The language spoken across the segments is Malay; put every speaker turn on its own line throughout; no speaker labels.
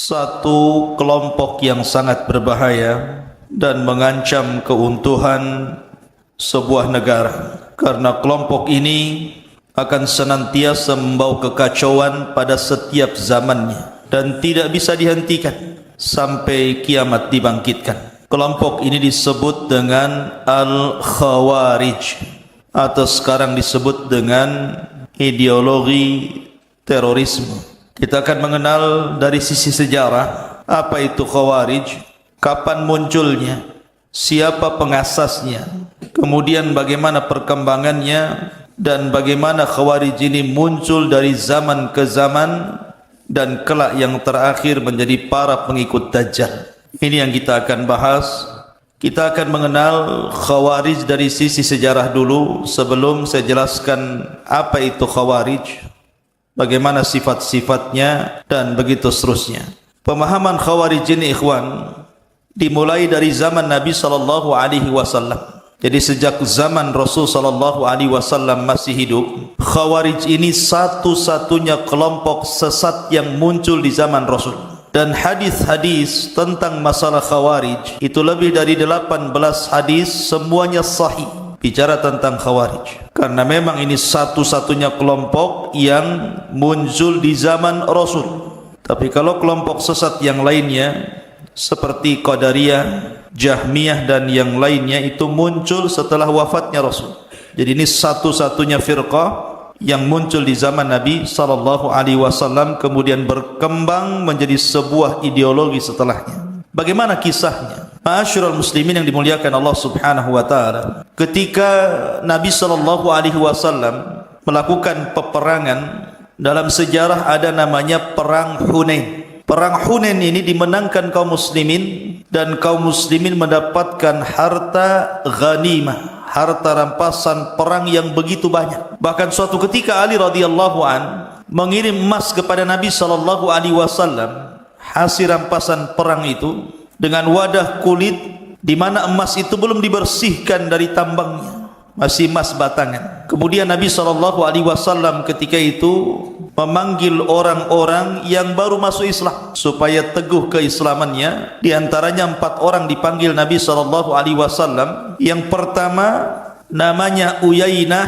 satu kelompok yang sangat berbahaya dan mengancam keuntuhan sebuah negara, karena kelompok ini akan senantiasa membawa kekacauan pada setiap zamannya dan tidak bisa dihentikan sampai kiamat dibangkitkan. Kelompok ini disebut dengan Al-Khawarij atau sekarang disebut dengan ideologi terorisme. Kita akan mengenal dari sisi sejarah apa itu Khawarij, kapan munculnya, siapa pengasasnya, kemudian bagaimana perkembangannya, dan bagaimana Khawarij ini muncul dari zaman ke zaman dan kelak yang terakhir menjadi para pengikut Dajjal. Ini yang kita akan bahas. Kita akan mengenal Khawarij dari sisi sejarah dulu sebelum saya jelaskan apa itu Khawarij, bagaimana sifat-sifatnya, dan begitu seterusnya. Pemahaman Khawarij ini, ikhwan, dimulai dari zaman Nabi SAW. Jadi sejak zaman Rasul SAW masih hidup, Khawarij ini satu-satunya kelompok sesat yang muncul di zaman Rasul. Dan hadis-hadis tentang masalah Khawarij itu lebih dari 18 hadis, semuanya sahih bicara tentang Khawarij, karena memang ini satu-satunya kelompok yang muncul di zaman Rasul. Tapi kalau kelompok sesat yang lainnya seperti Qadariyah, Jahmiyah dan yang lainnya itu muncul setelah wafatnya Rasul. Jadi ini satu-satunya firqah yang muncul di zaman Nabi SAW, kemudian berkembang menjadi sebuah ideologi setelahnya. Bagaimana kisahnya? Ma'asyiral muslimin yang dimuliakan Allah Subhanahu wa taala, ketika Nabi SAW melakukan peperangan, dalam sejarah ada namanya perang Hunain. Perang Hunain ini dimenangkan kaum muslimin, dan kaum muslimin mendapatkan harta ghanimah, harta rampasan perang yang begitu banyak. Bahkan suatu ketika Ali radhiyallahu an mengirim emas kepada Nabi SAW, hasil rampasan perang itu dengan wadah kulit di mana emas itu belum dibersihkan dari tambangnya, masih emas batangan. Kemudian Nabi SAW ketika itu memanggil orang-orang yang baru masuk Islam supaya teguh keislamannya. Di antaranya 4 orang dipanggil Nabi SAW. Yang pertama namanya Uyainah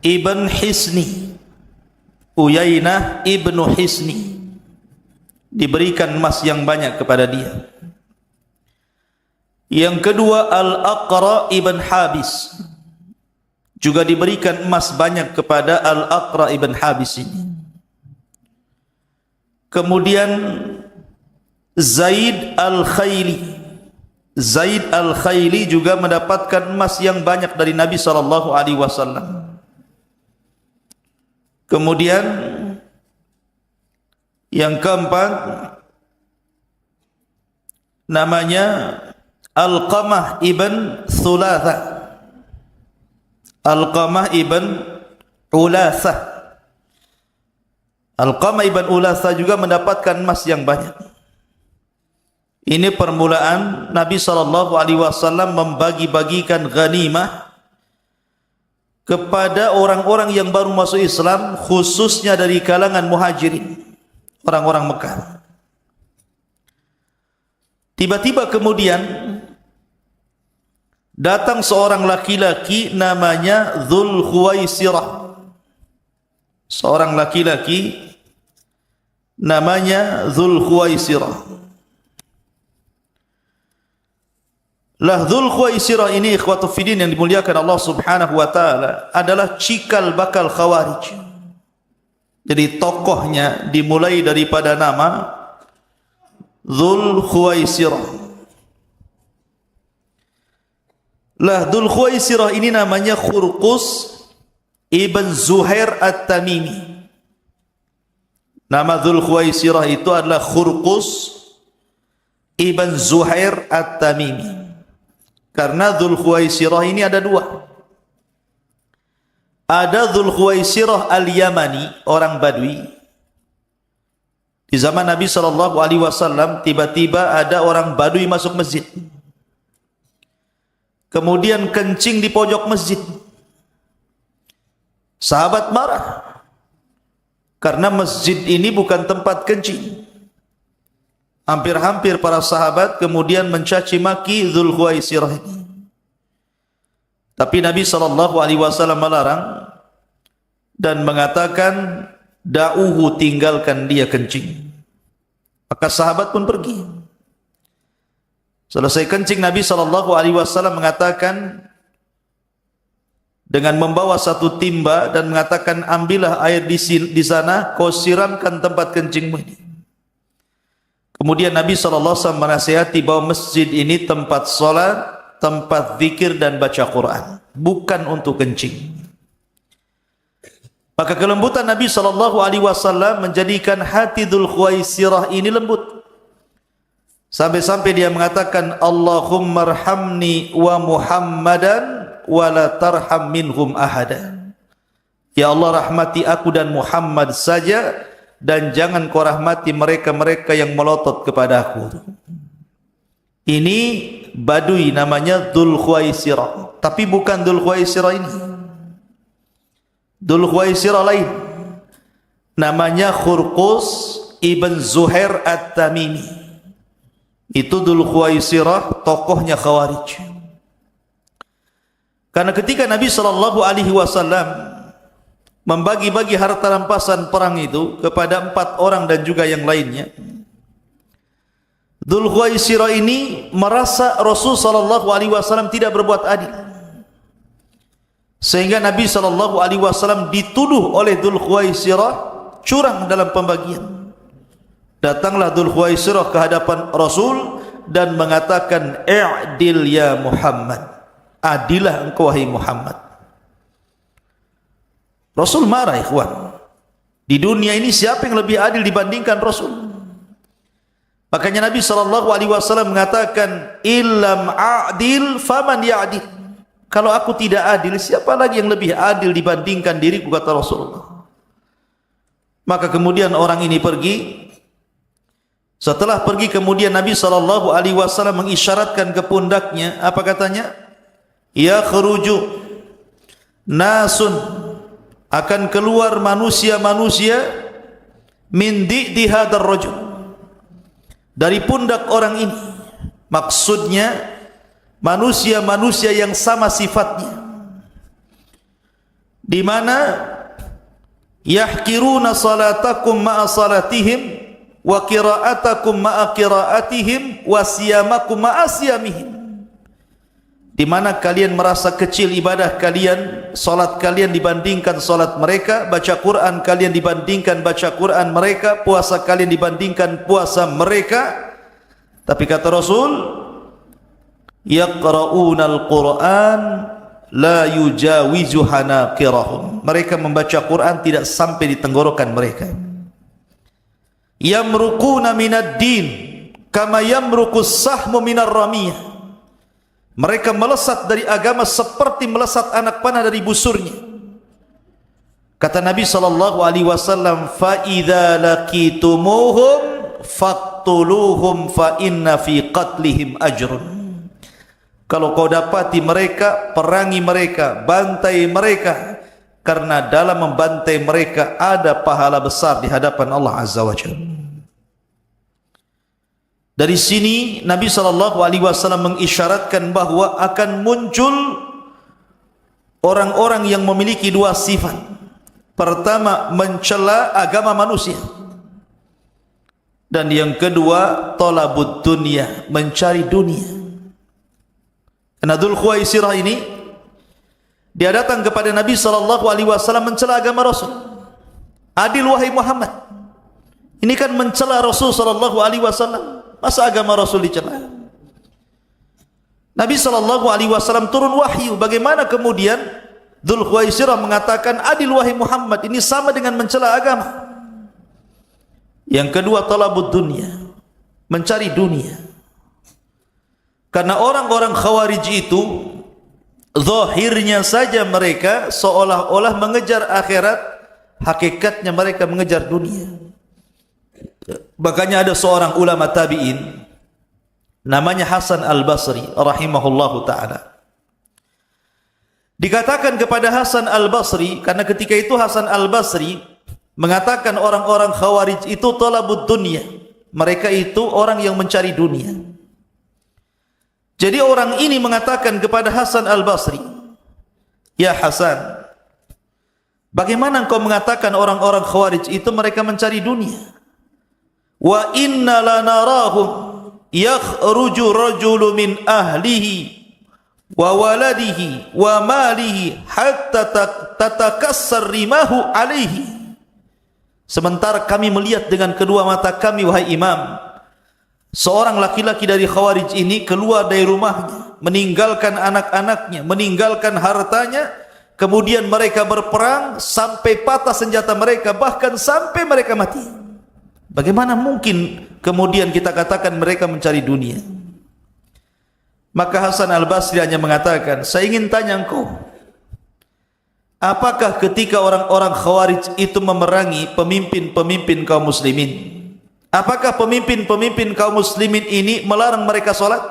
ibn Hisni. Uyainah ibnu Hisni diberikan emas yang banyak kepada dia. Yang kedua Al-Aqra ibn Habis, juga diberikan emas banyak kepada Al-Aqra ibn Habis ini. Kemudian Zaid Al-Khayli. Zaid Al-Khayli juga mendapatkan emas yang banyak dari Nabi SAW. Kemudian yang keempat namanya Alqamah ibn Thulatha. Alqamah ibn Ulatha. Alqamah ibn Ulatha juga mendapatkan emas yang banyak. Ini permulaan Nabi SAW membagi-bagikan ghanimah kepada orang-orang yang baru masuk Islam, khususnya dari kalangan muhajirin, orang-orang Mekah. Tiba-tiba kemudian datang seorang laki-laki namanya Dzul Khuwaisirah. Seorang laki-laki namanya Dzul Khuwaisirah. Dzul Khuwaisirah ini, ikhwatu fiddin yang dimuliakan Allah Subhanahu wa taala, adalah cikal bakal Khawarij. Jadi tokohnya dimulai daripada nama Dzul Khuwaisirah. Dzul Khuwaisirah ini namanya Khurqus ibn Zuhair At-Tamimi. Nama Dzul Khuwaisirah itu adalah Khurqus ibn Zuhair At-Tamimi. Karena Dzul Khuwaisirah ini ada 2. Ada Dzul Khuwaisirah Al-Yamani, orang Badui. Di zaman Nabi SAW tiba-tiba ada orang Badui masuk masjid, kemudian kencing di pojok masjid. Sahabat marah karena masjid ini bukan tempat kencing, hampir-hampir para sahabat kemudian mencaci maki Dzulkhuwaisirah ini. Tapi Nabi SAW melarang dan mengatakan, da'uhu, tinggalkan dia kencing. Maka sahabat pun pergi. Selesai kencing, Nabi SAW mengatakan dengan membawa satu timba dan mengatakan, ambillah air di sana, kau siramkan tempat kencingmu ini. Kemudian Nabi SAW menasihati bahwa masjid ini tempat solat, tempat zikir dan baca Quran, bukan untuk kencing. Maka kelembutan Nabi SAW menjadikan hati Dzulkhuwaisirah ini lembut. Sampai-sampai dia mengatakan, Allahumma arhamni wa Muhammadan wa la tarham minhum ahada. Ya Allah, rahmati aku dan Muhammad saja, dan jangan kau rahmati mereka-mereka yang melotot kepada aku. Ini Badui, namanya Dzulkhuwaisirah. Tapi bukan Dzulkhuwaisirah ini. Dzulkhuwaisirah lain, namanya Khurqus ibn Zuhair At-Tamimi. Itu Dzulkhuwaisirah, tokohnya Khawarij. Karena ketika Nabi SAW membagi-bagi harta rampasan perang itu kepada 4 orang dan juga yang lainnya, Dzulkhuwaisirah ini merasa Rasul SAW tidak berbuat adil, sehingga Nabi SAW dituduh oleh Dzulkhuwaisirah curang dalam pembagian. Datanglah Dzulkhuwaisirah ke hadapan Rasul dan mengatakan, i'dil ya Muhammad, adilah engkau wahai Muhammad. Rasul marah, ikhwan. Di dunia ini siapa yang lebih adil dibandingkan Rasul? Makanya Nabi SAW mengatakan, illam a'dil faman ya'dil. Kalau aku tidak adil, siapa lagi yang lebih adil dibandingkan diriku, kata Rasulullah. Maka kemudian orang ini pergi. Setelah pergi kemudian Nabi SAW mengisyaratkan ke pundaknya, apa katanya? Ya khuruju nasun, akan keluar manusia-manusia min di hadar rajul, dari pundak orang ini. Maksudnya manusia-manusia yang sama sifatnya, di mana yahkiruna salatakum ma'a salatihim wa qira'atakum ma'a qira'atihim wa siyamakum ma'a siyamihim, di mana kalian merasa kecil ibadah kalian, salat kalian dibandingkan salat mereka, baca Quran kalian dibandingkan baca Quran mereka, puasa kalian dibandingkan puasa mereka. Tapi kata Rasul, yaqra'unal Quran la yujawizu hanaqirahum, mereka membaca Quran tidak sampai di tenggorokan mereka. Yamruquna minad din kama yamruqus sahmu minar ramiyah, mereka melesat dari agama seperti melesat anak panah dari busurnya. Kata Nabi SAW, fa idza laqitumuhum faqtuluhum fa inna fi qatlihim ajrun. Kalau kau dapati mereka, perangi mereka, bantai mereka, karena dalam membantai mereka ada pahala besar di hadapan Allah Azza wa Jalla. Dari sini Nabi SAW mengisyaratkan bahwa akan muncul orang-orang yang memiliki 2 sifat. Pertama, mencela agama manusia, dan yang kedua, talabud dunia, mencari dunia. Karena Dzulkhuwaisirah ini, dia datang kepada Nabi SAW mencela agama Rasul. Adil wahai Muhammad, ini kan mencela Rasul SAW. Masa agama Rasul dicela? Nabi SAW turun wahyu. Bagaimana kemudian Dzulkhuwaisirah mengatakan, adil wahai Muhammad, ini sama dengan mencela agama? Yang kedua, talabud dunia, mencari dunia. Karena orang-orang Khawarij itu zahirnya saja mereka seolah-olah mengejar akhirat, hakikatnya mereka mengejar dunia. Makanya ada seorang ulama tabi'in namanya Hasan Al-Basri rahimahullahu ta'ala. Dikatakan kepada Hasan Al-Basri, karena ketika itu Hasan Al-Basri mengatakan orang-orang Khawarij itu talabud dunia, Mereka itu orang yang mencari dunia. Jadi orang ini mengatakan kepada Hasan Al-Basri, "Ya Hasan, bagaimana engkau mengatakan orang-orang Khawarij itu mereka mencari dunia? Wa inna lanarahum yakhruju rajulu min ahlihi wa waladihi wa malihi hatta tatakassar rimahu alaihi." Sementara kami melihat dengan kedua mata kami, wahai imam, seorang laki-laki dari Khawarij ini keluar dari rumahnya, meninggalkan anak-anaknya, meninggalkan hartanya, kemudian mereka berperang sampai patah senjata mereka, bahkan sampai mereka mati. Bagaimana mungkin kemudian kita katakan mereka mencari dunia? Maka Hasan Al-Basri hanya mengatakan, "Saya ingin tanya engkau, apakah ketika orang-orang Khawarij itu memerangi pemimpin-pemimpin kaum muslimin, apakah pemimpin-pemimpin kaum muslimin ini melarang mereka sholat?"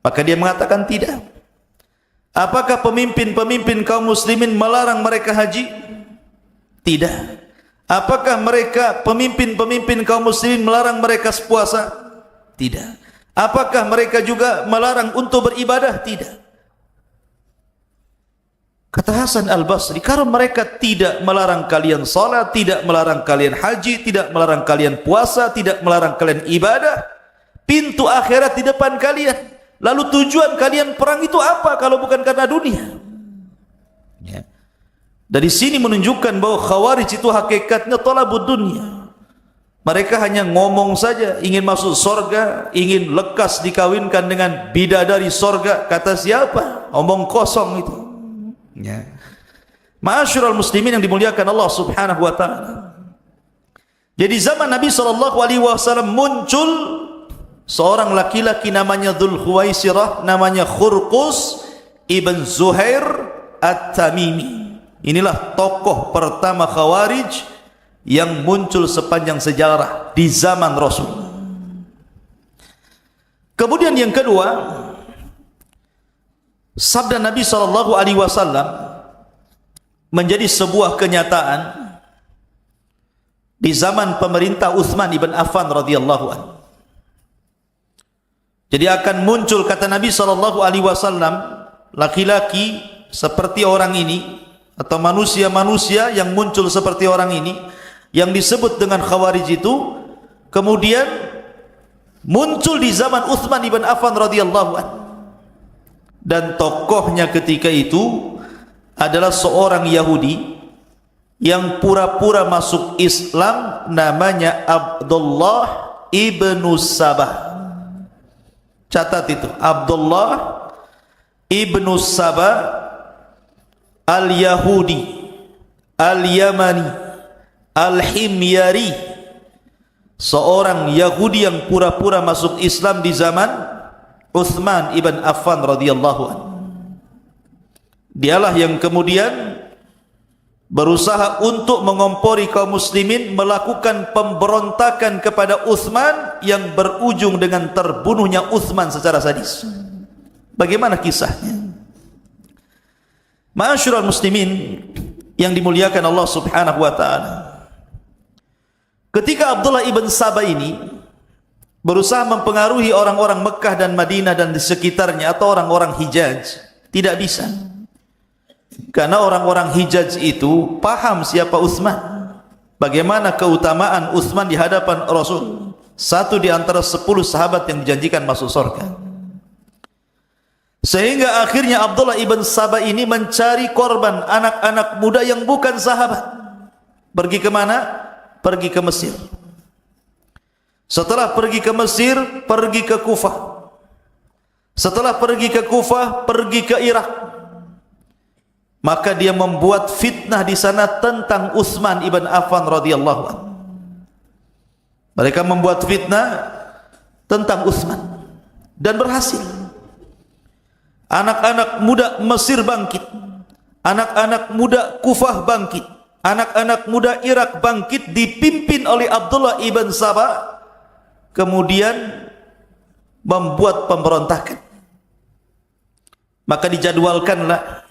Maka dia mengatakan tidak. Apakah pemimpin-pemimpin kaum muslimin melarang mereka haji? Tidak. Apakah mereka pemimpin-pemimpin kaum muslimin melarang mereka puasa? Tidak. Apakah mereka juga melarang untuk beribadah? Tidak. Kata Hasan Al-Basri, kalau mereka tidak melarang kalian salat, tidak melarang kalian haji, tidak melarang kalian puasa, tidak melarang kalian ibadah, pintu akhirat di depan kalian, lalu tujuan kalian perang itu apa kalau bukan karena dunia? Ya. Dari sini menunjukkan bahwa Khawarij itu hakikatnya talabud dunia. Mereka hanya ngomong saja, ingin masuk sorga, ingin lekas dikawinkan dengan bidadari sorga. Kata siapa? Omong kosong itu. Ya. Ma'asyiral muslimin yang dimuliakan Allah Subhanahu wa taala. Jadi zaman Nabi SAW muncul seorang laki-laki namanya Dzul Khuwaisirah, namanya Khurqus ibn Zuhair At-Tamimi. Inilah tokoh pertama Khawarij yang muncul sepanjang sejarah di zaman Rasul. Kemudian yang kedua, sabda Nabi SAW menjadi sebuah kenyataan di zaman pemerintah Utsman ibn Affan radhiyallahu anhu. Jadi akan muncul, kata Nabi SAW, laki-laki seperti orang ini, atau manusia-manusia yang muncul seperti orang ini, yang disebut dengan Khawarij itu, kemudian muncul di zaman Utsman ibn Affan radhiyallahu anhu. Dan tokohnya ketika itu adalah seorang Yahudi yang pura-pura masuk Islam, namanya Abdullah ibnu Sabah. Catat itu, Abdullah ibnu Sabah Al-Yahudi Al-Yamani Al-Himyari, seorang Yahudi yang pura-pura masuk Islam di zaman Utsman ibn Affan radhiyallahu anhu. Dialah yang kemudian berusaha untuk mengompori kaum muslimin, melakukan pemberontakan kepada Utsman yang berujung dengan terbunuhnya Utsman secara sadis. Bagaimana kisahnya? Ma'asyiral muslimin yang dimuliakan Allah Subhanahu wa taala. Ketika Abdullah ibn Sabah ini berusaha mempengaruhi orang-orang Mekah dan Madinah dan di sekitarnya, atau orang-orang Hijaz, tidak bisa. Karena orang-orang Hijaz itu paham siapa Utsman, bagaimana keutamaan Utsman di hadapan Rasul, satu di antara 10 sahabat yang dijanjikan masuk surga. Sehingga akhirnya Abdullah ibn Sabah ini mencari korban anak-anak muda yang bukan sahabat. Pergi ke mana? Pergi ke Mesir. Setelah pergi ke Mesir, pergi ke Kufah. Setelah pergi ke Kufah, pergi ke Irak. Maka dia membuat fitnah di sana tentang Utsman ibn Affan radhiyallahu anhu. Mereka membuat fitnah tentang Utsman dan berhasil. Anak-anak muda Mesir bangkit, anak-anak muda Kufah bangkit, anak-anak muda Irak bangkit, dipimpin oleh Abdullah ibn Sabah, kemudian membuat pemberontakan. Maka dijadwalkanlah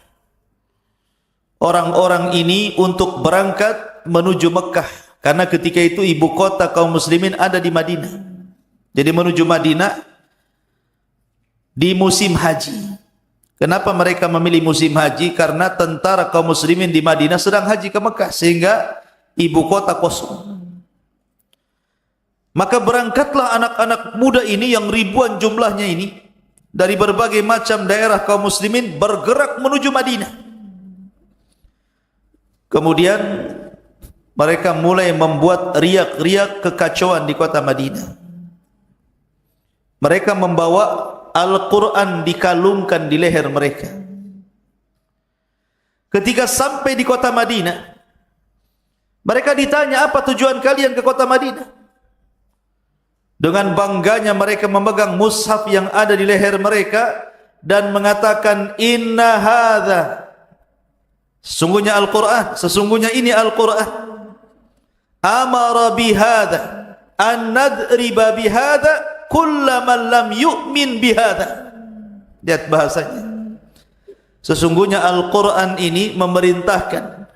orang-orang ini untuk berangkat menuju Mekah Karena ketika itu ibu kota kaum muslimin ada di Madinah. Jadi menuju Madinah di musim haji. Kenapa mereka memilih musim haji? Karena tentara kaum muslimin di Madinah sedang haji ke Mekah, sehingga ibu kota kosong. Maka berangkatlah anak-anak muda ini yang ribuan jumlahnya ini dari berbagai macam daerah kaum muslimin bergerak menuju Madinah. Kemudian mereka mulai membuat riak-riak kekacauan di kota Madinah. Mereka membawa Al-Quran dikalungkan di leher mereka. Ketika sampai di kota Madinah, mereka ditanya, apa tujuan kalian ke kota Madinah? Dengan bangganya mereka memegang mushaf yang ada di leher mereka dan mengatakan, inna hadza, sesungguhnya Al-Quran, sesungguhnya ini Al-Quran, amara bihadza an nadriba bihadza kullaman lam yu'min bihadza. Lihat bahasanya. Sesungguhnya Al-Quran ini memerintahkan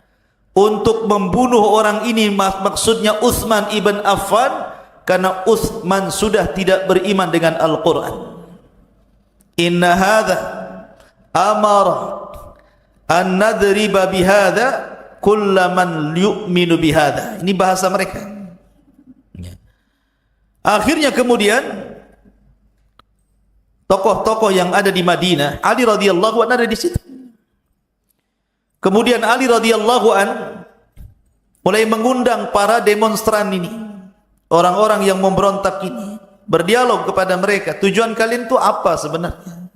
untuk membunuh orang ini, maksudnya Utsman ibn Affan, karena Utsman sudah tidak beriman dengan Al-Quran. Inna hadza amara an nadriba bihadza kullaman yu'minu bihadza. Ini bahasa mereka. Akhirnya kemudian tokoh-tokoh yang ada di Madinah, Ali radhiyallahu anhu ada di situ. Kemudian Ali radhiyallahu anhu mulai mengundang para demonstran ini, orang-orang yang memberontak ini, berdialog kepada mereka. Tujuan kalian itu apa sebenarnya?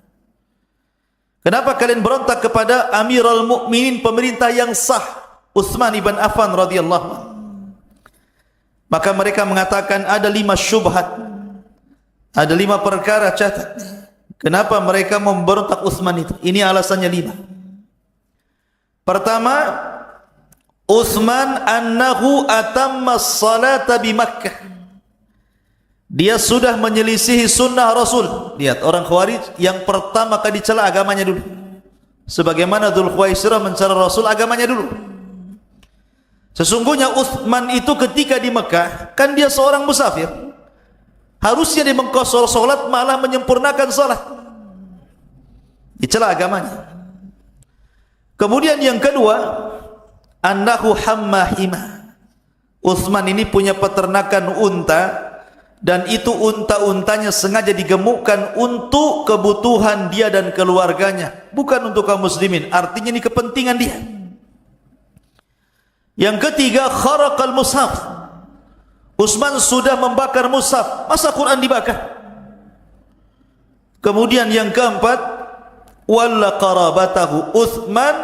Kenapa kalian berontak kepada Amirul Mukminin, pemerintah yang sah, Utsman ibn Affan radhiyallahu anhu? Maka mereka mengatakan ada 5 syubhat, ada 5 perkara, catat. Kenapa mereka memberontak Utsman itu? Ini alasannya 5. Pertama, Utsman annahu atamma as-salata bi Makkah. Dia sudah menyelisihi sunnah Rasul. Lihat, orang Khawarij yang pertama kali dicela agamanya dulu. Sebagaimana Dzul Khuwaisirah mencela Rasul agamanya dulu. Sesungguhnya Utsman itu ketika di Mekah, kan dia seorang musafir. Harusnya dia mengqashar salat, malah menyempurnakan salat. Dicela agamanya. Kemudian yang kedua, annahu hammahima. Utsman ini punya peternakan unta, dan itu unta-untanya sengaja digemukkan untuk kebutuhan dia dan keluarganya, bukan untuk kaum muslimin. Artinya ini kepentingan dia. Yang ketiga, kharaqal mushaf. Utsman sudah membakar mushaf, masa Quran dibakar? Kemudian yang keempat, walla qarabatahu. Utsman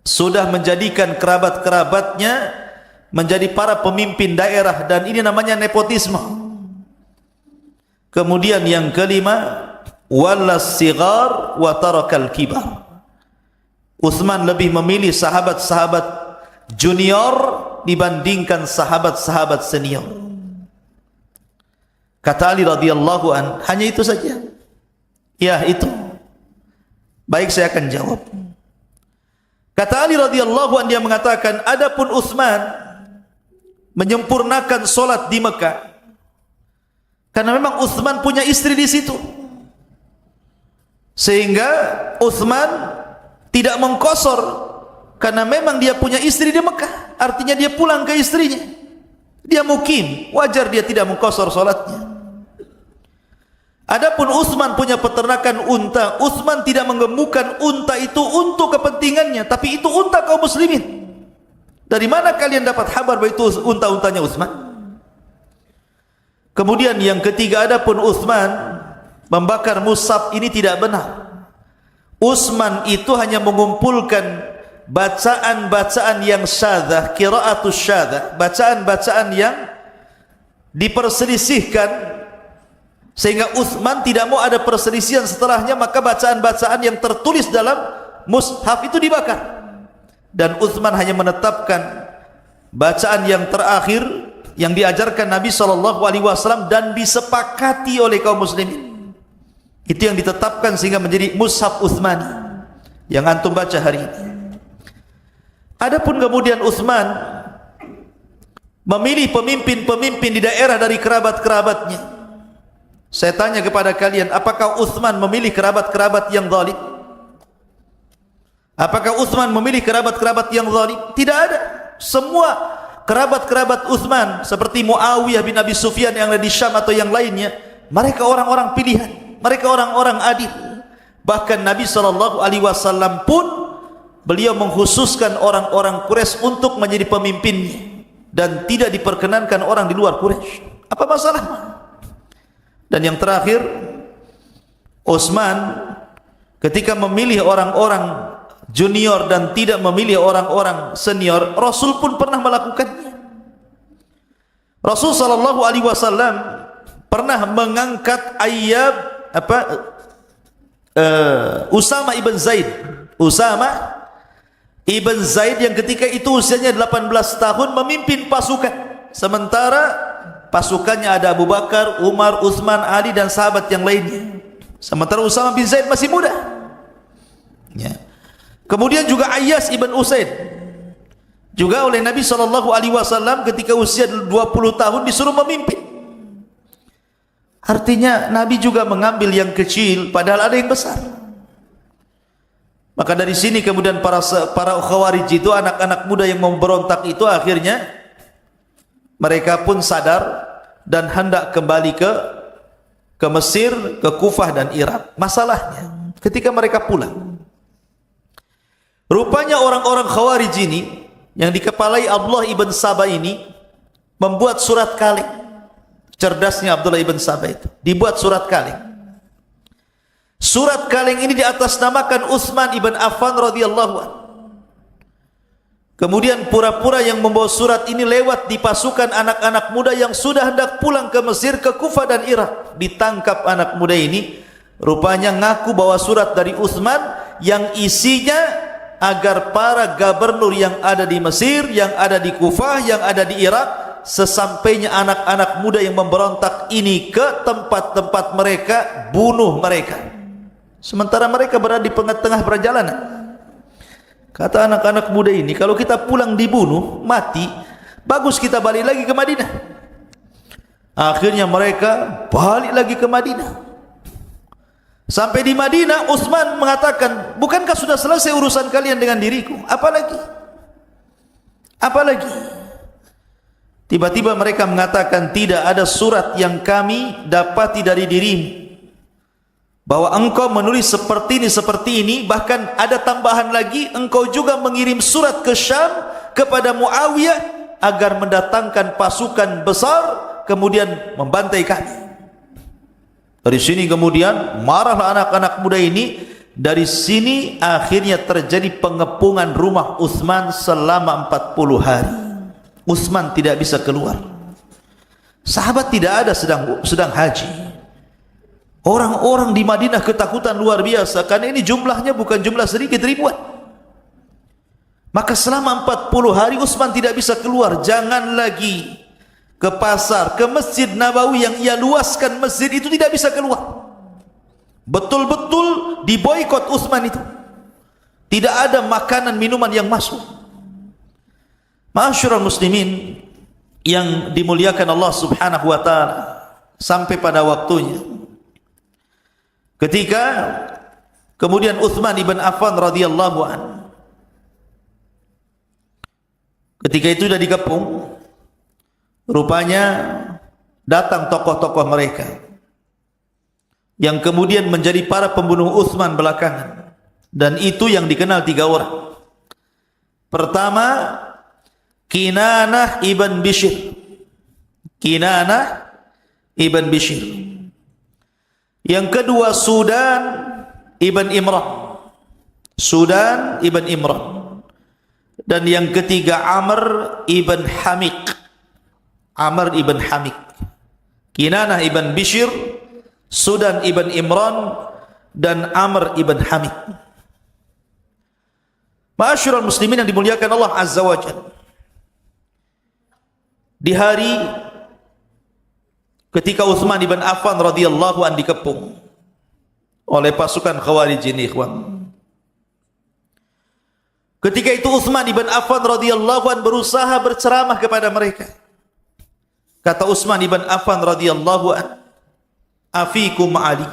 sudah menjadikan kerabat-kerabatnya menjadi para pemimpin daerah, dan ini namanya nepotisme. Kemudian yang kelima, walla sigar wa tarakal kibar. Utsman lebih memilih sahabat-sahabat junior dibandingkan sahabat-sahabat senior. Kata Ali radhiyallahu an, hanya itu saja? Ya, itu. Baik, saya akan jawab. Kata Ali radhiyallahu an, dia mengatakan, adapun Utsman menyempurnakan solat di Mekah karena memang Utsman punya istri di situ, sehingga Utsman tidak mengqashar karena memang dia punya istri di Mekah. Artinya dia pulang ke istrinya, dia mukim, wajar dia tidak mengqashar salatnya. Adapun Utsman punya peternakan unta, Utsman tidak menggemukkan unta itu untuk kepentingannya, tapi itu unta kaum muslimin. Dari mana kalian dapat kabar bahwa itu unta-untanya Utsman? Kemudian yang ketiga, adapun Utsman membakar mushaf, ini tidak benar. Utsman itu hanya mengumpulkan bacaan-bacaan yang syadzah, qiraatus syadzah, bacaan-bacaan yang diperselisihkan, sehingga Utsman tidak mau ada perselisihan setelahnya, maka bacaan-bacaan yang tertulis dalam mushaf itu dibakar. Dan Utsman hanya menetapkan bacaan yang terakhir yang diajarkan Nabi SAW dan disepakati oleh kaum muslimin. Itu yang ditetapkan sehingga menjadi mushaf Utsmani yang antum baca hari ini. Adapun kemudian Utsman memilih pemimpin-pemimpin di daerah dari kerabat-kerabatnya. Saya tanya kepada kalian, apakah Utsman memilih kerabat-kerabat yang zalim? Apakah Utsman memilih kerabat-kerabat yang zalim? Tidak ada. Semua kerabat-kerabat Utsman seperti Muawiyah bin Abi Sufyan yang ada di Syam atau yang lainnya, mereka orang-orang pilihan, mereka orang-orang adil. Bahkan Nabi SAW pun beliau mengkhususkan orang-orang Quraisy untuk menjadi pemimpinnya dan tidak diperkenankan orang di luar Quraisy. Apa masalah? Dan yang terakhir, Utsman ketika memilih orang-orang junior dan tidak memilih orang-orang senior, Rasul pun pernah melakukannya. Rasul SAW pernah mengangkat Usama ibn Zaid. Usama ibn Zaid yang ketika itu usianya 18 tahun memimpin pasukan, sementara pasukannya ada Abu Bakar, Umar, Utsman, Ali dan sahabat yang lainnya. Sementara Usama bin Zaid masih muda. Ya. Kemudian juga Ayyas ibn Usaid, juga oleh Nabi SAW ketika usia 20 tahun disuruh memimpin. Artinya Nabi juga mengambil yang kecil padahal ada yang besar. Maka dari sini kemudian para Khawarij itu, anak-anak muda yang memberontak itu, akhirnya mereka pun sadar dan hendak kembali ke Mesir, ke Kufah dan Irak. Masalahnya ketika mereka pulang, rupanya orang-orang Khawarij ini yang dikepalai Abdullah ibn Sabah ini membuat surat kaleng. Cerdasnya Abdullah ibn Sabah itu dibuat surat kaleng. Surat kaleng ini diatasnamakan Utsman ibn Affan radhiyallahu anhu. Kemudian pura-pura yang membawa surat ini lewat di pasukan anak-anak muda yang sudah hendak pulang ke Mesir, ke Kufah dan Irak. Ditangkap anak muda ini, rupanya ngaku bawa surat dari Utsman yang isinya agar para gubernur yang ada di Mesir, yang ada di Kufah, yang ada di Irak, sesampainya anak-anak muda yang memberontak ini ke tempat-tempat mereka, bunuh mereka. Sementara mereka berada di tengah perjalanan. Kata anak-anak muda ini, kalau kita pulang dibunuh, mati, bagus kita balik lagi ke Madinah. Akhirnya mereka balik lagi ke Madinah. Sampai di Madinah, Utsman mengatakan, bukankah sudah selesai urusan kalian dengan diriku? Apalagi? Tiba-tiba mereka mengatakan, tidak ada surat yang kami dapati dari dirimu, bahwa engkau menulis seperti ini, bahkan ada tambahan lagi, engkau juga mengirim surat ke Syam kepada Muawiyah agar mendatangkan pasukan besar kemudian membantai kami. Dari sini kemudian marahlah anak-anak muda ini. Dari sini akhirnya terjadi pengepungan rumah Utsman selama 40 hari. Utsman tidak bisa keluar. Sahabat tidak ada sedang haji. Orang-orang di Madinah ketakutan luar biasa karena ini jumlahnya bukan jumlah sedikit, ribuan. Maka selama 40 hari Utsman tidak bisa keluar. Jangan lagi ke pasar, ke Masjid Nabawi yang ia luaskan masjid itu, tidak bisa keluar. Betul-betul diboikot Utsman itu. Tidak ada makanan minuman yang masuk. Ma'asyiral muslimin yang dimuliakan Allah Subhanahu wa taala, sampai pada waktunya ketika kemudian Utsman ibn Affan radhiyallahu anhu ketika itu sudah dikepung, rupanya datang tokoh-tokoh mereka yang kemudian menjadi para pembunuh Utsman belakangan, dan itu yang dikenal 3 orang. Pertama, Kinanah ibn Bishr. Kinanah ibn Bishr. Yang kedua, Sudan ibn Imran. Sudan ibn Imran. Dan yang ketiga, Amr ibn Hamik. Amr ibn Hamik. Kinanah ibn Bishr, Sudan ibn Imran, dan Amr ibn Hamik. Ma'asyiral muslimin yang dimuliakan Allah Azza wa Jalla, di hari ketika Utsman ibn Affan radhiyallahu an dikepung oleh pasukan Khawarij ini, ikhwan. Ketika itu Utsman ibn Affan radhiyallahu an berusaha berceramah kepada mereka. Kata Utsman ibn Affan radhiyallahu an, afikum Ali,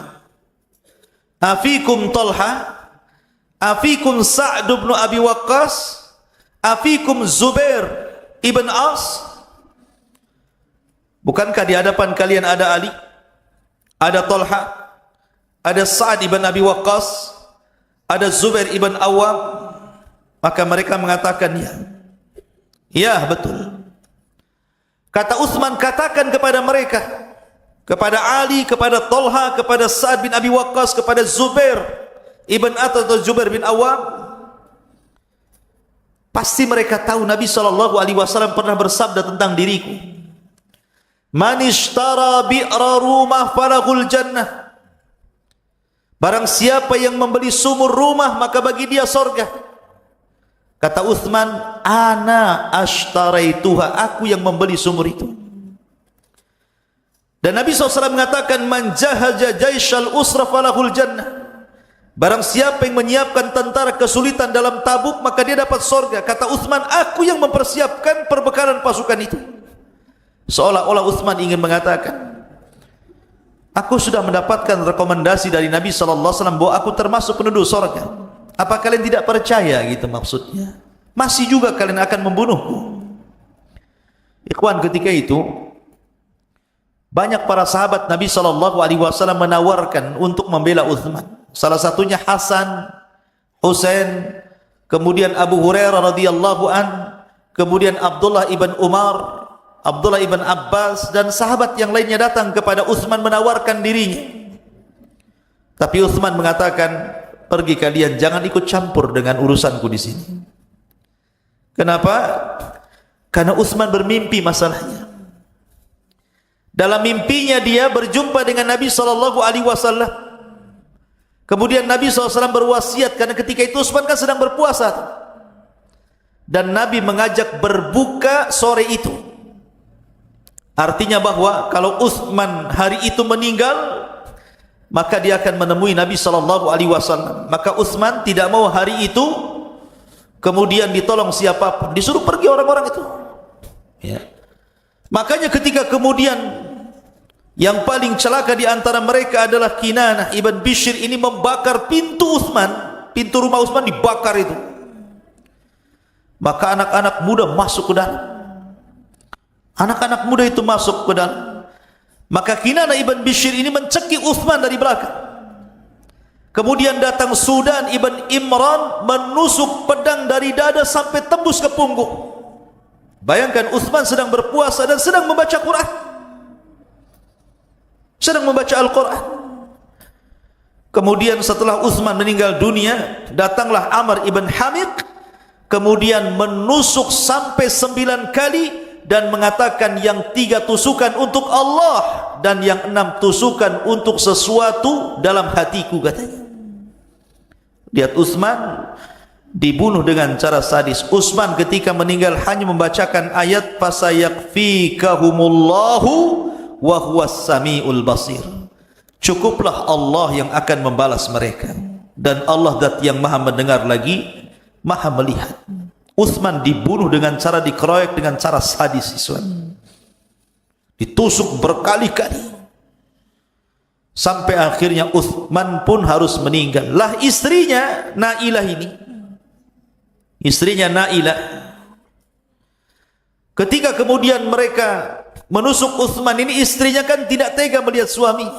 afikum Talha, afikum Sa'd bin Abi Waqqas, afikum Zubair ibn As. Bukankah di hadapan kalian ada Ali, ada Talha, ada Sa'd ibn Abi Waqqas, ada Zubair ibn Awam? Maka mereka mengatakan ya. Ya, betul. Kata Utsman, katakan kepada mereka, kepada Ali, kepada Talha, kepada Sa'd bin Abi Waqqas, kepada Zubair ibn atau Zubair bin Awam, pasti mereka tahu Nabi SAW pernah bersabda tentang diriku, man ishtara bi'ra rumah falahul jannah. Barang siapa yang membeli sumur rumah, maka bagi dia surga. Kata Utsman, ana ashtaraituha, aku yang membeli sumur itu. Dan Nabi SAW mengatakan, man jahaja jaisyal usra falahul jannah. Barang siapa yang menyiapkan tentara kesulitan dalam Tabuk, maka dia dapat surga. Kata Utsman, aku yang mempersiapkan perbekalan pasukan itu. Seolah-olah Utsman ingin mengatakan, aku sudah mendapatkan rekomendasi dari Nabi SAW bahwa aku termasuk penduduk surga. Apa kalian tidak percaya gitu maksudnya? Masih juga kalian akan membunuhku. Ikhwan, ketika itu banyak para sahabat Nabi SAW menawarkan untuk membela Utsman. Salah satunya Hasan, Husain, kemudian Abu Hurairah radhiyallahu an, kemudian Abdullah ibn Umar, Abdullah ibn Abbas, dan sahabat yang lainnya datang kepada Utsman menawarkan dirinya. Tapi Utsman mengatakan, pergi kalian, jangan ikut campur dengan urusanku di sini. Kenapa? Karena Utsman bermimpi masalahnya. Dalam mimpinya dia berjumpa dengan Nabi SAW. Kemudian Nabi SAW berwasiat, karena ketika itu Utsman kan sedang berpuasa, dan Nabi mengajak berbuka sore itu. Artinya bahwa kalau Utsman hari itu meninggal, maka dia akan menemui Nabi SAW. Maka Utsman tidak mau hari itu kemudian ditolong siapapun, disuruh pergi orang-orang itu ya. Makanya ketika kemudian yang paling celaka di antara mereka adalah Kinanah ibn Bishr ini membakar pintu Utsman, pintu rumah Utsman dibakar itu. Maka anak-anak muda masuk ke dalam, anak-anak muda itu masuk ke dalam. Maka Kinanah ibn Bishr ini mencekik Utsman dari belakang. Kemudian datang Sudan ibn Imran menusuk pedang dari dada sampai tembus ke punggung. Bayangkan, Utsman sedang berpuasa dan sedang membaca Quran, sedang membaca Al-Quran. Kemudian setelah Utsman meninggal dunia, datanglah Amr ibn Hamiq, kemudian menusuk sampai 9 kali, dan mengatakan yang 3 tusukan untuk Allah dan yang 6 tusukan untuk sesuatu dalam hatiku, katanya. Lihat, Utsman dibunuh dengan cara sadis. Utsman ketika meninggal hanya membacakan ayat fasayakfikahumullahu wa huwas samiul basir. Cukuplah Allah yang akan membalas mereka, dan Allah zat yang maha mendengar lagi maha melihat. Utsman dibunuh dengan cara dikeroyok dengan cara sadis, ditusuk berkali-kali, sampai akhirnya Utsman pun harus meninggal. Lah istrinya Nailah ini, istrinya Nailah, ketika kemudian mereka menusuk Utsman ini, istrinya kan tidak tega melihat suami,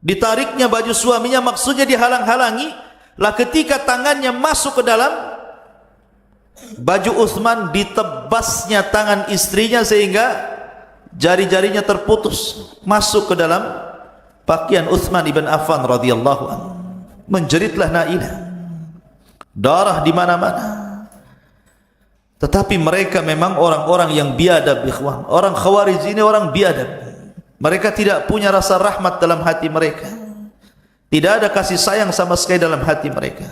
ditariknya baju suaminya, maksudnya dihalang-halangi. Lah ketika tangannya masuk ke dalam baju Utsman, ditebasnya tangan istrinya sehingga jari-jarinya terputus, masuk ke dalam pakaian Utsman ibn Affan radhiyallahu anhu. Menjeritlah Nailah, darah di mana-mana. Tetapi mereka memang orang-orang yang biadab, ikhwan. Orang Khawarij ini orang biadab. Mereka tidak punya rasa rahmat dalam hati mereka. Tidak ada kasih sayang sama sekali dalam hati mereka.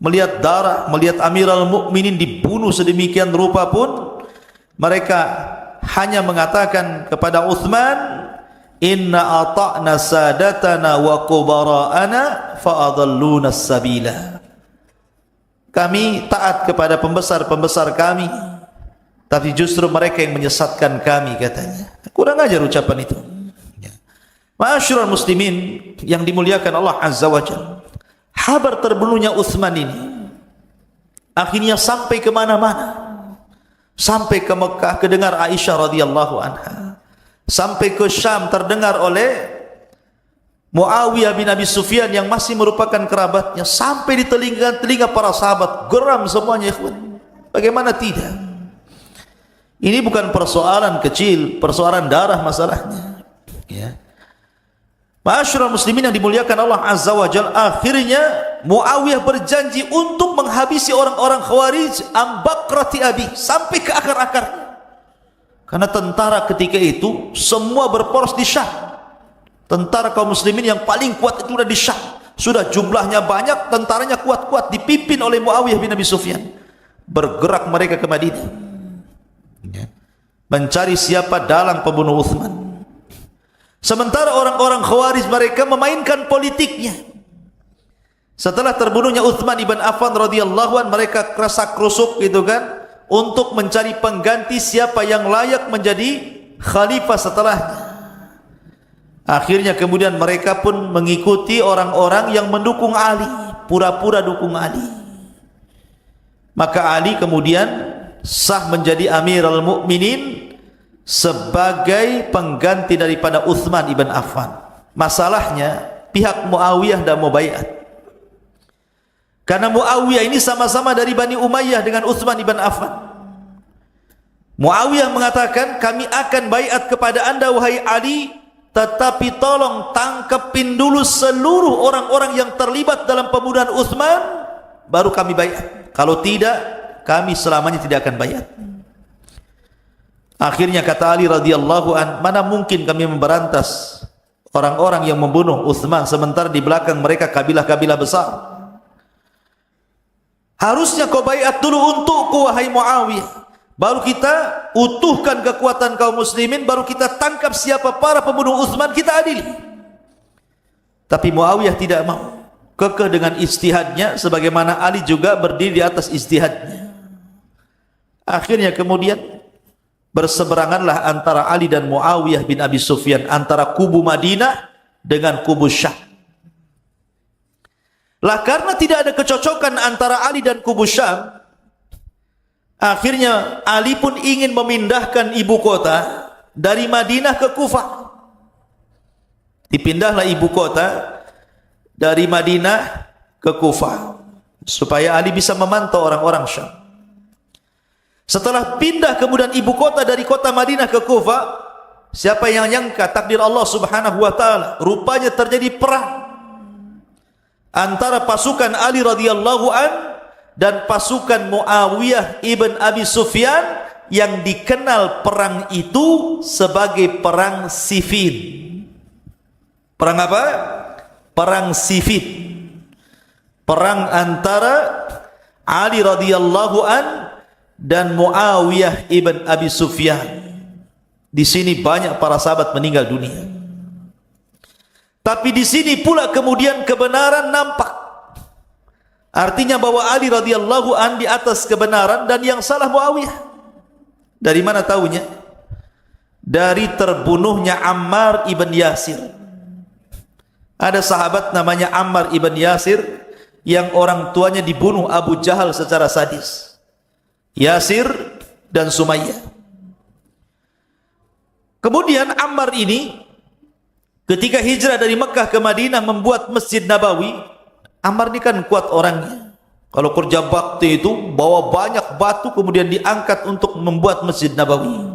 Melihat darah, melihat Amirul Mukminin dibunuh sedemikian rupa pun, mereka hanya mengatakan kepada Utsman, inna ata'na sadatana wa kubara'ana fa'adalluna sabila. Kami taat kepada pembesar-pembesar kami, tapi justru mereka yang menyesatkan kami, katanya. Kurang ajar ucapan itu. Ma'asyiral muslimin yang dimuliakan Allah Azza wa Jalla, kabar terbunuhnya Utsman ini akhirnya sampai ke mana-mana. Sampai ke Mekah kedengar Aisyah radhiyallahu anha. Sampai ke Syam terdengar oleh Muawiyah bin Abi Sufyan yang masih merupakan kerabatnya. Sampai di telinga para sahabat, geram semuanya, ikhwan. Bagaimana tidak? Ini bukan persoalan kecil, persoalan darah masalahnya. Ya. Ma'asyiral muslimin yang dimuliakan Allah Azza wa Jalla, akhirnya Muawiyah berjanji untuk menghabisi orang-orang Khawarij ambakrati abi, sampai ke akar-akarnya. Karena tentara ketika itu semua berporos di Syam. Tentara kaum muslimin yang paling kuat itu sudah di Syam. Sudah jumlahnya banyak, tentaranya kuat-kuat, dipimpin oleh Muawiyah bin Abi Sufyan. Bergerak mereka ke Madinah, mencari siapa dalang pembunuh Utsman. Sementara orang-orang Khawarij mereka memainkan politiknya. Setelah terbunuhnya Utsman ibn Affan radhiyallahu an, mereka kerasak-kerusuk gitu kan, untuk mencari pengganti siapa yang layak menjadi khalifah setelahnya. Akhirnya kemudian mereka pun mengikuti orang-orang yang mendukung Ali, pura-pura dukung Ali. Maka Ali kemudian sah menjadi Amirul Mukminin sebagai pengganti daripada Utsman ibn Affan. Masalahnya pihak Muawiyah tidak mau baiat. Karena Muawiyah ini sama-sama dari Bani Umayyah dengan Utsman ibn Affan. Muawiyah mengatakan, kami akan baiat kepada anda wahai Ali, tetapi tolong tangkepin dulu seluruh orang-orang yang terlibat dalam pembunuhan Utsman, baru kami baiat. Kalau tidak, kami selamanya tidak akan baiat. Akhirnya kata Ali radhiyallahu an, mana mungkin kami memberantas orang-orang yang membunuh Utsman sementara di belakang mereka kabilah-kabilah besar. Harusnya kau baiat dulu untukku wahai Muawiyah. Baru kita utuhkan kekuatan kaum muslimin, baru kita tangkap siapa para pembunuh Utsman, kita adili. Tapi Muawiyah tidak mau. Kekeh dengan ijtihadnya, sebagaimana Ali juga berdiri di atas ijtihadnya. Akhirnya kemudian berseberanganlah antara Ali dan Muawiyah bin Abi Sufyan, antara kubu Madinah dengan kubu Syam. Lah karena tidak ada kecocokan antara Ali dan kubu Syam, akhirnya Ali pun ingin memindahkan ibu kota dari Madinah ke Kufah. Dipindahlah ibu kota dari Madinah ke Kufah supaya Ali bisa memantau orang-orang Syam. Setelah pindah kemudian ibu kota dari kota Madinah ke Kufah, siapa yang nyangka takdir Allah Subhanahu wa taala, rupanya terjadi perang antara pasukan Ali radhiyallahu an dan pasukan Muawiyah ibn Abi Sufyan, yang dikenal perang itu sebagai perang Siffin. Perang apa? Perang Siffin. Perang antara Ali radhiyallahu an dan Muawiyah ibn Abi Sufyan. Di sini banyak para sahabat meninggal dunia. Tapi di sini pula kemudian kebenaran nampak. Artinya bahwa Ali radhiyallahu an di atas kebenaran dan yang salah Muawiyah. Dari mana tahunya? Dari terbunuhnya Ammar ibn Yasir. Ada sahabat namanya Ammar ibn Yasir yang orang tuanya dibunuh Abu Jahal secara sadis. Yasir dan Sumayyah. Kemudian Ammar ini ketika hijrah dari Mekah ke Madinah membuat Masjid Nabawi. Ammar ini kan kuat orangnya. Kalau kerja bakti itu bawa banyak batu kemudian diangkat untuk membuat Masjid Nabawi.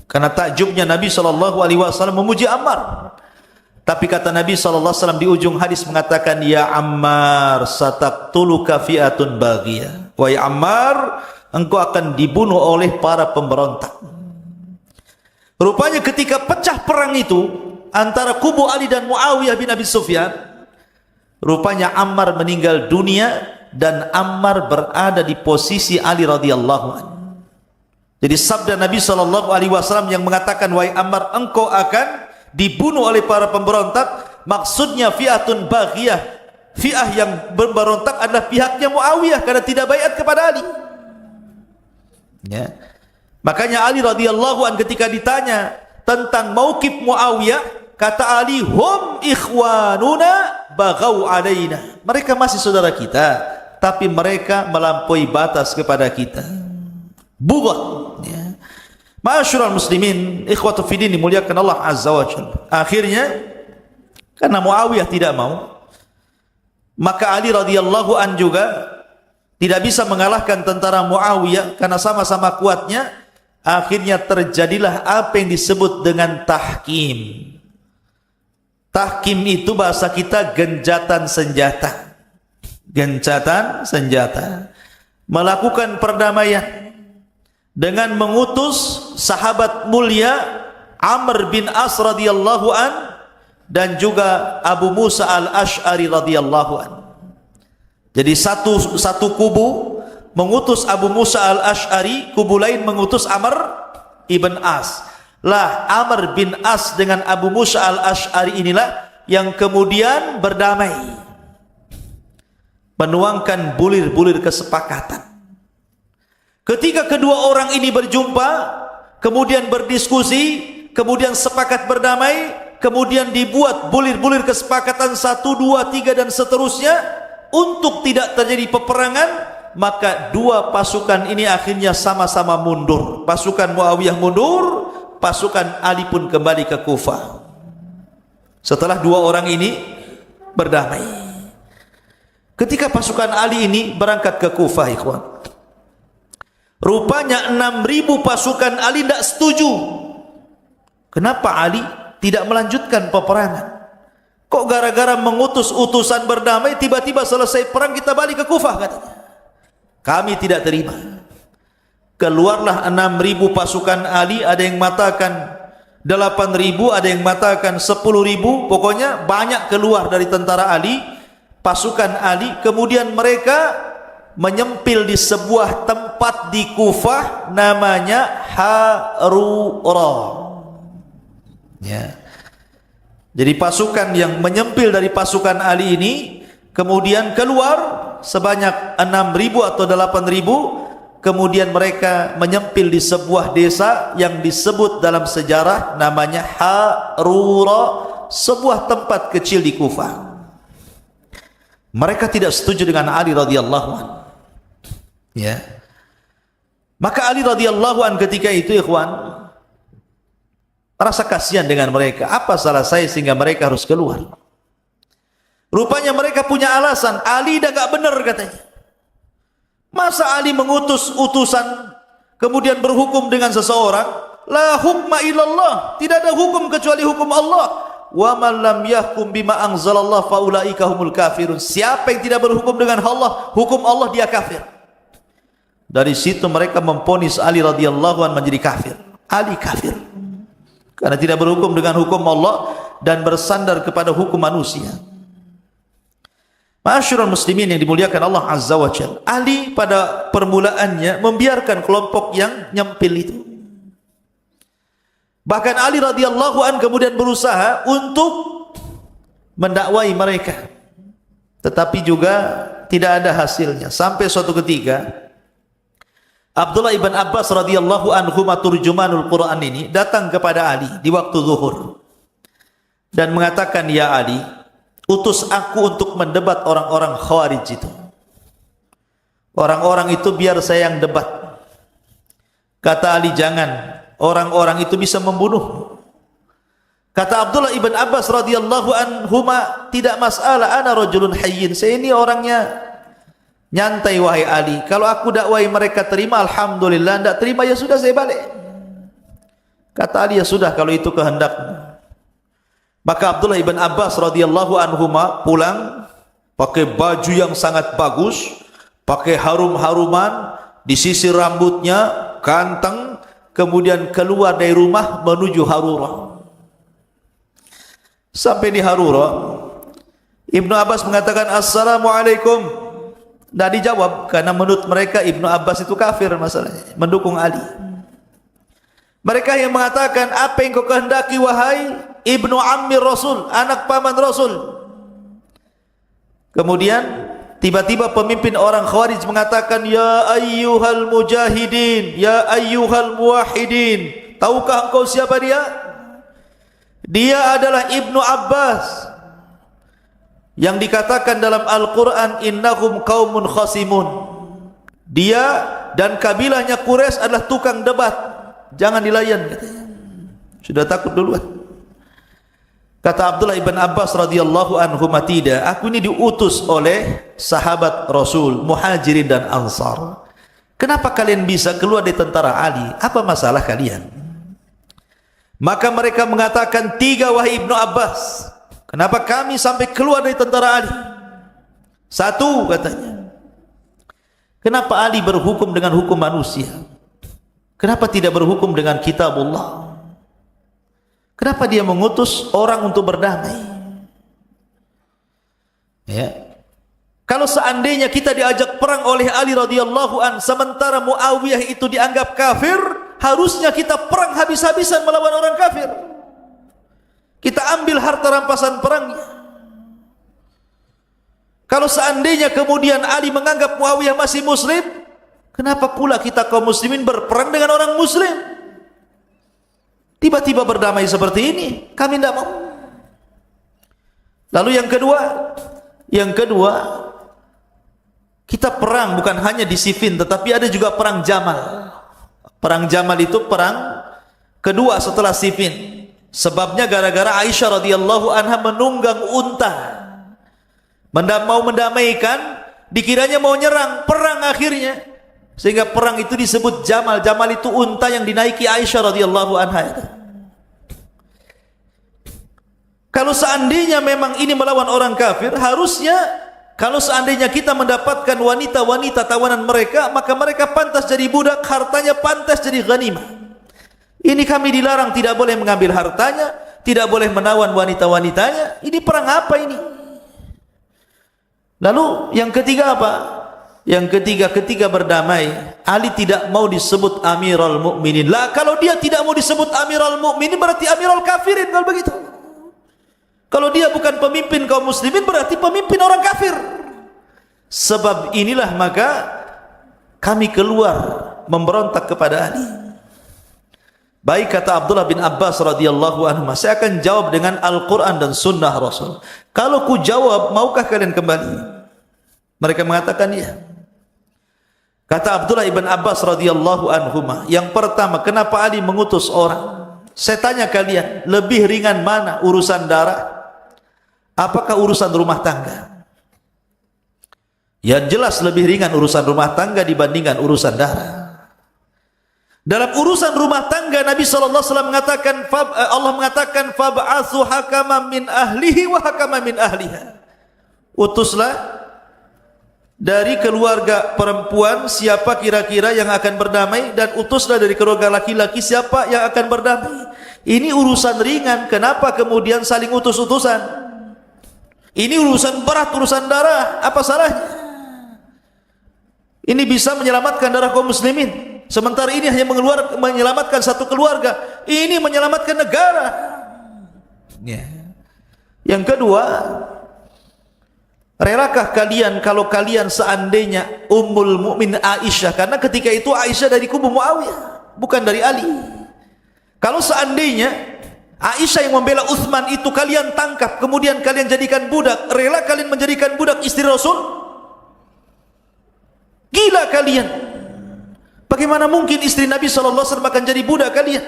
Karena takjubnya Nabi SAW memuji Ammar. Tapi kata Nabi SAW di ujung hadis mengatakan, ya Ammar sataqtuluka fi'atun baghiyah. Wahai Ammar, engkau akan dibunuh oleh para pemberontak. Rupanya ketika pecah perang itu antara kubu Ali dan Muawiyah bin Abi Sufyan, rupanya Ammar meninggal dunia dan Ammar berada di posisi Ali radhiyallahu anhu. Jadi sabda Nabi SAW yang mengatakan, wahai Ammar, engkau akan dibunuh oleh para pemberontak, maksudnya fi'atun baghiyah. Fi'ah yang memberontak adalah pihaknya Muawiyah karena tidak baiat kepada Ali. Ya. Makanya Ali radhiyallahu an ketika ditanya tentang mauqif Muawiyah, kata Ali, hum ikhwanuna baghaw alaina. Mereka masih saudara kita, tapi mereka melampaui batas kepada kita. Bughat, ya. Ma'asyiral muslimin, ikhwatu fiddin dimuliakan Allah azza wa jalla. Akhirnya karena Muawiyah tidak mau, maka Ali radhiyallahu an juga tidak bisa mengalahkan tentara Muawiyah karena sama-sama kuatnya. Akhirnya terjadilah apa yang disebut dengan tahkim. Tahkim itu bahasa kita gencatan senjata. Gencatan senjata. Melakukan perdamaian dengan mengutus sahabat mulia Amr bin As radhiyallahu an dan juga Abu Musa al-Ash'ari radhiyallahu an. Jadi satu kubu mengutus Abu Musa al-Ash'ari, kubu lain mengutus Amr ibn As. Lah Amr bin As dengan Abu Musa al-Ash'ari inilah yang kemudian berdamai, menuangkan bulir-bulir kesepakatan. Ketika kedua orang ini berjumpa, kemudian berdiskusi, kemudian sepakat berdamai, kemudian dibuat bulir-bulir kesepakatan 1, 2, 3 dan seterusnya untuk tidak terjadi peperangan, maka dua pasukan ini akhirnya sama-sama mundur. Pasukan Muawiyah mundur, pasukan Ali pun kembali ke Kufah. Setelah dua orang ini berdamai. Ketika pasukan Ali ini berangkat ke Kufah, ikhwan, rupanya 6.000 pasukan Ali tidak setuju. Kenapa Ali tidak melanjutkan peperangan? Kok gara-gara mengutus utusan berdamai, tiba-tiba selesai perang kita balik ke Kufah, katanya. Kami tidak terima. Keluarlah 6.000 pasukan Ali, ada yang mengatakan 8.000, ada yang mengatakan 10.000, pokoknya banyak keluar dari tentara Ali, pasukan Ali. Kemudian mereka menyempil di sebuah tempat di Kufah namanya Harura. Ya. Jadi pasukan yang menyempil dari pasukan Ali ini kemudian keluar sebanyak 6.000 atau 8.000. Kemudian mereka menyempil di sebuah desa yang disebut dalam sejarah namanya Harura, sebuah tempat kecil di Kufah. Mereka tidak setuju dengan Ali radhiyallahu anhu. Ya. Maka Ali radhiyallahu anhu ketika itu, ikhwan, rasa kasihan dengan mereka. Apa salah saya sehingga mereka harus keluar? Rupanya mereka punya alasan. Ali dah gak benar, katanya. Masa Ali mengutus utusan kemudian berhukum dengan seseorang? La hukma illallah. Tidak ada hukum kecuali hukum Allah. Wa man lam yahkum bima anzalallah fa ulaika humul kafirun. Siapa yang tidak berhukum dengan Allah, hukum Allah, dia kafir. Dari situ mereka memponis Ali radhiyallahu anhu menjadi kafir. Ali kafir karena tidak berhukum dengan hukum Allah dan bersandar kepada hukum manusia. Ma'asyiral muslimin yang dimuliakan Allah azza wa jalla, Ali pada permulaannya membiarkan kelompok yang nyempil itu. Bahkan Ali radhiyallahu an kemudian berusaha untuk mendakwai mereka, tetapi juga tidak ada hasilnya. Sampai suatu ketika Abdullah ibn Abbas radhiyallahu anhu, turjumanul Quran ini, datang kepada Ali di waktu zuhur dan mengatakan, ya Ali, utus aku untuk mendebat orang-orang Khawarij itu. Orang-orang itu biar saya yang debat. Kata Ali, jangan, orang-orang itu bisa membunuh. Kata Abdullah ibn Abbas radhiyallahu anhu, tidak masalah, ana rajulun hayyin, saya ini orangnya nyantai wahai Ali. Kalau aku dakwai mereka terima, alhamdulillah. Tidak terima, ya sudah, saya balik. Kata Ali, ya sudah kalau itu kehendakmu. Maka Abdullah ibn Abbas radhiyallahu anhu pulang pakai baju yang sangat bagus, pakai harum-haruman, disisir rambutnya, ganteng, kemudian keluar dari rumah menuju Harura. Sampai di Harura, Ibnu Abbas mengatakan, assalamualaikum. Tidak dijawab karena menurut mereka Ibnu Abbas itu kafir, masalahnya mendukung Ali. Mereka yang mengatakan, apa yang kau kehendaki wahai Ibnu Ammi Rasul, anak paman Rasul. Kemudian tiba-tiba pemimpin orang Khawarij mengatakan, ya ayyuhal mujahidin, ya ayyuhal muwahhidin. Tahukah engkau siapa dia? Dia adalah Ibnu Abbas yang dikatakan dalam Al-Quran, innahum qaumun khasimun. Dia dan kabilahnya Quraisy adalah tukang debat, jangan dilayan katanya. Sudah takut duluan. Kata Abdullah ibn Abbas radhiyallahu anhu, tidak, aku ini diutus oleh sahabat Rasul, Muhajirin dan Ansar. Kenapa kalian bisa keluar dari tentara Ali? Apa masalah kalian? Maka mereka mengatakan, 3 wahai Ibnu Abbas, kenapa kami sampai keluar dari tentara Ali? 1 katanya, kenapa Ali berhukum dengan hukum manusia? Kenapa tidak berhukum dengan kitabullah? Kenapa dia mengutus orang untuk berdamai? Ya. Kalau seandainya kita diajak perang oleh Ali radhiyallahu an, sementara Muawiyah itu dianggap kafir, harusnya kita perang habis-habisan melawan orang kafir. Kita ambil harta rampasan perangnya. Kalau seandainya kemudian Ali menganggap Muawiyah masih muslim, kenapa pula kita kaum muslimin berperang dengan orang muslim? Tiba-tiba berdamai seperti ini, kami tidak mau. Lalu yang kedua, kita perang bukan hanya di Siffin, tetapi ada juga perang Jamal. Perang Jamal itu perang kedua setelah Siffin. Sebabnya gara-gara Aisyah radhiyallahu anha menunggang unta, mau mendamaikan, dikiranya mau nyerang, perang akhirnya. Sehingga perang itu disebut Jamal. Jamal itu unta yang dinaiki Aisyah radhiyallahu anha. Kalau seandainya memang ini melawan orang kafir, harusnya kalau seandainya kita mendapatkan wanita-wanita tawanan mereka, maka mereka pantas jadi budak, hartanya pantas jadi ghanimah. Ini kami dilarang, tidak boleh mengambil hartanya, tidak boleh menawan wanita-wanitanya. Ini perang apa ini? Lalu yang ketiga apa? Yang ketiga, ketika berdamai, Ali tidak mau disebut Amirul Mukminin. Lah, kalau dia tidak mau disebut Amirul Mukminin, berarti Amirul Kafirin kalau begitu. Kalau dia bukan pemimpin kaum muslimin, berarti pemimpin orang kafir. Sebab inilah maka kami keluar memberontak kepada Ali. Baik, kata Abdullah bin Abbas radhiyallahu anhu, saya akan jawab dengan Al-Quran dan Sunnah Rasul. Kalau ku jawab, maukah kalian kembali? Mereka mengatakan ya. Kata Abdullah ibn Abbas radhiyallahu anhu, yang pertama, kenapa Ali mengutus orang? Saya tanya kalian, lebih ringan mana, urusan darah? Apakah urusan rumah tangga? Ya jelas lebih ringan urusan rumah tangga dibandingkan urusan darah. Dalam urusan rumah tangga Nabi SAW mengatakan, Allah mengatakan, fab'athu hakaman min ahlihi wa hakaman min ahliha. Utuslah dari keluarga perempuan siapa kira-kira yang akan berdamai, dan utuslah dari keluarga laki-laki siapa yang akan berdamai. Ini urusan ringan, kenapa kemudian saling utus-utusan? Ini urusan berat, urusan darah, apa salahnya? Ini bisa menyelamatkan darah kaum muslimin, sementara ini hanya menyelamatkan satu keluarga. Ini menyelamatkan negara. Yang kedua, relakah kalian kalau kalian seandainya Ummul Mukmin Aisyah, karena ketika itu Aisyah dari kubu Muawiyah, bukan dari Ali. Kalau seandainya Aisyah yang membela Utsman itu kalian tangkap, kemudian kalian jadikan budak, rela kalian menjadikan budak istri Rasul? Gila kalian. Bagaimana mungkin istri Nabi SAW akan jadi budak kalian?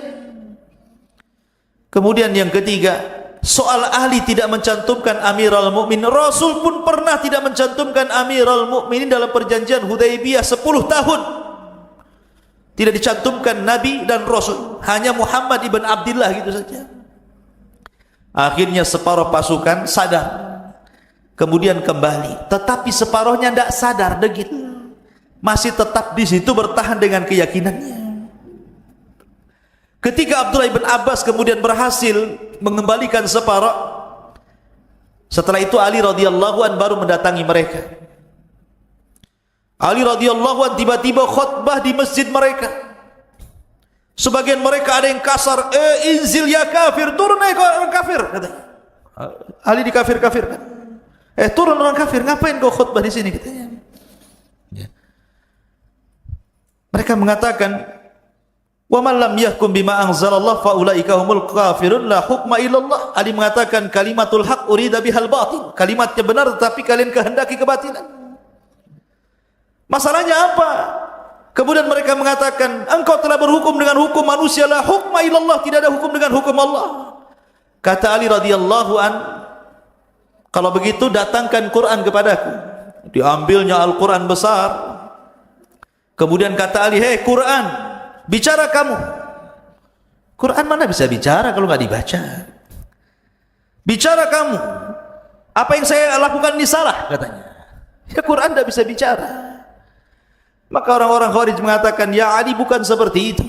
Kemudian yang ketiga, soal Ali tidak mencantumkan Amirul Mukminin. Rasul pun pernah tidak mencantumkan Amirul Mukminin dalam perjanjian Hudaybiyah 10 tahun. Tidak dicantumkan Nabi dan Rasul, hanya Muhammad ibn Abdullah gitu saja. Akhirnya separuh pasukan sadar, kemudian kembali, tetapi separuhnya tidak sadar, degil, masih tetap di situ bertahan dengan keyakinannya. Ketika Abdullah ibn Abbas kemudian berhasil mengembalikan separuh, setelah itu Ali radhiyallahu an baru mendatangi mereka. Ali radhiyallahu an tiba-tiba khutbah di masjid mereka. Sebagian mereka ada yang kasar, inzil ya kafir, turun naik orang kafir, katanya. Ali dikafir-kafirkan. Turun orang kafir, ngapain kau khutbah di sini katanya. Ya. Mereka mengatakan, wa man lam yahkum bima anzalallah fa ulaika humul kafirun la hukma illallah. Ali mengatakan kalimatul haq urida bihal batil. Kalimatnya benar tetapi kalian kehendaki kebatilan. Masalahnya apa? Kemudian mereka mengatakan, engkau telah berhukum dengan hukum manusia, la hukma illallah, tidak ada hukum dengan hukum Allah. Kata Ali radhiyallahu an, kalau begitu datangkan Quran kepadaku. Diambilnya Al-Quran besar. Kemudian kata Ali, hei Quran, bicara kamu. Quran mana bisa bicara kalau nggak dibaca? Bicara kamu. Apa yang saya lakukan ini salah katanya. Ya Quran tidak bisa bicara. Maka orang-orang Khawarij mengatakan, ya Ali bukan seperti itu.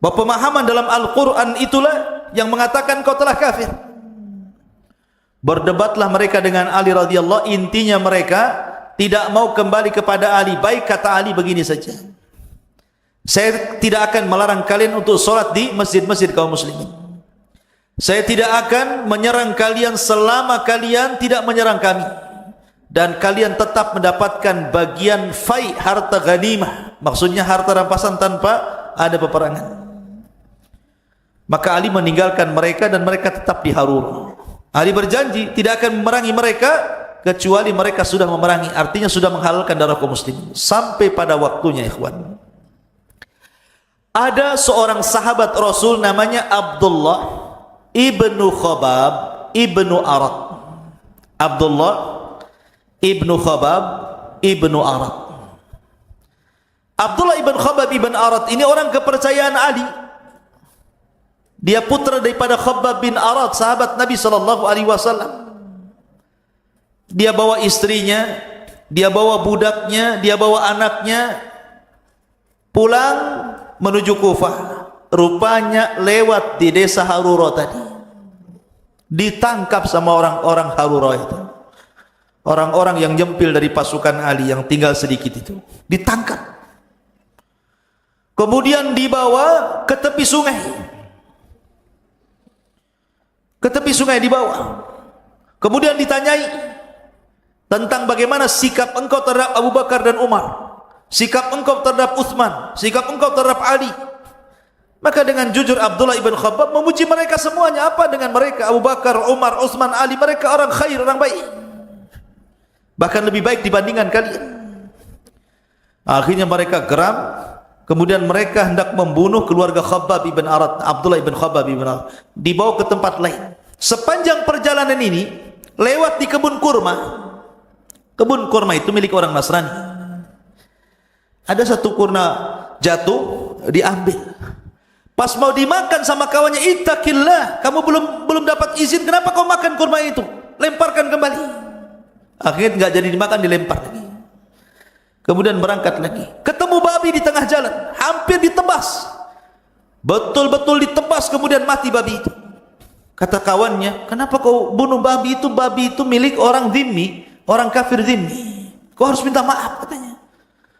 Bahwa pemahaman dalam Al-Quran itulah yang mengatakan kau telah kafir. Berdebatlah mereka dengan Ali radhiyallahu, intinya mereka tidak mau kembali kepada Ali. Baik, kata Ali, begini saja, saya tidak akan melarang kalian untuk sholat di masjid-masjid kaum muslimin. Saya tidak akan menyerang kalian selama kalian tidak menyerang kami. Dan kalian tetap mendapatkan bagian fai, harta ghanimah. Maksudnya harta rampasan tanpa ada peperangan. Maka Ali meninggalkan mereka dan mereka tetap di Harura. Ali berjanji tidak akan memerangi mereka kecuali mereka sudah memerangi, artinya sudah menghalalkan darah kaum muslimin. Sampai pada waktunya, ikhwan, ada seorang sahabat Rasul namanya Abdullah ibnu Khabab ibnu Arat. Abdullah ibnu Khabab ibnu Arat. Abdullah ibn Khabab ibn Arat ini orang kepercayaan Ali. Dia putra daripada Khabbab bin Arat, sahabat Nabi SAW. Dia bawa istrinya, dia bawa budaknya, dia bawa anaknya pulang menuju Kufah. Rupanya lewat di desa Harura tadi, ditangkap sama orang-orang Harura itu. Orang-orang yang nyempil dari pasukan Ali yang tinggal sedikit itu ditangkap. Kemudian dibawa ke tepi sungai. Ke tepi sungai dibawa. Kemudian ditanyai tentang bagaimana sikap engkau terhadap Abu Bakar dan Umar, sikap engkau terhadap Uthman, sikap engkau terhadap Ali. Maka dengan jujur Abdullah ibn Khabbab memuji mereka semuanya. Apa dengan mereka? Abu Bakar, Umar, Uthman, Ali, mereka orang khair, orang baik, bahkan lebih baik dibandingkan kalian. Akhirnya mereka geram. Kemudian mereka hendak membunuh keluarga Khabbab ibn Arat, Abdullah ibn Khabbab ibn Arat, dibawa ke tempat lain. Sepanjang perjalanan ini lewat di kebun kurma. Kebun kurma itu milik orang Nasrani. Ada satu kurma jatuh, diambil. Pas mau dimakan sama kawannya, ittaqillah, kamu belum dapat izin, kenapa kau makan kurma itu? Lemparkan kembali. Akhirnya enggak jadi dimakan, dilempar lagi. Kemudian berangkat lagi, ketemu babi di tengah jalan, hampir ditebas, betul-betul ditebas, kemudian mati babi itu. Kata kawannya, kenapa kau bunuh babi itu? Babi itu milik orang dhimmi, orang kafir dhimmi, kau harus minta maaf, katanya.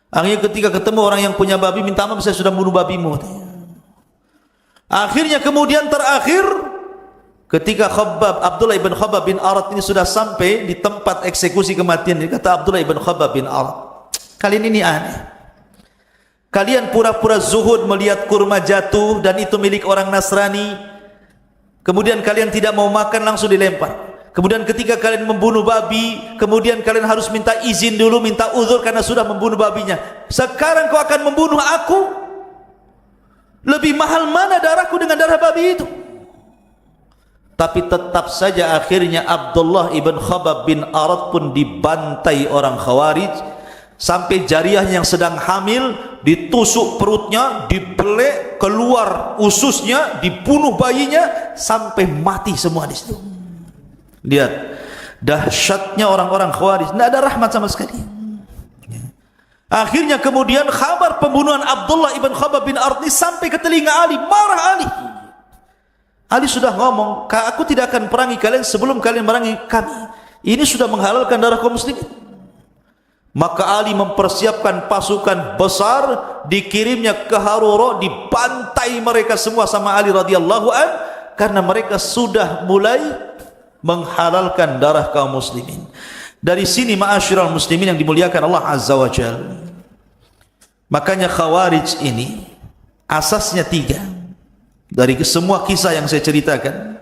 Akhirnya ketika ketemu orang yang punya babi, minta maaf, saya sudah bunuh babimu, katanya. Akhirnya kemudian terakhir, ketika Abdullah ibn Khabbab bin Arat ini sudah sampai di tempat eksekusi kematian, kata Abdullah ibn Khabbab bin Arat, kalian ini aneh. Kalian pura-pura zuhud melihat kurma jatuh dan itu milik orang Nasrani. Kemudian kalian tidak mau makan, langsung dilempar. Kemudian ketika kalian membunuh babi, kemudian kalian harus minta izin dulu, minta uzur karena sudah membunuh babinya. Sekarang kau akan membunuh aku? Lebih mahal mana darahku dengan darah babi itu? Tapi tetap saja akhirnya Abdullah ibn Khabbab bin Arat pun dibantai orang Khawarij. Sampai jariyahnya yang sedang hamil ditusuk perutnya, dibelek keluar ususnya, dibunuh bayinya sampai mati semua di situ. Lihat dahsyatnya orang-orang Khawarij, tidak ada rahmat sama sekali. Akhirnya kemudian kabar pembunuhan Abdullah ibn Khabbab bin Arat sampai ke telinga Ali, marah Ali. Ali sudah ngomong, aku tidak akan perangi kalian sebelum kalian merangi kami. Ini sudah menghalalkan darah kaum muslimin. Maka Ali mempersiapkan pasukan besar, dikirimnya ke Harura, dibantai mereka semua sama Ali radhiyallahu an, karena mereka sudah mulai menghalalkan darah kaum muslimin. Dari sini ma'asyiral muslimin yang dimuliakan Allah Azza wa Jalla, makanya Khawarij ini asasnya 3 dari semua kisah yang saya ceritakan.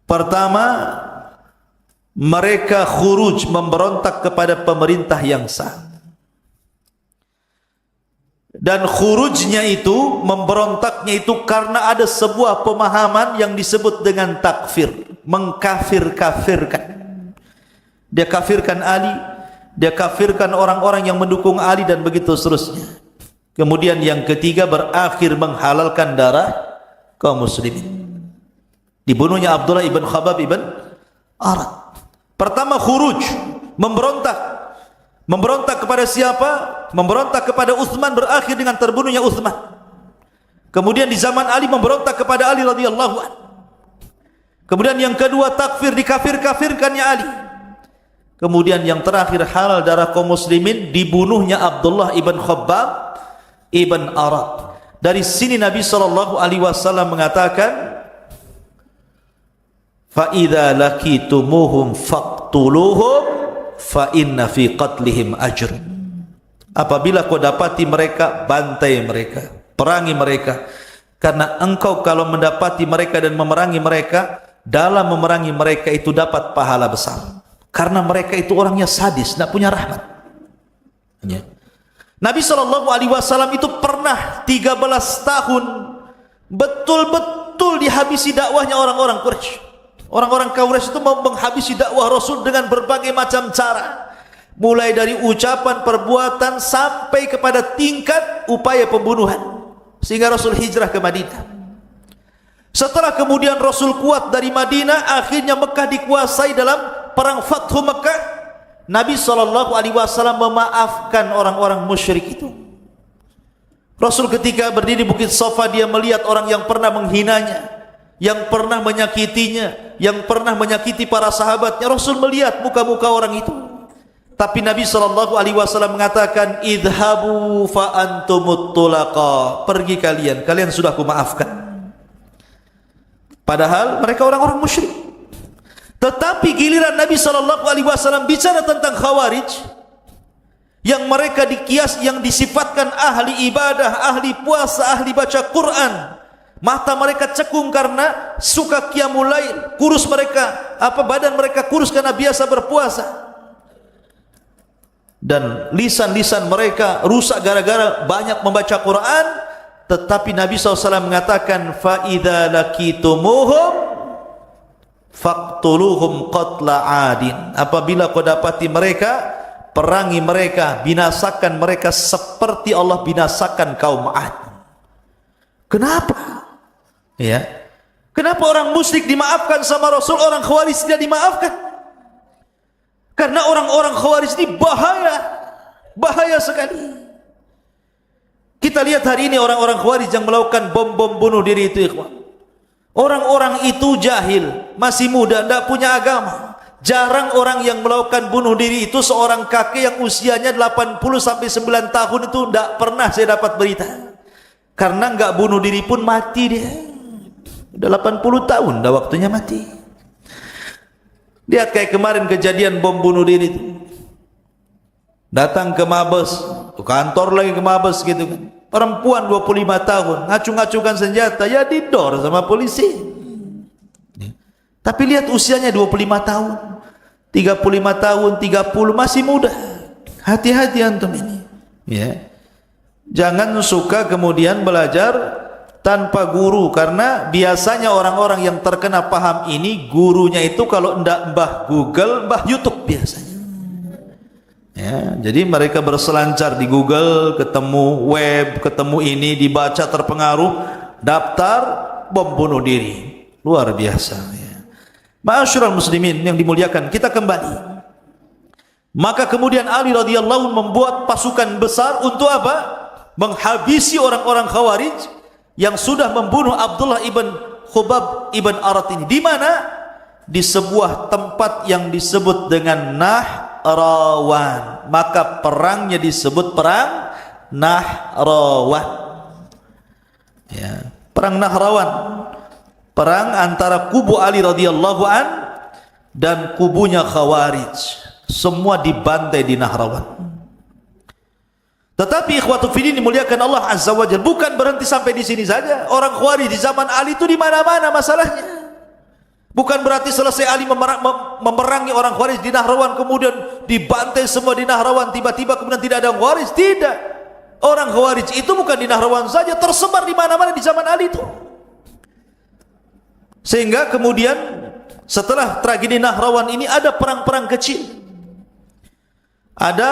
Pertama, mereka khuruj, memberontak kepada pemerintah yang sah. Dan khurujnya itu, memberontaknya itu karena ada sebuah pemahaman yang disebut dengan takfir, mengkafir-kafirkan. Dia kafirkan Ali, dia kafirkan orang-orang yang mendukung Ali, dan begitu seterusnya. Kemudian yang ketiga, berakhir menghalalkan darah kaum muslimin. Dibunuhnya Abdullah ibn Khabab ibn Arat. Pertama khuruj, memberontak. Memberontak kepada siapa? Memberontak kepada Uthman, berakhir dengan terbunuhnya Uthman. Kemudian di zaman Ali memberontak kepada Ali radhiyallahu anhu. Kemudian yang kedua takfir, dikafir-kafirkannya Ali. Kemudian yang terakhir halal darah kaum muslimin, dibunuhnya Abdullah ibn Khabbab ibn Arat. Dari sini Nabi SAW mengatakan, fa idza lakitumuhum faqtuluhum fa inna fi qatlihim ajrun. Apabila kau dapati mereka, bantai mereka, perangi mereka, karena engkau kalau mendapati mereka dan memerangi mereka, dalam memerangi mereka itu dapat pahala besar, karena mereka itu orangnya sadis, tidak punya rahmat. Nabi SAW itu pernah 13 tahun betul-betul dihabisi dakwahnya orang-orang Quraisy. Orang-orang Quraisy itu menghabisi dakwah Rasul dengan berbagai macam cara, mulai dari ucapan, perbuatan, sampai kepada tingkat upaya pembunuhan, sehingga Rasul hijrah ke Madinah. Setelah kemudian Rasul kuat dari Madinah, akhirnya Mekah dikuasai dalam perang Fathu Mekah. Nabi SAW memaafkan orang-orang musyrik itu. Rasul ketika berdiri di Bukit Safa, dia melihat orang yang pernah menghinanya, yang pernah menyakitinya, yang pernah menyakiti para sahabatnya. Rasul melihat muka-muka orang itu. Tapi Nabi SAW mengatakan, idhabu fa antumut tulaqa, pergi kalian, kalian sudah aku maafkan. Padahal mereka orang-orang musyrik. Tetapi giliran Nabi SAW bicara tentang Khawarij, yang mereka dikias, yang disifatkan ahli ibadah, ahli puasa, ahli baca Quran, mata mereka cekung karena suka qiyamul lail, kurus mereka, badan mereka kurus karena biasa berpuasa, dan lisan-lisan mereka rusak gara-gara banyak membaca Quran. Tetapi Nabi SAW mengatakan, fa idza lakitumuhum faqtuluhum qatla adin, apabila kau dapati mereka, perangi mereka, binasakan mereka seperti Allah binasakan kaum Ad. Kenapa? Ya, kenapa orang musyrik dimaafkan sama Rasul, orang Khawarij tidak dimaafkan? Karena orang-orang Khawarij ini bahaya sekali. Kita lihat hari ini orang-orang Khawarij yang melakukan bom-bom bunuh diri itu, ikhwan. Orang-orang itu jahil, masih muda, tidak punya agama. Jarang orang yang melakukan bunuh diri itu seorang kakek yang usianya 80 sampai 9 tahun itu, tidak pernah saya dapat berita. Karena enggak bunuh diri pun mati dia. Sudah 80 tahun, dah waktunya mati. Lihat kayak kemarin kejadian bom bunuh diri itu. Datang ke Mabes, kantor lagi ke Mabes gitu kan. Perempuan 25 tahun, ngacung-ngacungkan senjata, ya didor sama polisi. Tapi lihat usianya 25 tahun, 35 tahun, 30, masih muda. Hati-hati antum ini. Ya. Jangan suka kemudian belajar tanpa guru, karena biasanya orang-orang yang terkena paham ini, gurunya itu kalau ndak mbah Google, mbah YouTube biasanya. Ya, jadi mereka berselancar di Google, ketemu web, ketemu ini, dibaca, terpengaruh, daftar, bom bunuh diri. Luar biasa ya. Ma'asyiral muslimin yang dimuliakan, kita kembali. Maka kemudian Ali radhiyallahu membuat pasukan besar untuk apa? Menghabisi orang-orang Khawarij yang sudah membunuh Abdullah ibn Khubbab ibn Arat ini. Di mana? Di sebuah tempat yang disebut dengan Nahrawan. Maka perangnya disebut perang Nahrawan. Ya, perang Nahrawan. Perang antara kubu Ali radhiyallahu an dan kubunya Khawarij. Semua dibantai di Nahrawan. Tetapi ikhwatu fiddin dimuliakan Allah Azza wa Jalla, bukan berhenti sampai di sini saja. Orang Khawarij di zaman Ali itu di mana-mana masalahnya. Bukan berarti selesai Ali memerangi orang Khawarij di Nahrawan kemudian dibantai semua di Nahrawan, tiba-tiba kemudian tidak ada Khawarij. Tidak. Orang Khawarij itu bukan di Nahrawan saja, tersebar di mana-mana di zaman Ali itu. Sehingga kemudian setelah tragedi Nahrawan ini ada perang-perang kecil. Ada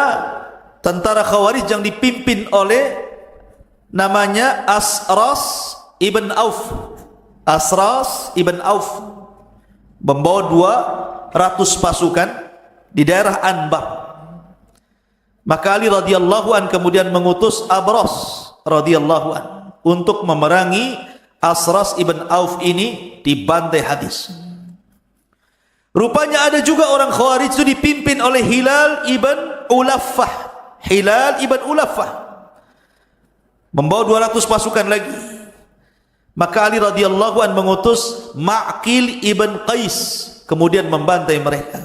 tentara Khawarij yang dipimpin oleh namanya Asras ibn Auf. Asras ibn Auf membawa 200 pasukan di daerah Anbar. Maka Ali radhiyallahu an kemudian mengutus Abras radhiyallahu an untuk memerangi Asras ibn Auf ini, dibantai habis. Rupanya ada juga orang Khawarij itu dipimpin oleh Hilal ibn Ulaffah. Hilal ibn Ulaffah membawa 200 pasukan lagi. Maka Ali radhiyallahu an mengutus Ma'qil ibn Qais kemudian membantai mereka.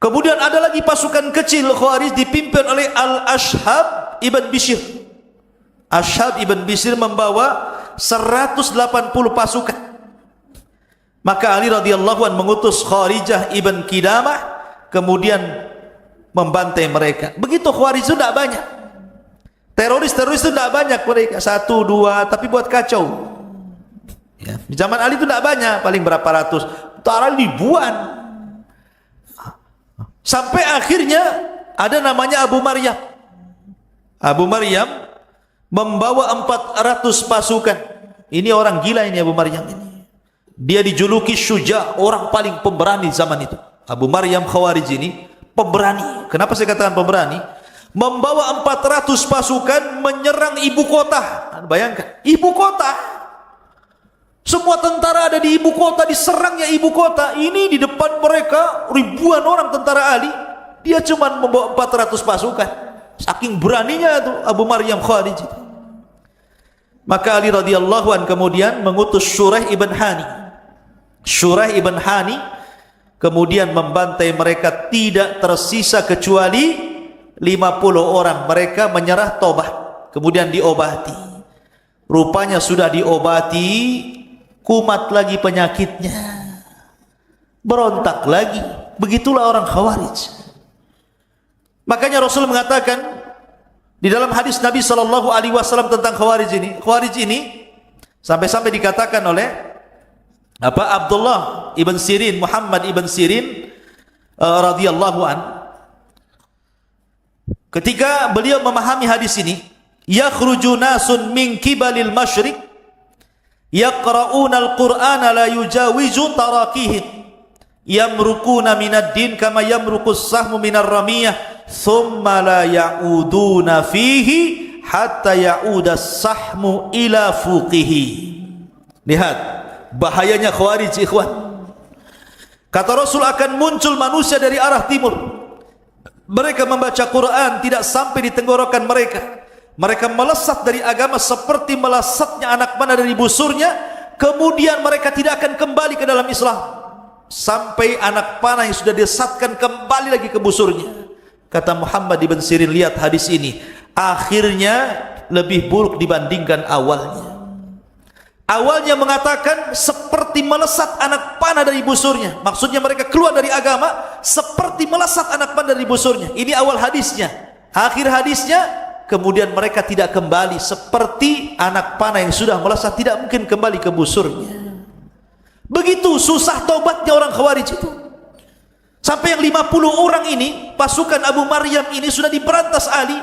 Kemudian ada lagi pasukan kecil Khawarij dipimpin oleh Al-Ashhab ibn Bishr. Ashhab ibn Bishr membawa 180 pasukan. Maka Ali radhiyallahu an mengutus Kharijah ibn Qidamah kemudian membantai mereka. Begitu Khawarij itu tidak banyak. Teroris-teroris itu tidak banyak mereka, 1, 2, tapi buat kacau. Ya. Di zaman Ali itu tidak banyak, paling berapa ratus, antara ribuan. Sampai akhirnya ada namanya Abu Maryam. Abu Maryam membawa 400 pasukan. Ini orang gila ini Abu Maryam ini. Dia dijuluki Syuja, orang paling pemberani zaman itu. Abu Maryam Khawarij ini pemberani. Kenapa saya katakan pemberani? Membawa 400 pasukan menyerang ibu kota. Bayangkan, ibu kota. Semua tentara ada di ibu kota, diserangnya ibu kota. Ini di depan mereka ribuan orang tentara Ali. Dia cuma membawa 400 pasukan. Saking beraninya itu Abu Maryam Khawarij itu. Maka Ali radhiyallahu an kemudian mengutus Shuraih ibn Hani. Shuraih ibn Hani kemudian membantai mereka, tidak tersisa kecuali 50 orang. Mereka menyerah tobat, kemudian diobati. Rupanya sudah diobati, kumat lagi penyakitnya, berontak lagi. Begitulah orang Khawarij. Makanya Rasul mengatakan di dalam hadis Nabi SAW tentang Khawarij ini sampai-sampai dikatakan oleh Abdullah ibn Sirin, Muhammad ibn Sirin radhiyallahu an, ketika beliau memahami hadis ini, yakhruju nasun min kibalil masyriq yaqra'una al-Qur'ana la yujawizu tarakihim yamrukuna minad din kama yamruqus sahmu minar ramiyah thumma la ya'uduna fihi hatta ya'udas sahmu ila fuqihi. Lihat bahayanya Khawarij, ikhwan. Kata Rasul, akan muncul manusia dari arah timur. Mereka membaca Quran tidak sampai di tenggorokan mereka. Mereka melesat dari agama seperti melesatnya anak panah dari busurnya. Kemudian mereka tidak akan kembali ke dalam Islam sampai anak panah yang sudah dilesatkan kembali lagi ke busurnya. Kata Muhammad ibn Sirin, lihat hadis ini, akhirnya lebih buruk dibandingkan awalnya. Awalnya mengatakan seperti melesat anak panah dari busurnya. Maksudnya mereka keluar dari agama seperti melesat anak panah dari busurnya. Ini awal hadisnya. Akhir hadisnya, kemudian mereka tidak kembali seperti anak panah yang sudah melesat, tidak mungkin kembali ke busurnya. Begitu susah taubatnya orang Khawarij itu. Sampai yang 50 orang ini, pasukan Abu Maryam ini sudah diberantas Ali.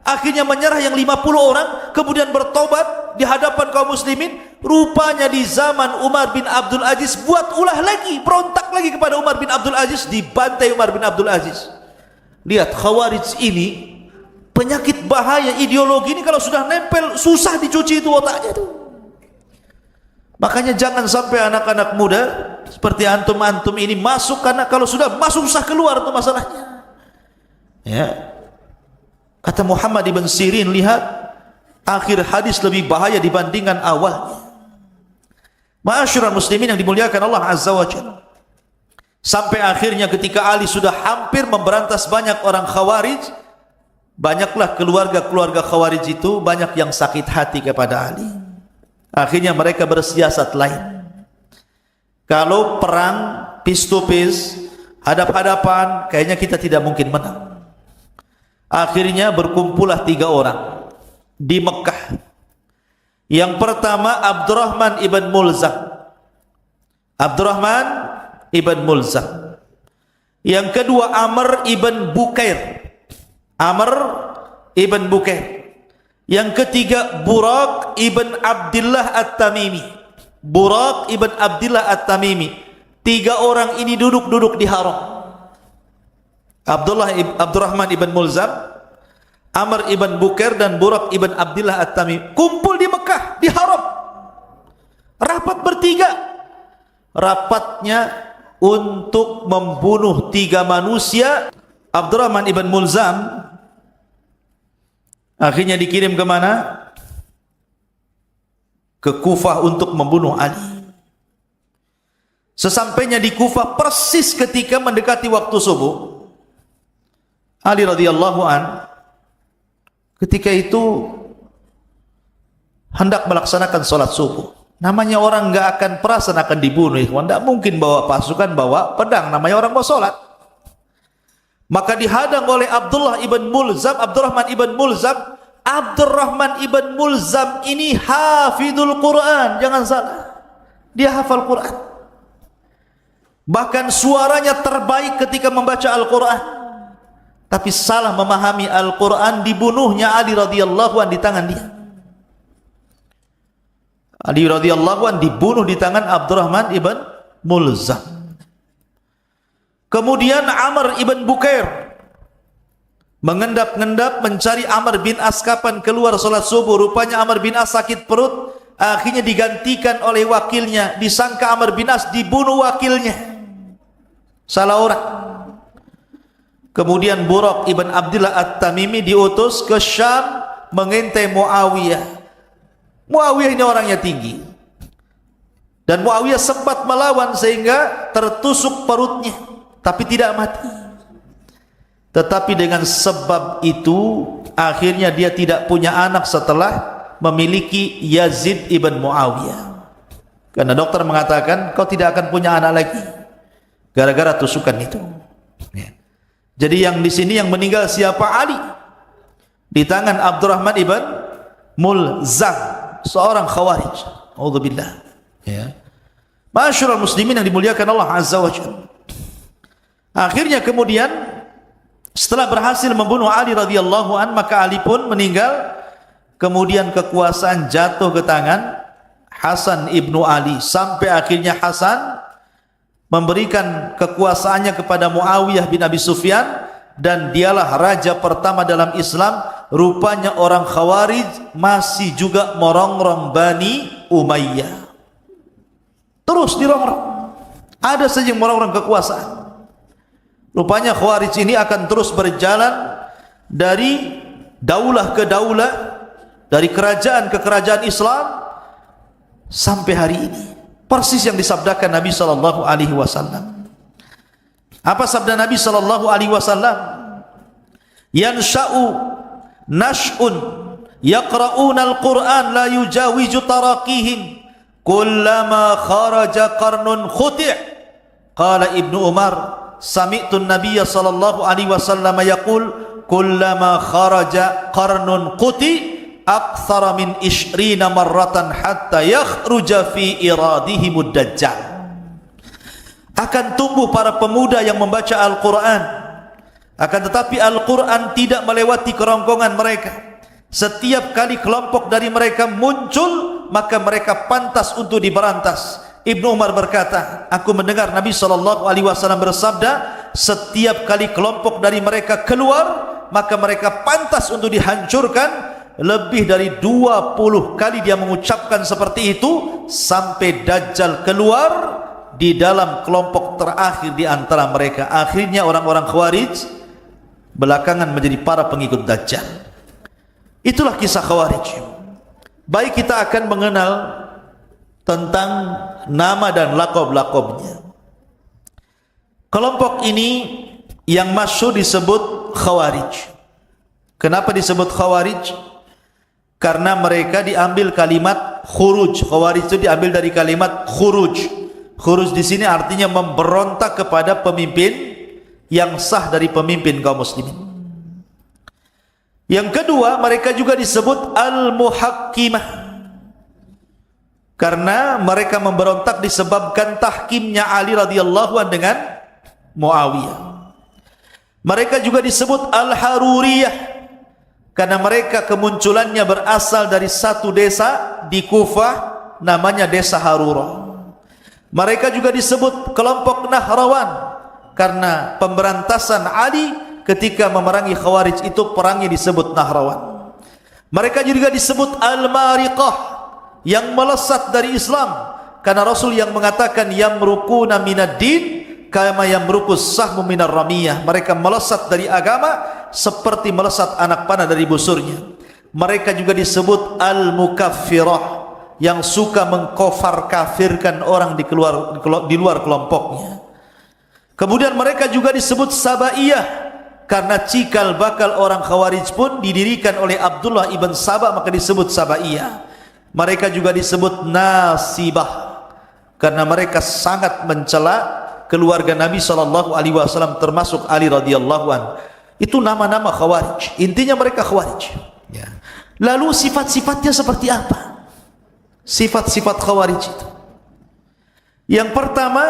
Akhirnya menyerah yang 50 orang, kemudian bertobat di hadapan kaum muslimin. Rupanya di zaman Umar bin Abdul Aziz buat ulah lagi, berontak lagi kepada Umar bin Abdul Aziz, dibantai Umar bin Abdul Aziz. Lihat Khawarij ini, penyakit bahaya ideologi ini kalau sudah nempel susah dicuci itu otaknya tuh. Makanya jangan sampai anak-anak muda seperti antum-antum ini masuk, karena kalau sudah masuk susah keluar tuh masalahnya. Ya. Kata Muhammad ibn Sirin, lihat akhir hadis lebih bahaya dibandingkan awalnya. Ma'asyiral muslimin yang dimuliakan Allah Azza wa Jalla. Sampai akhirnya ketika Ali sudah hampir memberantas banyak orang Khawarij, banyaklah keluarga-keluarga Khawarij itu banyak yang sakit hati kepada Ali. Akhirnya mereka bersiasat lain. Kalau perang face to face, hadap-hadapan, kayaknya kita tidak mungkin menang. Akhirnya berkumpullah 3 orang di Mekah. Yang pertama Abdurrahman ibn Mulzam. Abdurrahman ibn Mulzam. Yang kedua Amr ibn Bukair. Amr ibn Bukair. Yang ketiga Burak ibn Abdullah At-Tamimi. Burak ibn Abdullah At-Tamimi. 3 orang ini duduk-duduk di haram. Abdurrahman ibn Mulzam, Amr ibn Bukair dan Burak ibn Abdullah At-Tamimi kumpul di Mekah di haram. Rapat bertiga. Rapatnya untuk membunuh 3 manusia. Abdurrahman ibn Mulzam akhirnya dikirim ke mana? Ke Kufah untuk membunuh Ali. Sesampainya di Kufah, persis ketika mendekati waktu subuh, Ali radhiyallahu an ketika itu hendak melaksanakan sholat subuh. Namanya orang enggak akan perasaan akan dibunuh, tidak mungkin bawa pasukan, bawa pedang, namanya orang mau sholat. Maka dihadang oleh Abdurrahman ibn Mulzam. Abdurrahman ibn Mulzam ini hafidul Quran, jangan salah, dia hafal Quran, bahkan suaranya terbaik ketika membaca Al-Quran. Tapi salah memahami Al-Quran, dibunuhnya Ali radhiyallahu an di tangan dia. Ali radhiyallahu an dibunuh di tangan Abdurrahman ibn Mulzam. Kemudian Amr ibn Bukair mengendap-endap mencari Amr bin As kapan keluar salat subuh. Rupanya Amr bin As sakit perut, akhirnya digantikan oleh wakilnya. Disangka Amr bin As dibunuh wakilnya, salah orang. Kemudian Burak ibn Abdullah At-Tamimi diutus ke Syam mengintai Muawiyah. Muawiyah ini orangnya tinggi, dan Muawiyah sempat melawan sehingga tertusuk perutnya, tapi tidak mati. Tetapi dengan sebab itu akhirnya dia tidak punya anak setelah memiliki Yazid ibn Muawiyah. Karena dokter mengatakan kau tidak akan punya anak lagi gara-gara tusukan itu. Jadi yang di sini yang meninggal siapa? Ali, di tangan Abdurrahman ibn Mulzam, seorang Khawarij. Auzubillah. Ya. Masyarul muslimin yang dimuliakan Allah Azza wa Jalla. Akhirnya kemudian setelah berhasil membunuh Ali radhiyallahu an, maka Ali pun meninggal. Kemudian kekuasaan jatuh ke tangan Hasan ibnu Ali, sampai akhirnya Hasan memberikan kekuasaannya kepada Muawiyah bin Abi Sufyan, dan dialah raja pertama dalam Islam. Rupanya orang Khawarij masih juga merongrong Bani Umayyah, terus dirongrong, ada saja yang merongrong kekuasaan. Rupanya Khawarij ini akan terus berjalan dari daulah ke daulah, dari kerajaan ke kerajaan Islam sampai hari ini. Persis yang disabdakan Nabi sallallahu alaihi wasallam. Apa sabda Nabi sallallahu alaihi wasallam? Yansha'u nash'un yaqra'una al-Qur'an la yujawizu taraqihim kullama kharaja qarnun khuti'. Qala Ibnu Umar, sami'tu an-nabiyya sallallahu alaihi wasallam yaqul kullama kharaja qarnun quti aktsara min 20 marratan hatta yakhruja fi iradihimud dajjal. Akan tumbuh para pemuda yang membaca Al-Quran, akan tetapi Al-Quran tidak melewati kerongkongan mereka. Setiap kali kelompok dari mereka muncul, maka mereka pantas untuk diberantas. Ibnu Umar berkata, aku mendengar Nabi SAW bersabda, setiap kali kelompok dari mereka keluar, maka mereka pantas untuk dihancurkan. Lebih dari 20 kali dia mengucapkan seperti itu, sampai Dajjal keluar di dalam kelompok terakhir di antara mereka. Akhirnya orang-orang Khawarij belakangan menjadi para pengikut Dajjal. Itulah kisah Khawarij. Baik, kita akan mengenal tentang nama dan lakob-lakobnya. Kelompok ini yang masyhur disebut Khawarij. Kenapa disebut Khawarij? Karena mereka diambil kalimat khuruj. Khawarij itu diambil dari kalimat khuruj. Khuruj di sini artinya memberontak kepada pemimpin yang sah dari pemimpin kaum muslimin. Yang kedua, mereka juga disebut al-muhakkimah, karena mereka memberontak disebabkan tahkimnya Ali radhiyallahu anhu dengan Muawiyah. Mereka juga disebut al-haruriyah, karena mereka kemunculannya berasal dari satu desa di Kufah namanya desa Harura. Mereka juga disebut kelompok Nahrawan, karena pemberantasan Ali ketika memerangi Khawarij itu perangnya disebut Nahrawan. Mereka juga disebut al-mariqah, yang melesat dari Islam, karena Rasul yang mengatakan yamruquna minad-din kama yamruqus sahmu minar ramiyah. Mereka melesat dari agama seperti melesat anak panah dari busurnya. Mereka juga disebut al-mukaffirah, yang suka mengkafir kafirkan orang di luar kelompoknya. Kemudian mereka juga disebut Sabaiyah, karena cikal bakal orang Khawarij pun didirikan oleh Abdullah ibn Sabah, maka disebut Sabaiyah. Mereka juga disebut Nasibah, karena mereka sangat mencela keluarga Nabi SAW, termasuk Ali radhiyallahu anhu. Itu nama-nama Khawarij. Intinya mereka Khawarij. Ya. Lalu sifat-sifatnya seperti apa? Sifat-sifat Khawarij itu. Yang pertama,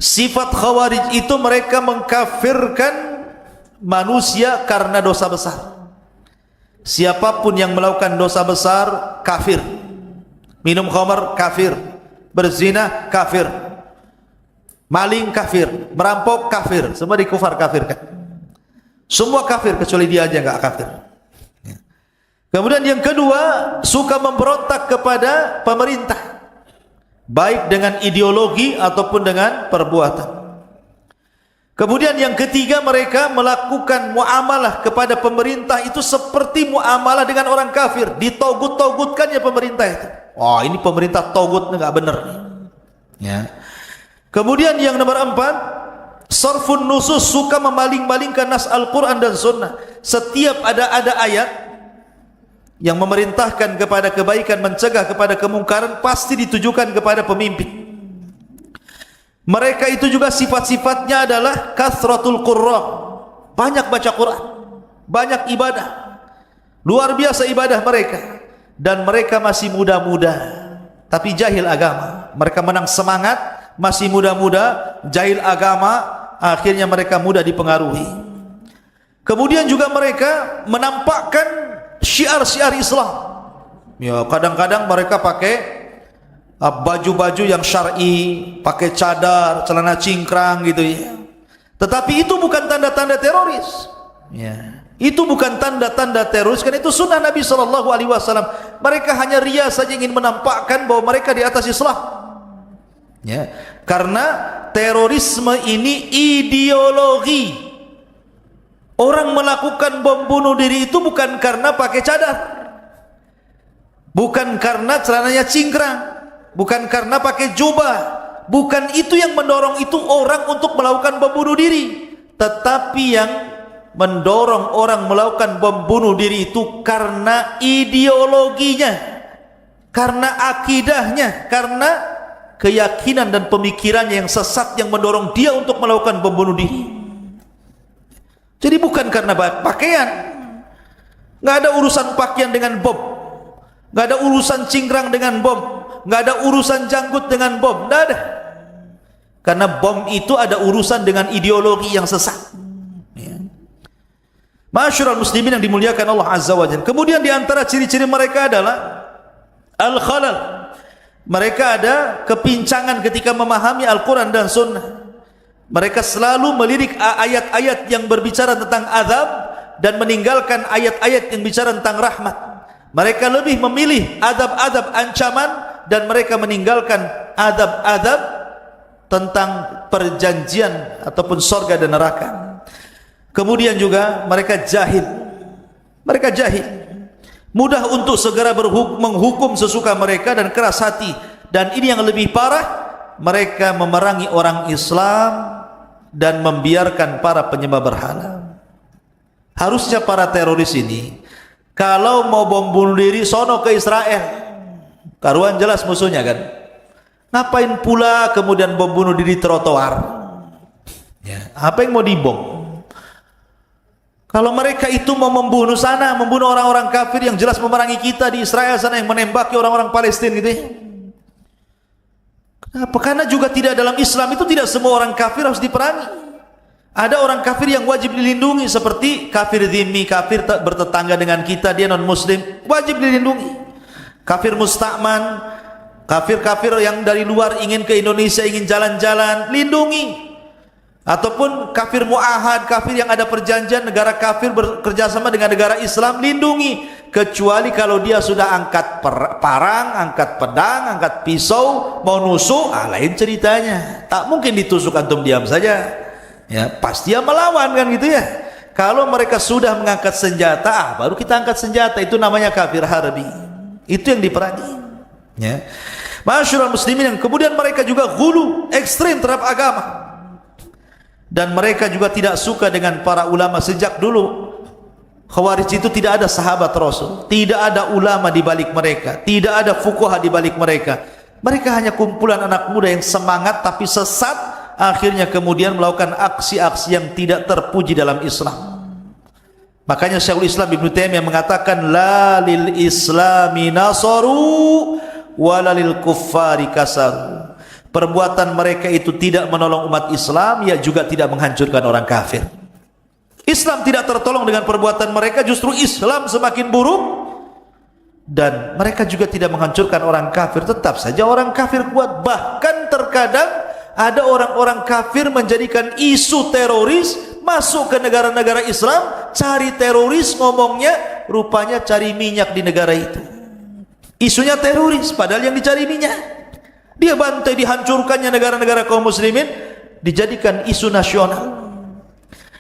sifat Khawarij itu mereka mengkafirkan manusia karena dosa besar. Siapapun yang melakukan dosa besar kafir. Minum khamar kafir, berzina kafir, maling kafir, merampok kafir, semua dikufar kafirkan. Semua kafir kecuali dia aja enggak kafir. Kemudian yang kedua, suka memberontak kepada pemerintah, baik dengan ideologi ataupun dengan perbuatan. Kemudian yang ketiga, mereka melakukan muamalah kepada pemerintah itu seperti muamalah dengan orang kafir, ditogut-togutkannya pemerintah itu. Oh, ini pemerintah togut, enggak benar. Ya. Kemudian yang nomor 4, sarfun nusus, suka memaling-malingkan nas Al-Quran dan Sunnah. Setiap ada ayat yang memerintahkan kepada kebaikan, mencegah kepada kemungkaran, pasti ditujukan kepada pemimpin. Mereka itu juga sifat-sifatnya adalah kathratul qurra, banyak baca Quran, banyak ibadah, luar biasa ibadah mereka. Dan mereka masih muda-muda tapi jahil agama. Mereka menang semangat, masih muda-muda, jahil agama, akhirnya mereka mudah dipengaruhi. Kemudian juga mereka menampakkan syiar-syiar Islam. Ya, kadang-kadang mereka pakai baju-baju yang syar'i, pakai cadar, celana cingkrang gitu ya. Tetapi itu bukan tanda-tanda teroris. Ya. Itu bukan tanda-tanda teroris, kan itu sunnah Nabi SAW. Mereka hanya ria saja, ingin menampakkan bahwa mereka di atas Islam. Ya. Karena terorisme ini ideologi. Orang melakukan bom bunuh diri itu bukan karena pakai cadar, bukan karena celananya cingkrang, bukan karena pakai jubah, bukan itu yang mendorong itu orang untuk melakukan bom bunuh diri. Tetapi yang mendorong orang melakukan bom bunuh diri itu karena ideologinya, karena akidahnya, karena keyakinan dan pemikirannya yang sesat yang mendorong dia untuk melakukan bom bunuh diri. Jadi bukan karena pakaian. Nggak ada urusan pakaian dengan bom, nggak ada urusan cingkrang dengan bom, nggak ada urusan janggut dengan bom, nggak ada. Karena bom itu ada urusan dengan ideologi yang sesat. Ma'asyiral muslimin yang dimuliakan Allah Azza wa Jalla. Kemudian di antara ciri-ciri mereka adalah al-khalal. Mereka ada kepincangan ketika memahami Al-Quran dan Sunnah. Mereka selalu melirik ayat-ayat yang berbicara tentang azab dan meninggalkan ayat-ayat yang bicara tentang rahmat. Mereka lebih memilih adab-adab ancaman dan mereka meninggalkan adab-adab tentang perjanjian ataupun surga dan neraka. Kemudian juga mereka jahil. Mereka jahil, mudah untuk segera menghukum sesuka mereka dan keras hati. Dan ini yang lebih parah, mereka memerangi orang Islam dan membiarkan para penyembah berhala. Harusnya para teroris ini kalau mau bom bunuh diri sono ke Israel, karuan jelas musuhnya kan. Ngapain pula kemudian bom bunuh diri trotoar? Ya, apa yang mau dibom? Kalau mereka itu mau membunuh sana, membunuh orang-orang kafir yang jelas memerangi kita di Israel sana, yang menembaki orang-orang Palestina gitu ya. Kenapa? Karena juga tidak dalam Islam itu tidak semua orang kafir harus diperangi. Ada orang kafir yang wajib dilindungi seperti kafir dhimmi, kafir bertetangga dengan kita, dia non muslim, wajib dilindungi. Kafir musta'man, kafir-kafir yang dari luar ingin ke Indonesia, ingin jalan-jalan, lindungi. Ataupun kafir mu'ahad, kafir yang ada perjanjian, negara kafir bekerja sama dengan negara Islam, lindungi. Kecuali kalau dia sudah angkat parang, angkat pedang, angkat pisau, mau nusuk, lain ceritanya. Tak mungkin ditusuk antum diam saja. Ya, pasti dia melawan kan gitu ya. Kalau mereka sudah mengangkat senjata, baru kita angkat senjata, itu namanya kafir harbi. Itu yang diperangi. Ya. Masyaallah muslimin, yang kemudian mereka juga ghulu, ekstrim terhadap agama. Dan mereka juga tidak suka dengan para ulama. Sejak dulu Khawarij itu tidak ada sahabat Rasul, tidak ada ulama di balik mereka, tidak ada fuqaha di balik mereka. Mereka hanya kumpulan anak muda yang semangat tapi sesat, akhirnya kemudian melakukan aksi-aksi yang tidak terpuji dalam Islam. Makanya Syekhul Islam Ibnu Taimiyah mengatakan la lil islami nasaru wala lil kuffari kasaru. Perbuatan mereka itu tidak menolong umat Islam, ya juga tidak menghancurkan orang kafir. Islam tidak tertolong dengan perbuatan mereka, justru Islam semakin buruk. Dan mereka juga tidak menghancurkan orang kafir, tetap saja orang kafir kuat. Bahkan terkadang ada orang-orang kafir menjadikan isu teroris masuk ke negara-negara Islam, cari teroris, ngomongnya rupanya cari minyak di negara itu. Isunya teroris, padahal yang dicari minyak. Dia bantai dihancurkannya negara-negara kaum muslimin, dijadikan isu nasional.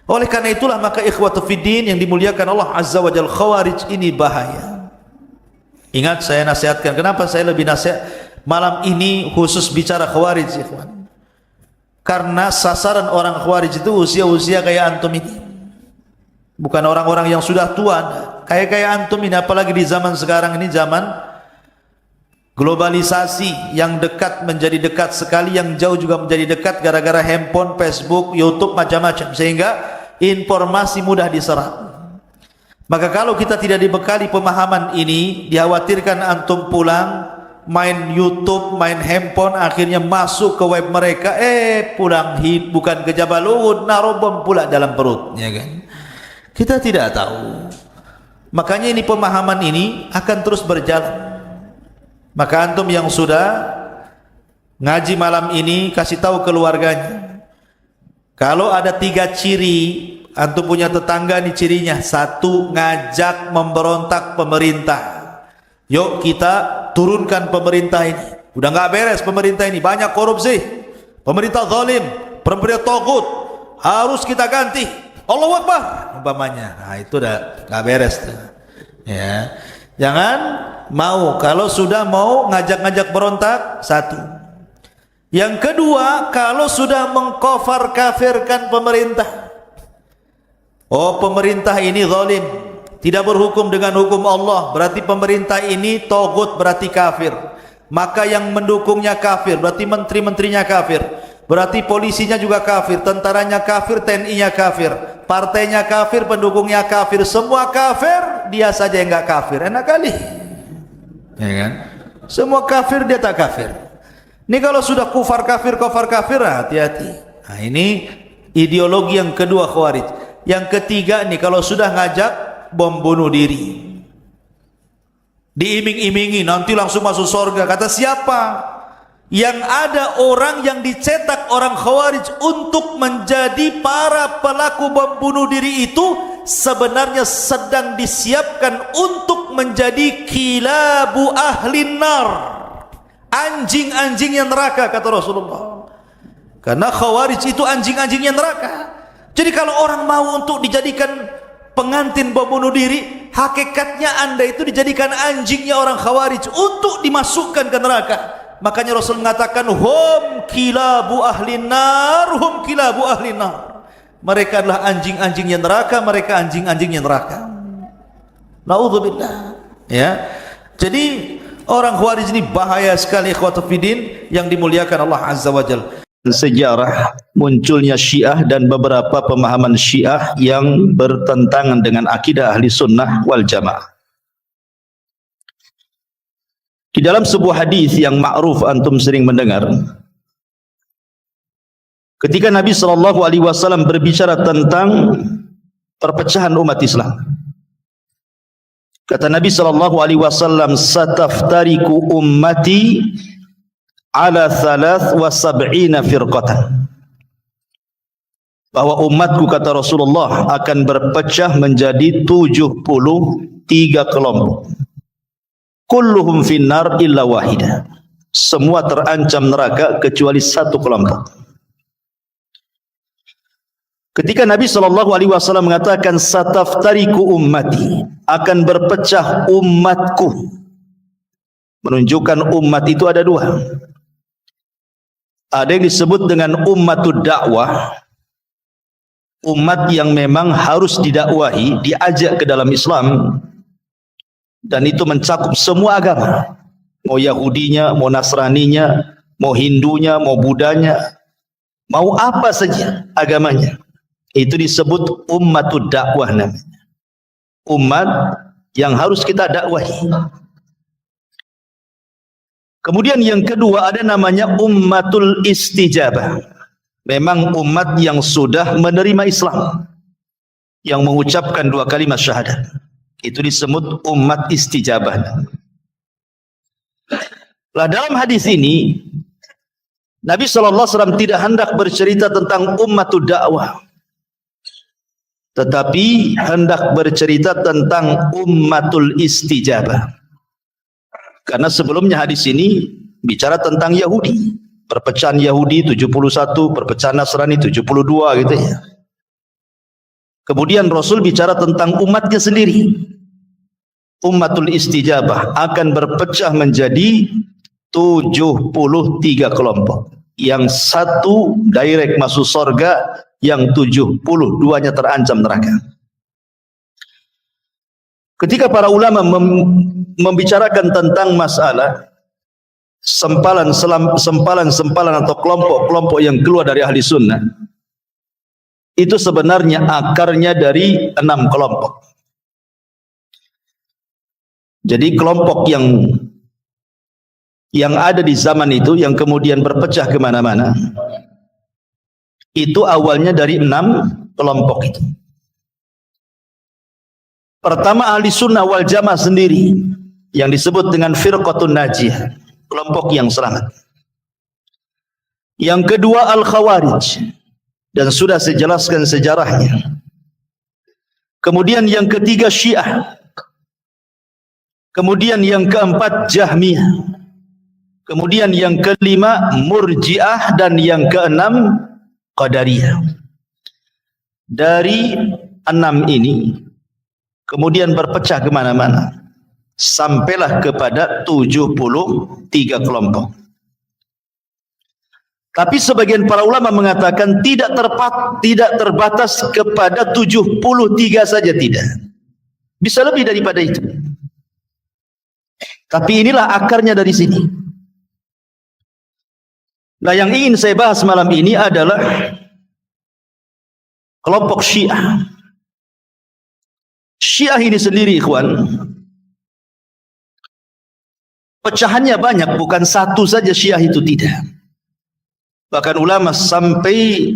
Oleh karena itulah maka ikhwatu fiddin yang dimuliakan Allah Azza wa Jalla, Khawarij ini bahaya. Ingat, saya nasihatkan, kenapa saya lebih nasihat malam ini khusus bicara Khawarij, ikhwan. Karena sasaran orang Khawarij itu usia-usia kayak antum ini. Bukan orang-orang yang sudah tua, kayak antum ini, apalagi di zaman sekarang ini, zaman globalisasi, yang dekat menjadi dekat sekali, yang jauh juga menjadi dekat gara-gara handphone, Facebook, YouTube, macam-macam, sehingga informasi mudah diserap. Maka kalau kita tidak dibekali pemahaman ini, dikhawatirkan antum pulang main YouTube, main handphone, akhirnya masuk ke web mereka, pulang bukan ke Jabal Uhud, naruh bom pula dalam perut, ya kan? Kita tidak tahu. Makanya ini pemahaman ini akan terus berjalan. Maka antum yang sudah ngaji malam ini, kasih tahu keluarganya. Kalau ada 3 ciri, antum punya tetangga nih cirinya. 1, ngajak memberontak pemerintah. Yuk kita turunkan pemerintah ini. Udah nggak beres pemerintah ini, banyak korupsi, pemerintah zalim, pemerintah tagut, harus kita ganti. Allahu Akbar umpamanya. Nah, itu udah nggak beres tuh. Ya. Jangan mau, kalau sudah mau ngajak-ngajak berontak, 1. Yang kedua, kalau sudah mengkafir kafirkan pemerintah. Oh, pemerintah ini zalim, tidak berhukum dengan hukum Allah, berarti pemerintah ini togut, berarti kafir. Maka yang mendukungnya kafir, berarti menteri-menterinya kafir, berarti polisinya juga kafir, tentaranya kafir, TNI-nya kafir, partainya kafir, pendukungnya kafir, semua kafir, dia saja yang enggak kafir. Enak kali, ya kan? Semua kafir, dia tak kafir. Ini kalau sudah kufar kafir, hati-hati. Nah, ini ideologi yang kedua Khawarij. Yang ketiga nih, kalau sudah ngajak bom bunuh diri, diiming-imingi nanti langsung masuk surga. Kata siapa? Yang ada orang yang dicetak orang Khawarij untuk menjadi para pelaku bom bunuh diri itu sebenarnya sedang disiapkan untuk menjadi kilabu ahlin nar, anjing-anjingnya neraka, kata Rasulullah. Karena Khawarij itu anjing-anjingnya neraka. Jadi kalau orang mau untuk dijadikan pengantin bom bunuh diri, hakikatnya anda itu dijadikan anjingnya orang Khawarij untuk dimasukkan ke neraka. Makanya Rasul mengatakan hum kilabu ahlin nar, hum kilabu ahlin nar. Mereka adalah anjing-anjingnya neraka, mereka anjing-anjingnya neraka. Naudzubillah. Ya. Jadi orang Khawarij ini bahaya sekali, ikhwatu fiddin yang dimuliakan Allah Azza wa Jalla. Sejarah munculnya Syiah dan beberapa pemahaman Syiah yang bertentangan dengan akidah ahli sunnah wal jamaah. Di dalam sebuah hadis yang ma'ruf antum sering mendengar, ketika Nabi SAW berbicara tentang perpecahan umat Islam, kata Nabi SAW, sataftariku ummati ala 73 firqatan, bahwa umatku, kata Rasulullah, akan berpecah menjadi 73 kelompok. Kulluhum finnar illa wahida, semua terancam neraka kecuali satu kelompok. Ketika Nabi SAW mengatakan sataftariku ummati, akan berpecah umatku, menunjukkan umat itu ada dua. Ada yang disebut dengan ummatud dakwah, umat yang memang harus didakwahi, diajak ke dalam Islam, dan itu mencakup semua agama, mau Yahudinya, mau Nasraninya, mau Hindunya, mau Budanya, mau apa saja agamanya. Itu disebut ummatud dakwah namanya. Umat yang harus kita dakwahi. Kemudian yang kedua ada namanya ummatul istijabah. Memang umat yang sudah menerima Islam, yang mengucapkan 2 kalimat syahadat. Itu disebut umat istijabah. Lah dalam hadis ini Nabi SAW tidak hendak bercerita tentang ummatud dakwah, tetapi hendak bercerita tentang ummatul istijabah. Karena sebelumnya hadis ini bicara tentang Yahudi, perpecahan Yahudi 71, perpecahan Nasrani 72 gitu ya. Kemudian Rasul bicara tentang umatnya sendiri. Ummatul istijabah akan berpecah menjadi 73 kelompok. Yang satu direct masuk surga, yang 72-nya terancam neraka. Ketika para ulama membicarakan tentang masalah sempalan atau kelompok-kelompok yang keluar dari ahli sunnah, itu sebenarnya akarnya dari 6 kelompok. Jadi kelompok yang ada di zaman itu, yang kemudian berpecah kemana-mana, itu awalnya dari 6 kelompok itu. Pertama ahli sunnah wal jamaah sendiri, yang disebut dengan firqatun najiyah, kelompok yang selamat. Yang kedua al-khawarij, dan sudah saya jelaskan sejarahnya. Kemudian yang ketiga Syiah. Kemudian yang keempat Jahmiyah. Kemudian yang kelima Murji'ah, dan yang keenam Qadariyah. Dari 6 ini kemudian berpecah kemana-mana, sampailah kepada 73 kelompok. Tapi sebagian para ulama mengatakan tidak terbatas kepada 73 saja, tidak. Bisa lebih daripada itu. Tapi inilah akarnya dari sini. Nah, yang ingin saya bahas malam ini adalah kelompok Syiah. Syiah ini sendiri, ikhwan, pecahannya banyak, bukan satu saja Syiah itu, tidak. Bahkan ulama sampai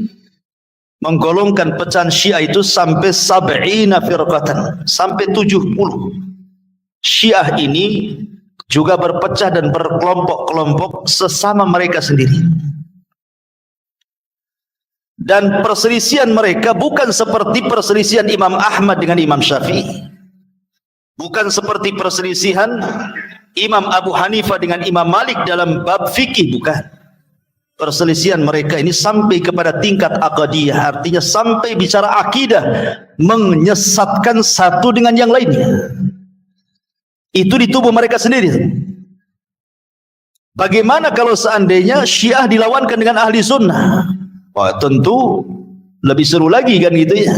menggolongkan pecahan Syiah itu sampai 70 firqatan, sampai 70. Syiah ini juga berpecah dan berkelompok-kelompok sesama mereka sendiri. Dan perselisihan mereka bukan seperti perselisihan Imam Ahmad dengan Imam Syafi'i, bukan seperti perselisihan Imam Abu Hanifah dengan Imam Malik dalam bab fikih, bukan. Perselisihan mereka ini sampai kepada tingkat aqadiyah, artinya sampai bicara akidah, menyesatkan satu dengan yang lainnya. Itu di tubuh mereka sendiri.
Bagaimana kalau seandainya Syiah dilawankan dengan ahli sunnah? Wah, tentu lebih seru lagi kan gitu ya.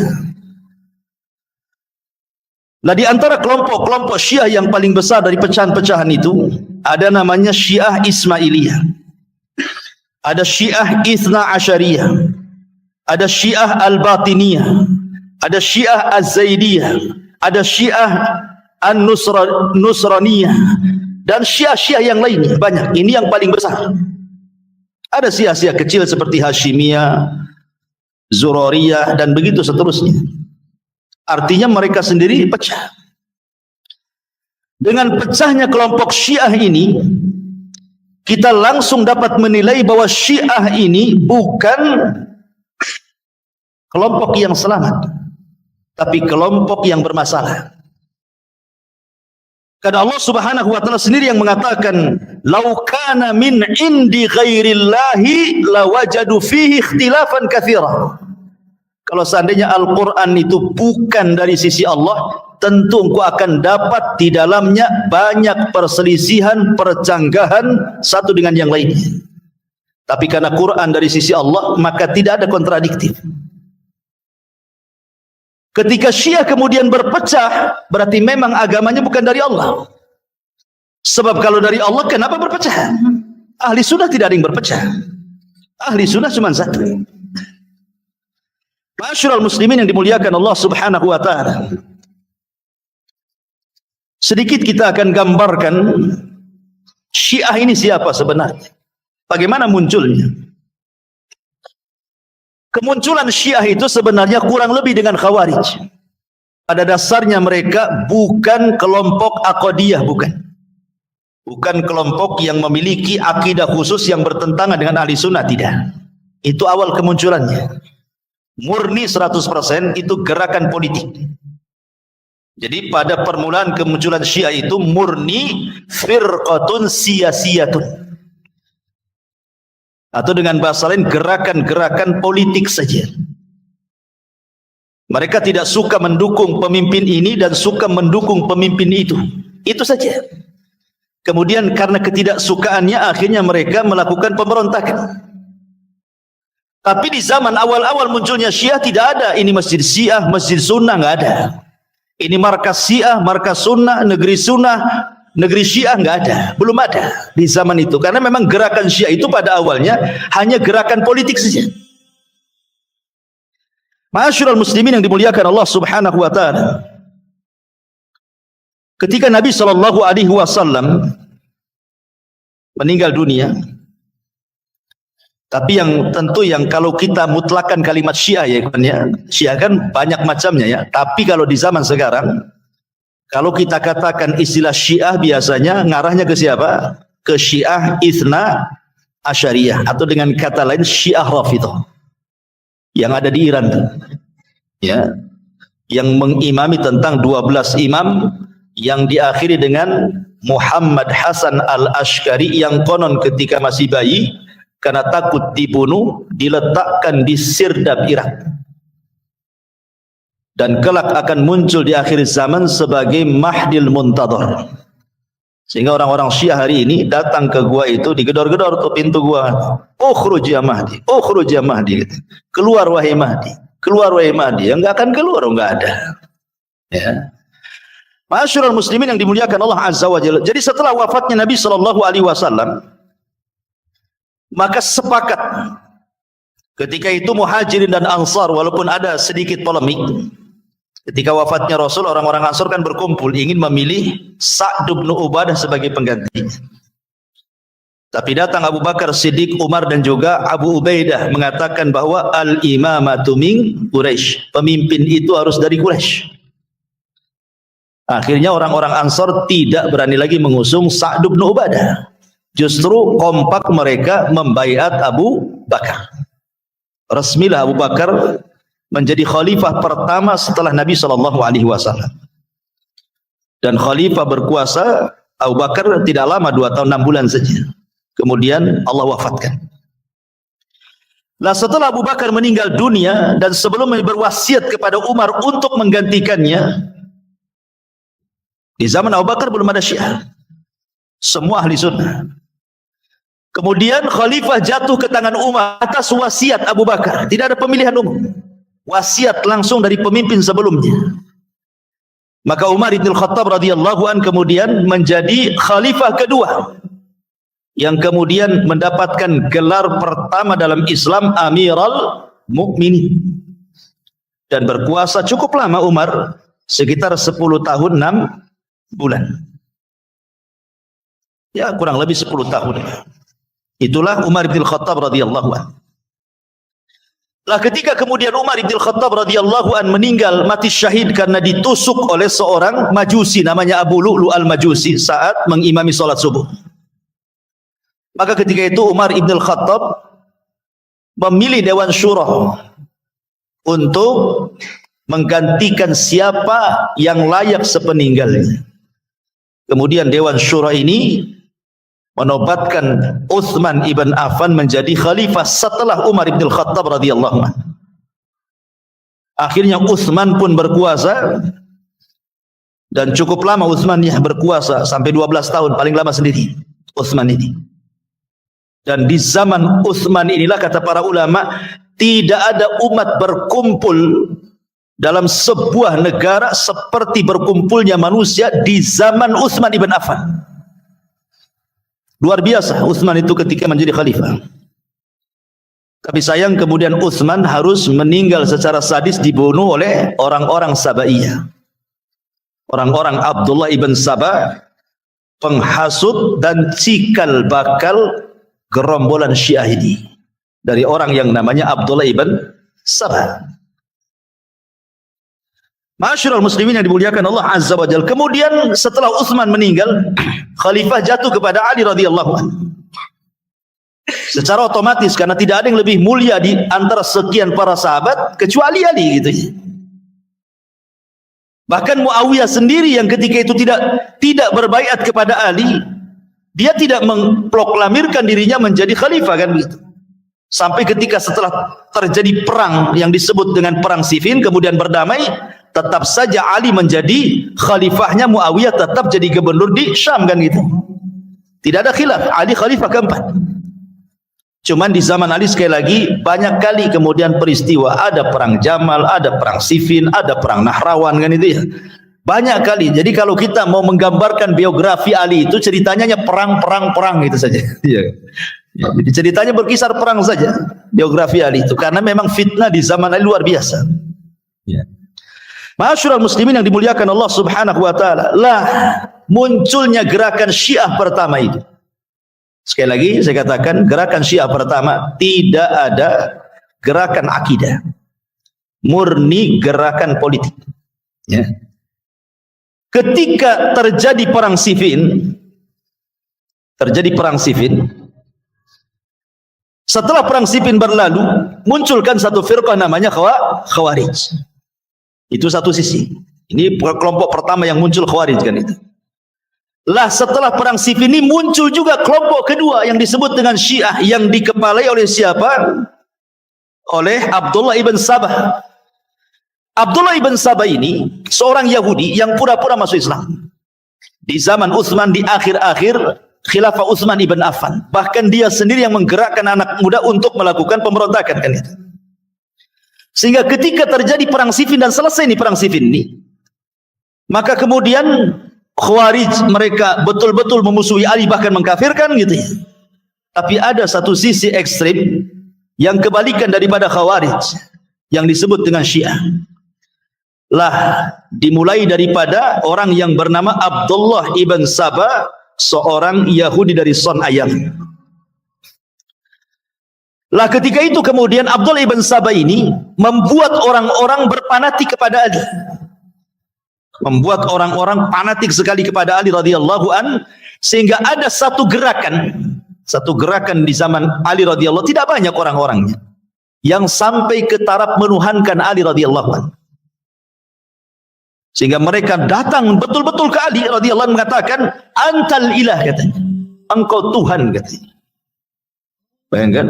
Nah, di antara kelompok-kelompok Syiah yang paling besar dari pecahan-pecahan itu ada namanya Syiah Ismailiyah, ada Syiah Itsna Asyariyah, ada Syiah Al-Batiniyah, ada Syiah Az-Zaidiyah, ada Syiah An-Nusraniyah, dan Syiah-Syiah yang lainnya banyak. Ini yang paling besar. Ada Syiah-Syiah kecil seperti Hashimiyah, Zurariyah, dan begitu seterusnya. Artinya mereka sendiri pecah. Dengan pecahnya kelompok Syiah ini, kita langsung dapat menilai bahwa Syiah ini bukan kelompok yang selamat, tapi kelompok yang bermasalah. Karena Allah Subhanahu wa taala sendiri yang mengatakan, "Lau kana min indi ghairillahi lawajadu fihi ikhtilafan katsira." Kalau seandainya Al-Quran itu bukan dari sisi Allah, tentu engkau akan dapat di dalamnya banyak perselisihan, percanggahan satu dengan yang lainnya. Tapi karena Quran dari sisi Allah, maka tidak ada kontradiktif. Ketika Syiah kemudian berpecah, berarti memang agamanya bukan dari Allah. Sebab kalau dari Allah, kenapa berpecah? Ahli sunnah tidak ada yang berpecah. Ahli sunnah cuma satu. Ma'asyiral muslimin yang dimuliakan Allah Subhanahu wa taala. Sedikit kita akan gambarkan Syiah ini siapa sebenarnya. Bagaimana munculnya? Kemunculan Syiah itu sebenarnya kurang lebih dengan Khawarij. Pada dasarnya mereka bukan kelompok Aqadiyah, bukan. Bukan kelompok yang memiliki akidah khusus yang bertentangan dengan ahli sunnah, tidak. Itu awal kemunculannya. Murni 100% itu gerakan politik. Jadi pada permulaan kemunculan Syiah itu murni firqatun siyasiyatun, atau dengan bahasa lain gerakan-gerakan politik saja. Mereka tidak suka mendukung pemimpin ini dan suka mendukung pemimpin itu saja. Kemudian karena ketidaksukaannya akhirnya mereka melakukan pemberontakan. Tapi di zaman awal-awal munculnya Syiah tidak ada ini masjid Syiah, masjid Sunnah, nggak ada. Ini markas Syiah, markas Sunnah, negeri Syiah, nggak ada, belum ada di zaman itu. Karena memang gerakan Syiah itu pada awalnya hanya gerakan politik saja. Ma'asyiral muslimin yang dimuliakan Allah Subhanahu wa taala. Ketika Nabi sallallahu alaihi wasallam meninggal dunia, tapi yang tentu yang kalau kita mutlakan kalimat Syiah ya, Syiah kan banyak macamnya ya. Tapi kalau di zaman sekarang, kalau kita katakan istilah Syiah biasanya ngarahnya ke siapa? Ke Syiah Itsna Asyariyah, atau dengan kata lain Syiah Rafidhah yang ada di Iran tuh. Ya. Yang mengimami tentang 12 imam yang diakhiri dengan Muhammad Hasan Al-Ashqari yang konon ketika masih bayi karena takut dibunuh diletakkan di Sirdab Irak, dan kelak akan muncul di akhir zaman sebagai Mahdil Muntadhar. Sehingga orang-orang Syiah hari ini datang ke gua itu, digedor-gedor tuh pintu gua, ukhruj ya Mahdi, ukhruj ya Mahdi, keluar wahai Mahdi, keluar wahai Mahdi. Yang enggak akan keluar, enggak ada. Ya. Ma'asyiral muslimin yang dimuliakan Allah Azza wa Jalla. Jadi setelah wafatnya Nabi sallallahu alaihi wasallam, maka sepakat ketika itu Muhajirin dan Ansar, walaupun ada sedikit polemik ketika wafatnya Rasul, orang-orang Ansar kan berkumpul ingin memilih Sa'd bin Ubadah sebagai pengganti. Tapi datang Abu Bakar Siddiq, Umar dan juga Abu Ubaidah mengatakan bahwa al-imamatu min Quraisy, pemimpin itu harus dari Quraisy. Akhirnya orang-orang Ansar tidak berani lagi mengusung Sa'd bin Ubadah. Justru kompak mereka membaiat Abu Bakar. Resmilah Abu Bakar menjadi khalifah pertama setelah Nabi sallallahu alaihi wasallam. Dan khalifah berkuasa Abu Bakar tidak lama, 2 tahun 6 bulan saja. Kemudian Allah wafatkan. Nah, setelah Abu Bakar meninggal dunia dan sebelum berwasiat kepada Umar untuk menggantikannya, di zaman Abu Bakar belum ada Syiah. Semua ahli sunnah. Kemudian khalifah jatuh ke tangan Umar atas wasiat Abu Bakar. Tidak ada pemilihan umum. Wasiat langsung dari pemimpin sebelumnya. Maka Umar bin Khattab radhiyallahu an kemudian menjadi khalifah kedua yang kemudian mendapatkan gelar pertama dalam Islam Amirul Mukminin. Dan berkuasa cukup lama Umar, sekitar 10 tahun 6 bulan. Ya, kurang lebih 10 tahun. Itulah Umar bin Khattab radhiyallahu an. Lah ketika kemudian Umar bin Khattab radhiyallahu an meninggal mati syahid karena ditusuk oleh seorang majusi namanya Abu Lu'lu al-Majusi saat mengimami salat subuh. Maka ketika itu Umar bin Khattab memilih Dewan Syura untuk menggantikan siapa yang layak sepeninggalnya. Kemudian Dewan Syura ini menobatkan Utsman ibn Affan menjadi khalifah setelah Umar bin Khattab radhiyallahu anhu. Akhirnya Utsman pun berkuasa dan cukup lama Utsman ya berkuasa sampai 12 tahun paling lama sendiri Utsman ini. Dan di zaman Utsman inilah kata para ulama tidak ada umat berkumpul dalam sebuah negara seperti berkumpulnya manusia di zaman Utsman ibn Affan. Luar biasa Utsman itu ketika menjadi khalifah. Tapi sayang kemudian Utsman harus meninggal secara sadis, dibunuh oleh orang-orang Sabaiyah. Orang-orang Abdullah ibn Sabah, penghasut dan cikal bakal gerombolan Syiah ini. Dari orang yang namanya Abdullah ibn Sabah. Ma'asyiral muslimin yang dimuliakan Allah Azza wa Jalla. Kemudian setelah Utsman meninggal, khalifah jatuh kepada Ali radhiyallahu anhu. Secara otomatis karena tidak ada yang lebih mulia di antara sekian para sahabat kecuali Ali gitu. Bahkan Muawiyah sendiri yang ketika itu tidak berbaiat kepada Ali, dia tidak memproklamirkan dirinya menjadi khalifah kan begitu. Sampai ketika setelah terjadi perang yang disebut dengan perang Siffin kemudian berdamai, tetap saja Ali menjadi khalifahnya, Muawiyah tetap jadi gubernur di Syam kan gitu. Tidak ada khilaf, Ali khalifah keempat. Cuman di zaman Ali sekali lagi banyak kali kemudian peristiwa, ada perang Jamal, ada perang Siffin, ada perang Nahrawan kan itu ya. Banyak kali. Jadi kalau kita mau menggambarkan biografi Ali itu ceritanya hanya perang gitu saja. Iya. Ya, jadi ceritanya berkisar perang saja biografi Ali itu karena memang fitnah di zaman Ali luar biasa. Ya. Ma'asyiral muslimin yang dimuliakan Allah Subhanahu wa taala, lah munculnya gerakan Syiah pertama itu. Sekali lagi saya katakan gerakan Syiah pertama tidak ada gerakan akidah. Murni gerakan politik. Ya. Ketika terjadi perang Siffin, setelah perang Siffin berlalu, munculkan satu firqah namanya Khawarij. Itu satu sisi. Ini kelompok pertama yang muncul Khawarij kan itu. Lah setelah perang Siffin ini muncul juga kelompok kedua yang disebut dengan Syiah yang dikepalai oleh siapa? Oleh Abdullah ibn Sabah. Abdullah ibn Sabah ini seorang Yahudi yang pura-pura masuk Islam. Di zaman Utsman di akhir-akhir khilafah Utsman ibn Affan. Bahkan dia sendiri yang menggerakkan anak muda untuk melakukan pemberontakan kan itu. Sehingga ketika terjadi perang Siffin dan selesai nih perang Siffin ini, maka kemudian Khawarij mereka betul-betul memusuhi Ali bahkan mengkafirkan gitu ya. Tapi ada satu sisi ekstrim yang kebalikan daripada Khawarij yang disebut dengan Syiah. Lah dimulai daripada orang yang bernama Abdullah ibn Sabah, seorang Yahudi dari Son'ayam. Lah ketika itu kemudian Abdullah ibn Sabah ini membuat orang-orang berfanatik kepada Ali. Membuat orang-orang fanatik sekali kepada Ali radhiyallahu an, sehingga ada satu gerakan di zaman Ali radhiyallahu, tidak banyak orang-orangnya yang sampai ke taraf menuhankan Ali radhiyallahu an. Sehingga mereka datang betul-betul ke Ali radhiyallahu an mengatakan antal ilah katanya. Engkau Tuhan katanya. Bayangkan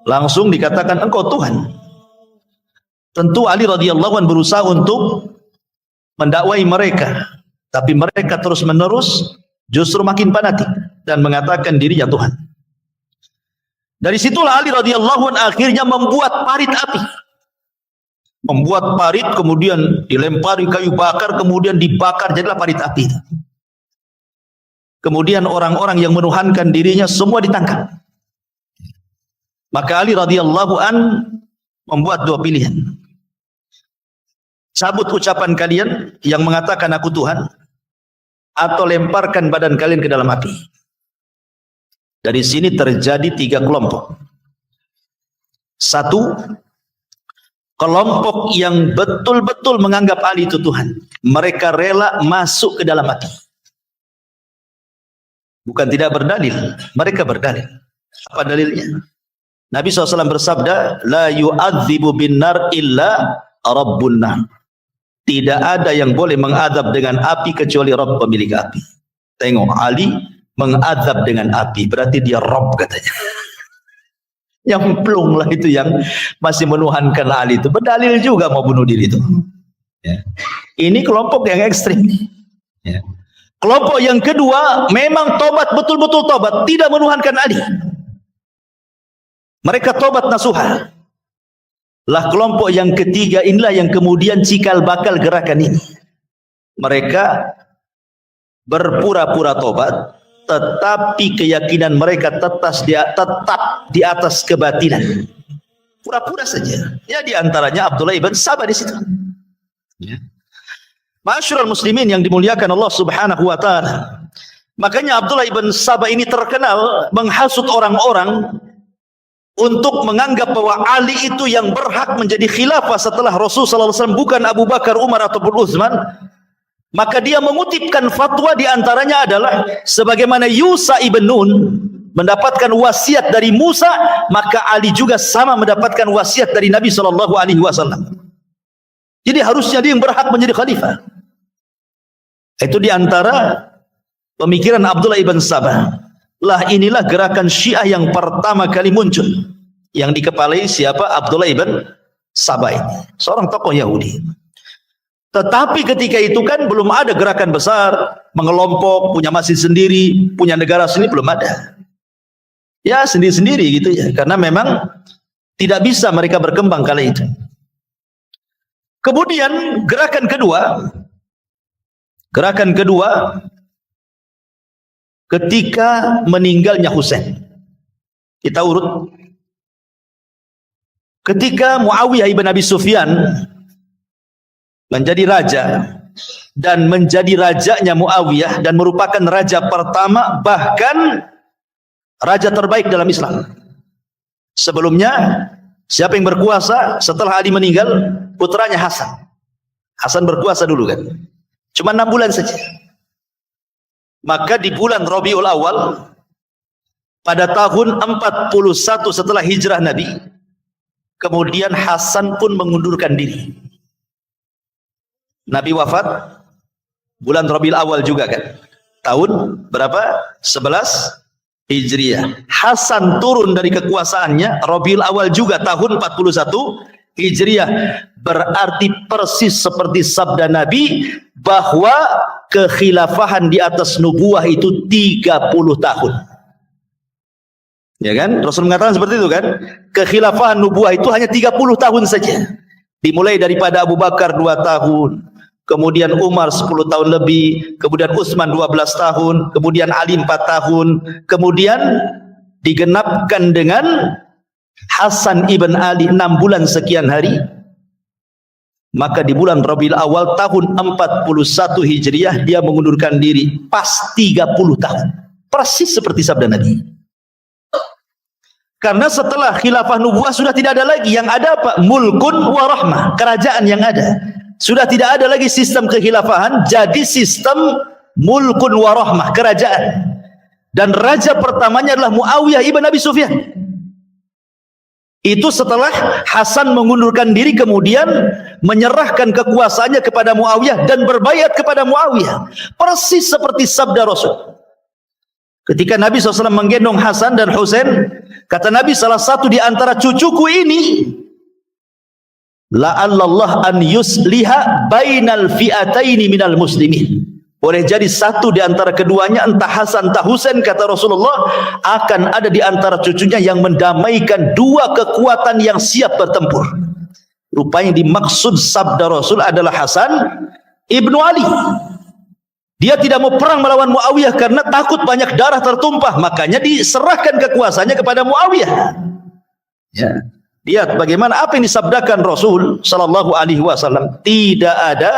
langsung dikatakan engkau Tuhan. Tentu Ali radhiyallahu an berusaha untuk mendakwai mereka, tapi mereka terus menerus justru makin fanatik dan mengatakan dirinya Tuhan. Dari situlah Ali radhiyallahu anhu akhirnya membuat parit api. Membuat parit, kemudian dilempari kayu bakar, kemudian dibakar, jadilah parit api. Kemudian orang-orang yang menuhankan dirinya semua ditangkap. Maka Ali radhiyallahu an membuat dua pilihan. Cabut ucapan kalian yang mengatakan aku Tuhan, atau lemparkan badan kalian ke dalam api. Dari sini terjadi tiga kelompok. Satu, kelompok yang betul-betul menganggap Ali itu Tuhan. Mereka rela masuk ke dalam api. Bukan tidak berdalil, mereka berdalil. Apa dalilnya? Nabi SAW bersabda, la yu'adzibu bin nar illa rabbun nar. Tidak ada yang boleh mengadab dengan api kecuali Rabb pemilik api. Tengok, Ali mengadab dengan api, berarti dia Rabb katanya. Yang plung lah itu yang masih menuhankan Ali itu. Berdalil juga mau bunuh diri itu. Ya. Ini kelompok yang ekstrim. Ya. Kelompok yang kedua memang tobat, betul-betul tobat, tidak menuhankan Ali. Mereka tobat nasuha. Lah kelompok yang ketiga inilah yang kemudian cikal bakal gerakan ini. Mereka berpura-pura tobat, tetapi keyakinan mereka tetap di atas kebatilan. Pura-pura saja. Ya, di antaranya Abdullah ibn Sabah di situ. Ya. Ma'asyiral muslimin yang dimuliakan Allah Subhanahu wa taala. Makanya Abdullah ibn Sabah ini terkenal menghasut orang-orang untuk menganggap bahwa Ali itu yang berhak menjadi khilafah setelah Rasul sallallahu alaihi wasallam, bukan Abu Bakar, Umar ataupun Utsman. Maka dia mengutipkan fatwa, di antaranya adalah sebagaimana Yusa ibn Nun mendapatkan wasiat dari Musa, maka Ali juga sama mendapatkan wasiat dari Nabi sallallahu alaihi wasallam. Jadi harusnya dia yang berhak menjadi khalifah. Itu di antara pemikiran Abdullah ibn Sabah. Lah inilah gerakan Syiah yang pertama kali muncul, yang dikepalai siapa? Abdullah ibn Sabah ini, seorang tokoh Yahudi. Tetapi ketika itu kan belum ada gerakan besar, mengelompok, punya masjid sendiri, punya negara sendiri, belum ada. Ya sendiri-sendiri gitu ya, karena memang tidak bisa mereka berkembang kala itu. Kemudian gerakan kedua ketika meninggalnya Husain. Kita urut. Ketika Muawiyah ibn Abi Sufyan menjadi raja, dan menjadi rajanya Muawiyah dan merupakan raja pertama, bahkan raja terbaik dalam Islam. Sebelumnya siapa yang berkuasa setelah Ali meninggal? Putranya Hasan. Hasan berkuasa dulu kan, cuma 6 bulan saja. Maka di bulan Rabiul Awal pada tahun 41 setelah hijrah Nabi, kemudian Hasan pun mengundurkan diri. Nabi wafat bulan Rabiul Awal juga kan, tahun berapa? 11 Hijriah. Hasan turun dari kekuasaannya Rabiul Awal juga tahun 41 Hijriah. Berarti persis seperti sabda Nabi bahwa kekhilafahan di atas nubuah itu 30 tahun. Ya kan? Rasul mengatakan seperti itu kan? Kekhilafahan nubuah itu hanya 30 tahun saja. Dimulai daripada Abu Bakar 2 tahun, kemudian Umar 10 tahun lebih, kemudian Utsman 12 tahun, kemudian Ali 4 tahun, kemudian digenapkan dengan Hasan ibn Ali 6 bulan sekian hari. Maka di bulan Rabiul Awal tahun 41 Hijriah dia mengundurkan diri, pas 30 tahun. Persis seperti sabda Nabi. Karena setelah khilafah nubuah sudah tidak ada lagi, yang ada apa? Mulkun wa rahmah, kerajaan yang ada. Sudah tidak ada lagi sistem kekhilafahan, jadi sistem mulkun wa rahmah, kerajaan. Dan raja pertamanya adalah Muawiyah ibn Abi Sufyan. Itu setelah Hasan mengundurkan diri, kemudian menyerahkan kekuasaannya kepada Muawiyah dan berbaiat kepada Muawiyah. Persis seperti sabda Rasul. Ketika Nabi SAW menggendong Hasan dan Husain, kata Nabi, salah satu di antara cucuku ini la'allallah an yusliha bainal fi'ataini minal muslimin. Boleh jadi satu di antara keduanya, entah Hasan entah Husain, kata Rasulullah, akan ada di antara cucunya yang mendamaikan dua kekuatan yang siap bertempur. Rupanya dimaksud sabda Rasul adalah Hasan ibnu Ali. Dia tidak mau perang melawan Muawiyah karena takut banyak darah tertumpah, makanya diserahkan kekuasaannya kepada Muawiyah. Ya. Lihat bagaimana apa yang disabdakan Rasul sallallahu alaihi wasallam, tidak ada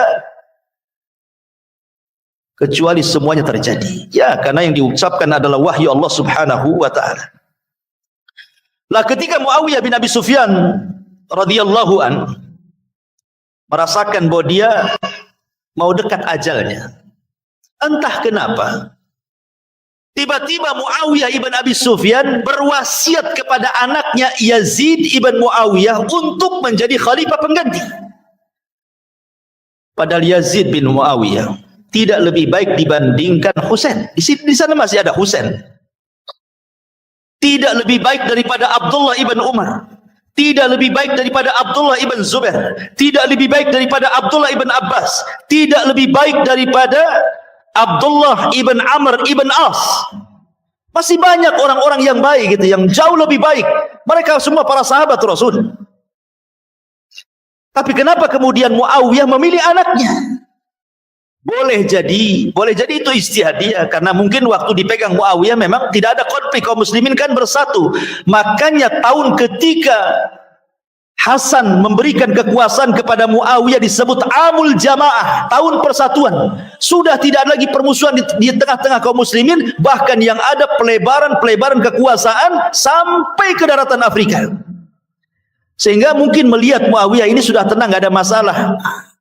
kecuali semuanya terjadi. Ya, karena yang diucapkan adalah wahyu Allah Subhanahu wa taala. Lah ketika Muawiyah bin Abi Sufyan radhiyallahu an merasakan bahwa dia mau dekat ajalnya, entah kenapa tiba-tiba Muawiyah ibn Abi Sufyan berwasiat kepada anaknya Yazid ibn Muawiyah untuk menjadi khalifah pengganti. Padahal Yazid bin Muawiyah tidak lebih baik dibandingkan Husain. Di sana masih ada Husain. Tidak lebih baik daripada Abdullah ibn Umar. Tidak lebih baik daripada Abdullah ibn Zubair. Tidak lebih baik daripada Abdullah ibn Abbas. Tidak lebih baik daripada Abdullah ibn Amr ibn As. Masih banyak orang-orang yang baik gitu, yang jauh lebih baik. Mereka semua para sahabat Rasul. Tapi kenapa kemudian Muawiyah memilih anaknya? Boleh jadi itu ijtihad dia, karena mungkin waktu dipegang Muawiyah memang tidak ada konflik, kaum muslimin kan bersatu. Makanya tahun ketika Hasan memberikan kekuasaan kepada Muawiyah disebut Amul Jamaah, tahun persatuan. Sudah tidak ada lagi permusuhan di tengah-tengah kaum muslimin, bahkan yang ada pelebaran kekuasaan sampai ke daratan Afrika. Sehingga mungkin melihat Muawiyah ini sudah tenang, nggak ada masalah.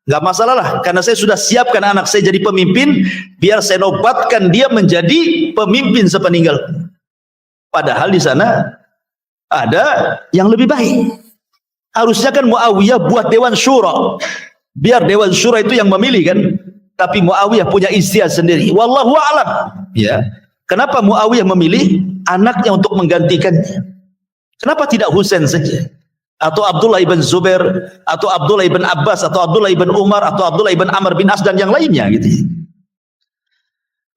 Nggak masalah lah, karena saya sudah siapkan anak saya jadi pemimpin, biar saya nobatkan dia menjadi pemimpin sepeninggal. Padahal di sana ada yang lebih baik. Harusnya kan Muawiyah buat Dewan Syura, biar Dewan Syura itu yang memilih kan. Tapi Muawiyah punya ijtihad sendiri. Wallahu a'lam. Ya. Kenapa Muawiyah memilih anaknya untuk menggantikannya? Kenapa tidak Husain saja? Atau Abdullah ibn Zubair, atau Abdullah ibn Abbas, atau Abdullah ibn Umar, atau Abdullah ibn Amr bin As dan yang lainnya gitu.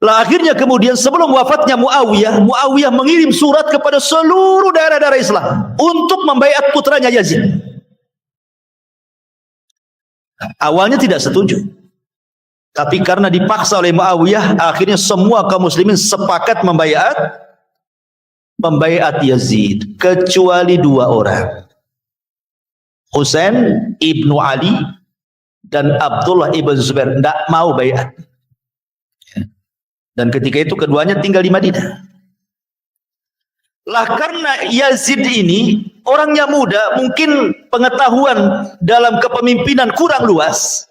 Lah akhirnya kemudian sebelum wafatnya Muawiyah mengirim surat kepada seluruh daerah-daerah Islam untuk membaiat putranya Yazid. Awalnya tidak setuju. Tapi karena dipaksa oleh Muawiyah, akhirnya semua kaum muslimin sepakat membaiat Yazid, kecuali dua orang. Husain ibnu Ali dan Abdullah ibn Zubair tidak mau bayat. Dan ketika itu keduanya tinggal di Madinah. Lah karena Yazid ini orangnya muda, mungkin pengetahuan dalam kepemimpinan kurang luas.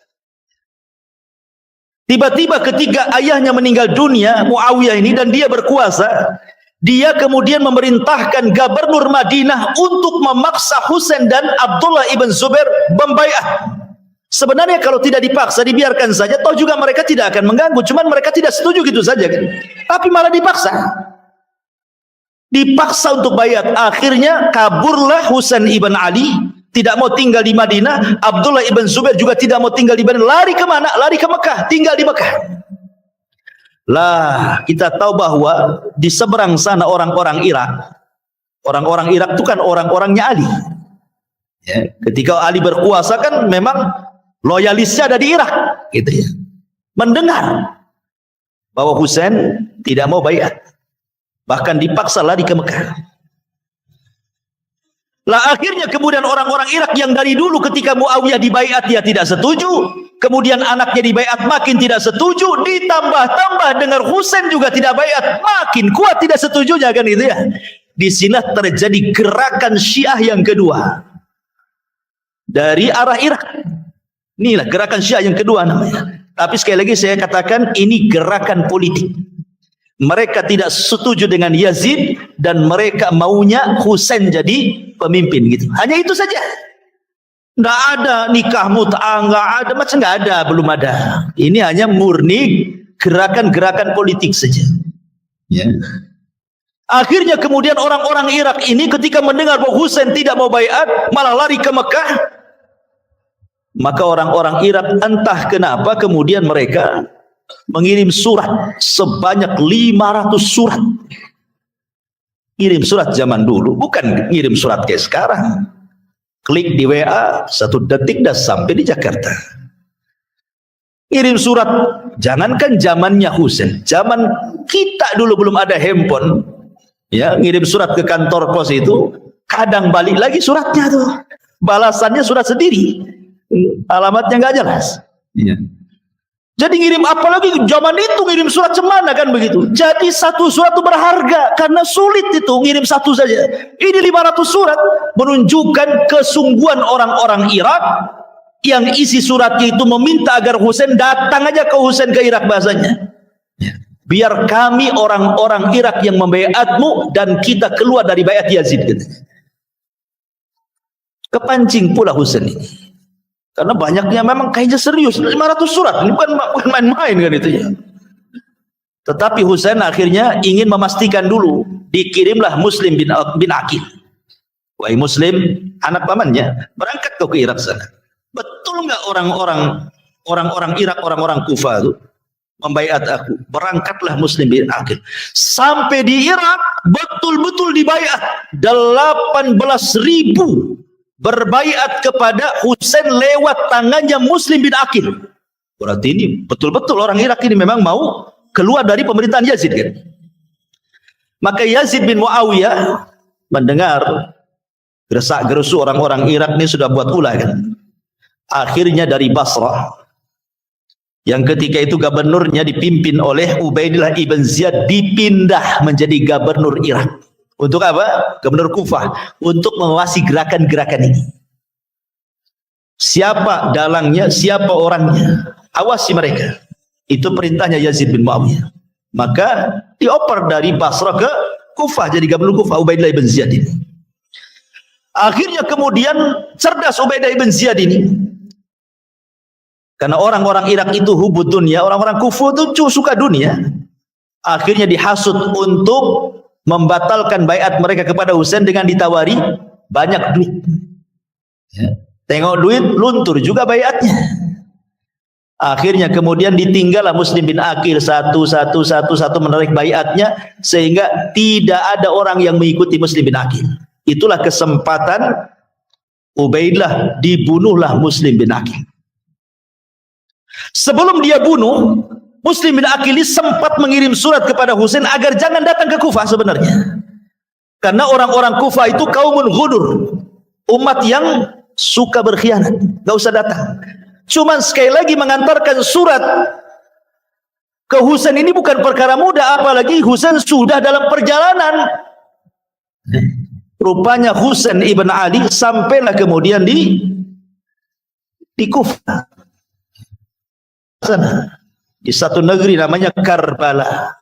Tiba-tiba ketika ayahnya meninggal dunia, Muawiyah ini, dan dia berkuasa, dia kemudian memerintahkan gubernur Madinah untuk memaksa Husain dan Abdullah ibn Zubair membaiat. Sebenarnya kalau tidak dipaksa, dibiarkan saja, toh juga mereka tidak akan mengganggu. Cuman mereka tidak setuju gitu saja kan. Tapi malah dipaksa untuk baiat. Akhirnya kaburlah Husain ibn Ali, tidak mau tinggal di Madinah. Abdullah ibn Zubair juga tidak mau tinggal di Madinah. Lari ke mana? Lari ke Mekah, tinggal di Mekah. Lah kita tahu bahwa di seberang sana orang-orang Irak itu kan orang-orangnya Ali. Ya, ketika Ali berkuasa kan memang loyalisnya ada di Irak, gitu ya. Mendengar bahwa Husain tidak mau baiat, bahkan dipaksa lari ke Mekah. Lah akhirnya kemudian orang-orang Irak yang dari dulu ketika Muawiyah dibaiat dia tidak setuju, kemudian anaknya dibaiat makin tidak setuju, ditambah-tambah dengar Husain juga tidak baiat, makin kuat tidak setujunya kan gitu ya. Di sini terjadi gerakan Syiah yang kedua dari arah Irak. Inilah gerakan Syiah yang kedua namanya. Tapi sekali lagi saya katakan ini gerakan politik. Mereka tidak setuju dengan Yazid dan mereka maunya Husain jadi pemimpin gitu. Hanya itu saja. Nggak ada nikah mut'ah, nggak ada, belum ada. Ini hanya murni gerakan-gerakan politik saja. Ya. Akhirnya kemudian orang-orang Irak ini ketika mendengar bahwa Husain tidak mau baiat, malah lari ke Mekah. Maka orang-orang Irak entah kenapa kemudian mereka mengirim surat sebanyak 500 surat. Kirim surat zaman dulu, bukan ngirim surat kayak sekarang. Klik di WA, 1 detik dah sampai di Jakarta. Kirim surat, jangankan zamannya Husain, zaman kita dulu belum ada handphone, ya, ngirim surat ke kantor pos itu, kadang balik lagi suratnya tuh, balasannya surat sendiri, alamatnya nggak jelas. Ya. Jadi ngirim apa lagi zaman itu, ngirim surat cemana kan begitu. Jadi satu surat itu berharga karena sulit itu ngirim satu saja. Ini 500 surat menunjukkan kesungguhan orang-orang Irak yang isi suratnya itu meminta agar Husain datang aja ke Husain ke Irak bahasanya. Biar kami orang-orang Irak yang membaiatmu dan kita keluar dari baiat Yazid. Kepancing pula Husain ini. Karena banyaknya memang kayaknya serius, 500 surat, ini bukan main-main kan itu ya. Tetapi Husain akhirnya ingin memastikan dulu, dikirimlah Muslim bin Aqil. Wahai Muslim, anak pamannya, berangkat kau ke Irak sana. Betul nggak orang-orang Irak, orang-orang Kufah itu membaiat aku? Berangkatlah Muslim bin Aqil. Sampai di Irak, betul-betul dibaiat 18.000 berbaiat kepada Husain lewat tangannya Muslim bin Aqil. Berarti ini betul-betul orang Irak ini memang mau keluar dari pemerintahan Yazid kan. Maka Yazid bin Muawiyah mendengar geresak-gerusu orang-orang Irak ini sudah buat ulah kan. Akhirnya dari Basrah, yang ketika itu gubernurnya dipimpin oleh Ubaidillah ibn Ziyad, dipindah menjadi gubernur Irak. Untuk apa? Gubernur Kufah, untuk mengawasi gerakan-gerakan ini. Siapa dalangnya, siapa orangnya, awasi mereka. Itu perintahnya Yazid bin Muawiyah. Maka dioper dari Basra ke Kufah, jadi gubernur Kufah Ubaidillah ibn Ziyad ini. Akhirnya kemudian cerdas Ubaidillah ibn Ziyad ini. Karena orang-orang Irak itu hubud dunia, orang-orang Kufah itu suka dunia. Akhirnya dihasut untuk membatalkan baiat mereka kepada Husain dengan ditawari banyak duit. Ya. Tengok duit, luntur juga baiatnya. Akhirnya kemudian ditinggallah Muslim bin Aqil satu menarik baiatnya, sehingga tidak ada orang yang mengikuti Muslim bin Aqil. Itulah kesempatan Ubaidillah, dibunuhlah Muslim bin Aqil. Sebelum dia bunuh, Muslim bin Aqil sempat mengirim surat kepada Husain agar jangan datang ke Kufah sebenarnya. Karena orang-orang Kufah itu kaumun ghudur, umat yang suka berkhianat, gak usah datang. Cuman sekali lagi mengantarkan surat ke Husain ini bukan perkara mudah, apalagi Husain sudah dalam perjalanan. Rupanya Husain ibn Ali sampailah kemudian di Kufah sana, di satu negeri namanya Karbala,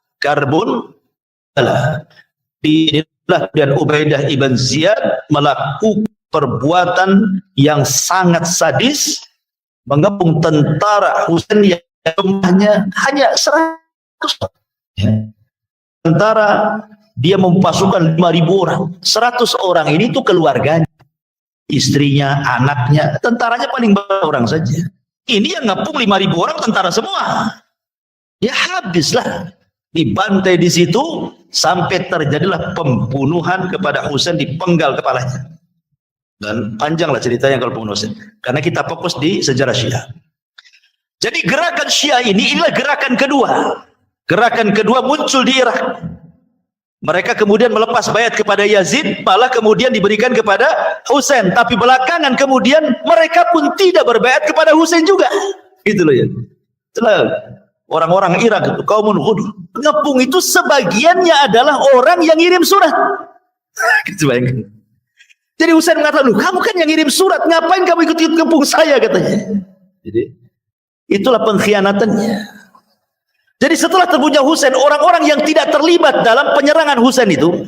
dan Ubaidah ibn Ziyad melakukan perbuatan yang sangat sadis, mengepung tentara Husain yang jumlahnya hanya 100. Tentara dia mempasukan 5.000 orang, 100 orang ini tuh keluarganya, istrinya, anaknya, tentaranya paling banyak orang saja. Ini yang ngepung 5.000 orang tentara semua. Ya habislah, dibantai di situ sampai terjadilah pembunuhan kepada Husain, dipenggal kepalanya. Dan panjanglah ceritanya kalau pembunuhan Husain, karena kita fokus di sejarah Syiah. Jadi gerakan Syiah ini, inilah gerakan kedua. Gerakan kedua muncul di Irak. Mereka kemudian melepas baiat kepada Yazid, malah kemudian diberikan kepada Husain. Tapi belakangan kemudian mereka pun tidak berbaiat kepada Husain juga. Gitu loh ya. Itulah orang-orang Irak itu kaumun ghudur. Ngepung itu sebagiannya adalah orang yang ngirim surat. Gitu bayangkan. Jadi Husain mengatakan, "Loh, kamu kan yang ngirim surat, ngapain kamu ikut-ikut ngepung saya?" katanya. Jadi itulah pengkhianatannya. Jadi setelah terbunuhnya Husain, orang-orang yang tidak terlibat dalam penyerangan Husain itu,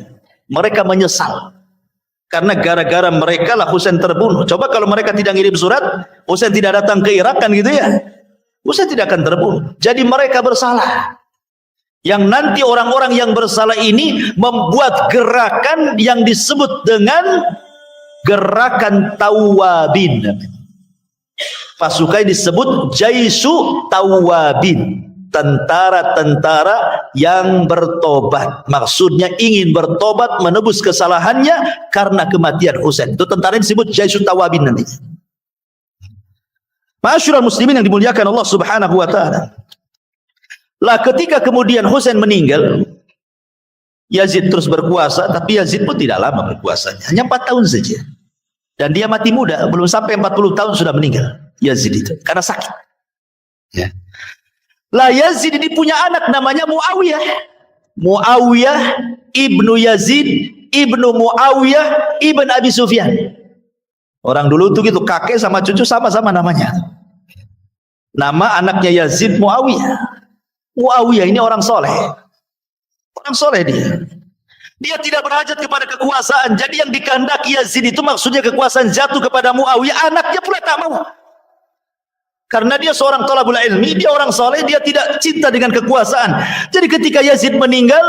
mereka menyesal. Karena gara-gara mereka lah Husain terbunuh. Coba kalau mereka tidak ngirim surat, Husain tidak datang ke Irak kan gitu ya. Husain tidak akan terbunuh. Jadi mereka bersalah. Yang nanti orang-orang yang bersalah ini membuat gerakan yang disebut dengan gerakan Tawabin. Pasukan disebut Jaisu Tawabin. tentara-tentara yang bertobat. Maksudnya ingin bertobat, menebus kesalahannya karena kematian Husain. Itu tentara yang disebut Jaisyut Tawabin nanti. Ma'asyiral muslimin yang dimuliakan Allah Subhanahu wa taala. Lah ketika kemudian Husain meninggal, Yazid terus berkuasa, tapi Yazid pun tidak lama berkuasanya, hanya 4 tahun saja. Dan dia mati muda, belum sampai 40 tahun sudah meninggal Yazid itu karena sakit. Ya. Lah Yazid ini punya anak namanya Muawiyah. Muawiyah ibnu Yazid ibnu Muawiyah ibn Abi Sufyan. Orang dulu tuh gitu, kakek sama cucu sama-sama namanya. Nama anaknya Yazid Muawiyah. Muawiyah ini orang soleh. Orang soleh dia. Dia tidak berhajat kepada kekuasaan. Jadi yang dikehendaki Yazid itu maksudnya kekuasaan jatuh kepada Muawiyah. Anaknya pula tak mau. Karena dia seorang thalabul ilmi, dia orang soleh, dia tidak cinta dengan kekuasaan. Jadi ketika Yazid meninggal,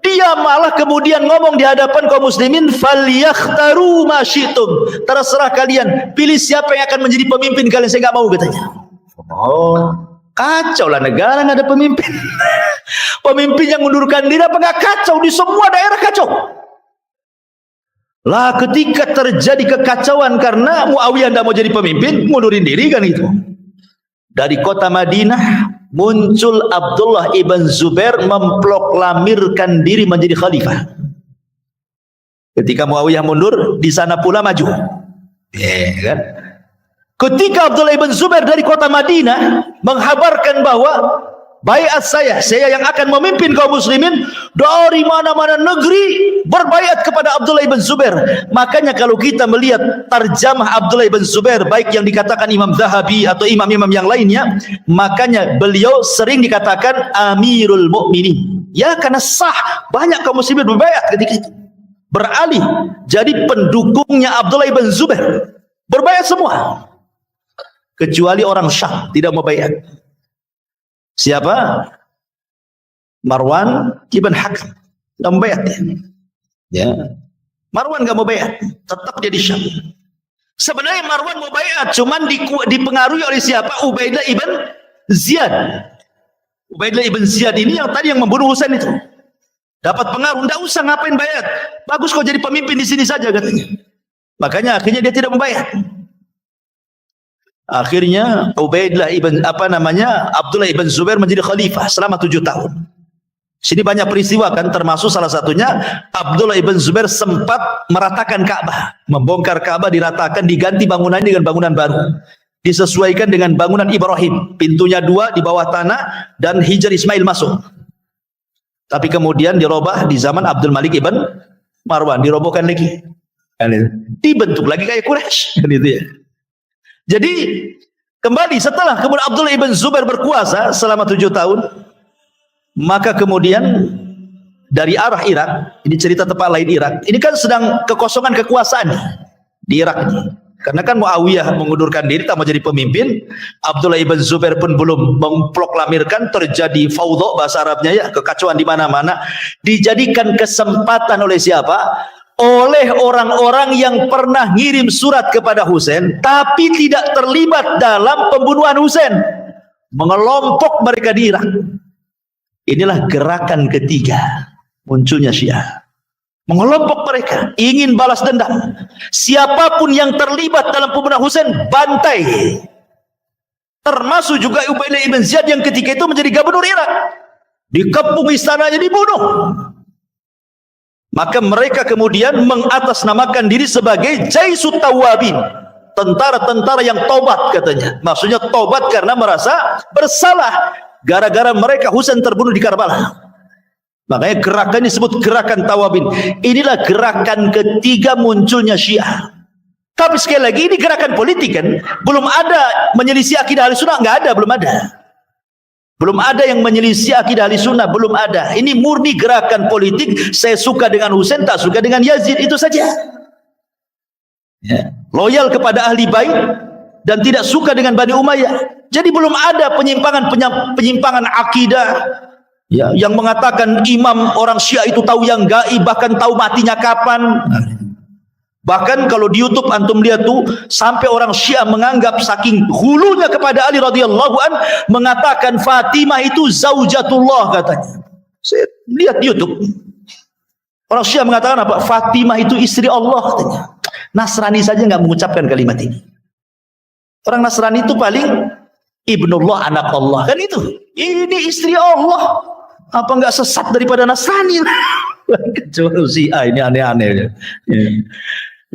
dia malah kemudian ngomong di hadapan kaum muslimin, "Falyakhtaru ma syi'tum." Terserah kalian, pilih siapa yang akan menjadi pemimpin kalian, saya enggak mau katanya. Oh, kacau lah negara nggak ada pemimpin. Pemimpin yang mundurkan diri apa nggak kacau? Di semua daerah kacau. Lah ketika terjadi kekacauan karena Muawiyah tidak mau jadi pemimpin, mundurin diri kan itu. Dari kota Madinah muncul Abdullah ibn Zubair memproklamirkan diri menjadi khalifah. Ketika Muawiyah mundur, di sana pula maju. Kan? Ketika Abdullah ibn Zubair dari kota Madinah menghabarkan bahwa baiat saya yang akan memimpin kaum muslimin, dari mana-mana negeri berbaiat kepada Abdullah ibn Zubair. Makanya kalau kita melihat tarjamah Abdullah ibn Zubair, baik yang dikatakan Imam Zahabi atau imam-imam yang lainnya, makanya beliau sering dikatakan Amirul Mukminin. Ya, karena sah banyak kaum muslimin berbaiat ketika itu. Beralih jadi pendukungnya Abdullah ibn Zubair. Berbaiat semua. Kecuali orang Syam tidak mau baiat. Siapa? Marwan ibn Hakam. Tidak mau baiat dia. Ya. Marwan tidak mau baiat, tetap dia di Syam. Sebenarnya Marwan mau baiat, cuman dipengaruhi oleh siapa? Ubaidillah ibn Ziyad. Ubaidillah ibn Ziyad ini yang tadi yang membunuh Husain itu. Dapat pengaruh, tidak usah ngapain baiat. Bagus kau jadi pemimpin di sini saja katanya. Makanya akhirnya dia tidak membaiat. Akhirnya Ubaidillah Abdullah ibn Zubair menjadi khalifah selama 7 tahun. Sini banyak peristiwa kan, termasuk salah satunya Abdullah ibn Zubair sempat meratakan Ka'bah, membongkar Ka'bah, diratakan, diganti bangunannya dengan bangunan baru, disesuaikan dengan bangunan Ibrahim, pintunya 2 di bawah tanah dan Hijr Ismail masuk. Tapi kemudian dirubah di zaman Abdul Malik ibn Marwan, dirobohkan lagi, dibentuk lagi kayak Quraisy, kan itu ya. Jadi kembali setelah kemudian Abdullah ibn Zubair berkuasa selama 7 tahun, maka kemudian dari arah Irak, ini cerita tempat lain Irak, ini kan sedang kekosongan kekuasaan di Irak ini. Karena kan Muawiyah mengundurkan diri, tak mau jadi pemimpin. Abdullah ibn Zubair pun belum memproklamirkan, terjadi fawdha bahasa Arabnya ya, kekacauan di mana-mana. Dijadikan kesempatan oleh siapa? Oleh orang-orang yang pernah ngirim surat kepada Husain tapi tidak terlibat dalam pembunuhan Husain, mengelompok mereka di Irak. Inilah gerakan ketiga munculnya Syiah, mengelompok mereka, ingin balas dendam. Siapapun yang terlibat dalam pembunuhan Husain bantai, termasuk juga Ubaidillah ibn Ziyad yang ketika itu menjadi gubernur Irak, dikepung istananya, dibunuh. Maka mereka kemudian mengatasnamakan diri sebagai Jaisyut Tawabin, tentara-tentara yang tobat katanya. Maksudnya tobat karena merasa bersalah gara-gara mereka Husain terbunuh di Karbala. Makanya gerakannya disebut gerakan Tawabin. Inilah gerakan ketiga munculnya Syiah. Tapi sekali lagi ini gerakan politik kan, belum ada menyelisih akidah Ahlussunnah, enggak ada, belum ada. Belum ada yang menyelisih akidah Ahlussunnah, belum ada. Ini murni gerakan politik. Saya suka dengan Husain, tak suka dengan Yazid, itu saja. Ya. Loyal kepada ahli bait dan tidak suka dengan Bani Umayyah. Jadi belum ada penyimpangan akidah. Ya, yang mengatakan imam orang Syiah itu tahu yang gaib, bahkan tahu matinya kapan. Bahkan kalau di YouTube antum lihat tuh, sampai orang Syiah menganggap saking hulunya kepada Ali radhiyallahu an, mengatakan Fatimah itu zaujatullah katanya. Saya lihat di YouTube. Orang Syiah mengatakan apa? Fatimah itu istri Allah katanya. Nasrani saja nggak mengucapkan kalimat ini. Orang Nasrani itu paling Ibnullah, anak Allah, kan itu. Ini istri Allah. Apa nggak sesat daripada Nasrani? Kecuali Syiah ini aneh-aneh.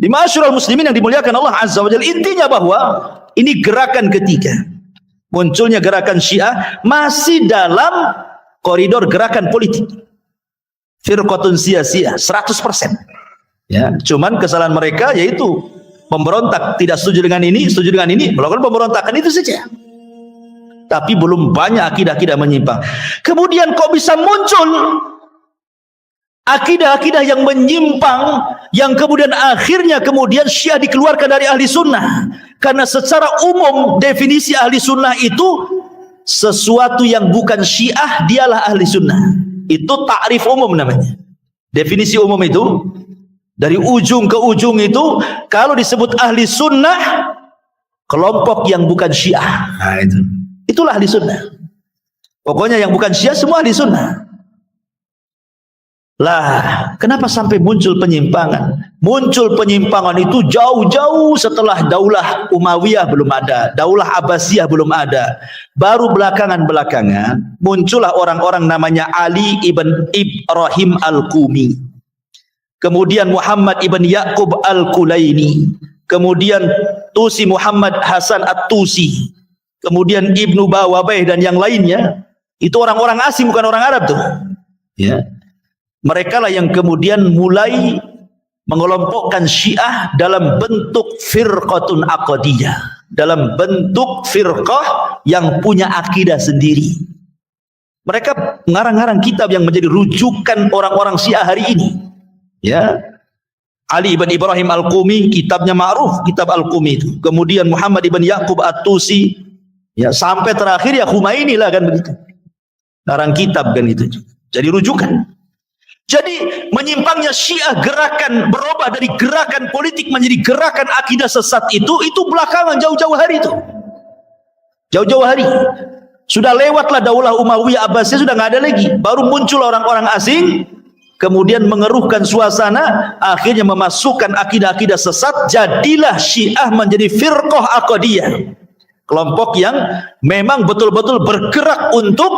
Di ma'asyiral muslimin yang dimuliakan Allah Azza wa Jalla, intinya bahwa ini gerakan ketiga. Munculnya gerakan Syiah masih dalam koridor gerakan politik. Firqatun siyasiyah 100%. Ya, cuman kesalahan mereka yaitu memberontak, tidak setuju dengan ini, melakukan pemberontakan itu saja. Tapi belum banyak akidah-akidah menyimpang. Kemudian kok bisa muncul akidah-akidah yang menyimpang, yang kemudian akhirnya Syiah dikeluarkan dari ahli sunnah. Karena secara umum definisi ahli sunnah itu sesuatu yang bukan Syiah dialah ahli sunnah. Itu takrif umum namanya. Definisi umum itu dari ujung ke ujung itu, kalau disebut ahli sunnah, kelompok yang bukan Syiah. Nah, itulah ahli sunnah. Pokoknya yang bukan Syiah semua ahli sunnah. Lah, kenapa sampai muncul penyimpangan? Muncul penyimpangan itu jauh-jauh setelah Daulah Umayyah belum ada, Daulah Abbasiyah belum ada. Baru belakangan-belakangan muncullah orang-orang namanya Ali ibn Ibrahim Al-Qumi. Kemudian Muhammad ibn Yaqub Al-Kulaini. Kemudian Tusi Muhammad Hasan At-Tusi. Kemudian Ibnu Bawabeh dan yang lainnya. Itu orang-orang asing, bukan orang Arab tuh. Ya. Mereka lah yang kemudian mulai mengelompokkan Syiah dalam bentuk firqatun aqdiyah, dalam bentuk firqah yang punya akidah sendiri. Mereka mengarang-arang kitab yang menjadi rujukan orang-orang Syiah hari ini. Ya, Ali ibn Ibrahim Al-Qumi, kitabnya ma'ruf, kitab Al-Qumi itu. Kemudian Muhammad ibn Yaqub At-Tusi, ya sampai terakhir ya Khumaini lah kan begitu. Ngarang kitab kan itu. Jadi rujukan. Jadi menyimpangnya Syiah, gerakan berubah dari gerakan politik menjadi gerakan akidah sesat itu belakangan jauh-jauh hari itu. Jauh-jauh hari. Sudah lewatlah Daulah Umayyah Abbasiyah, sudah nggak ada lagi. Baru muncul orang-orang asing, kemudian mengeruhkan suasana, akhirnya memasukkan akidah-akidah sesat, jadilah Syiah menjadi firqah aqdiyah. Kelompok yang memang betul-betul bergerak untuk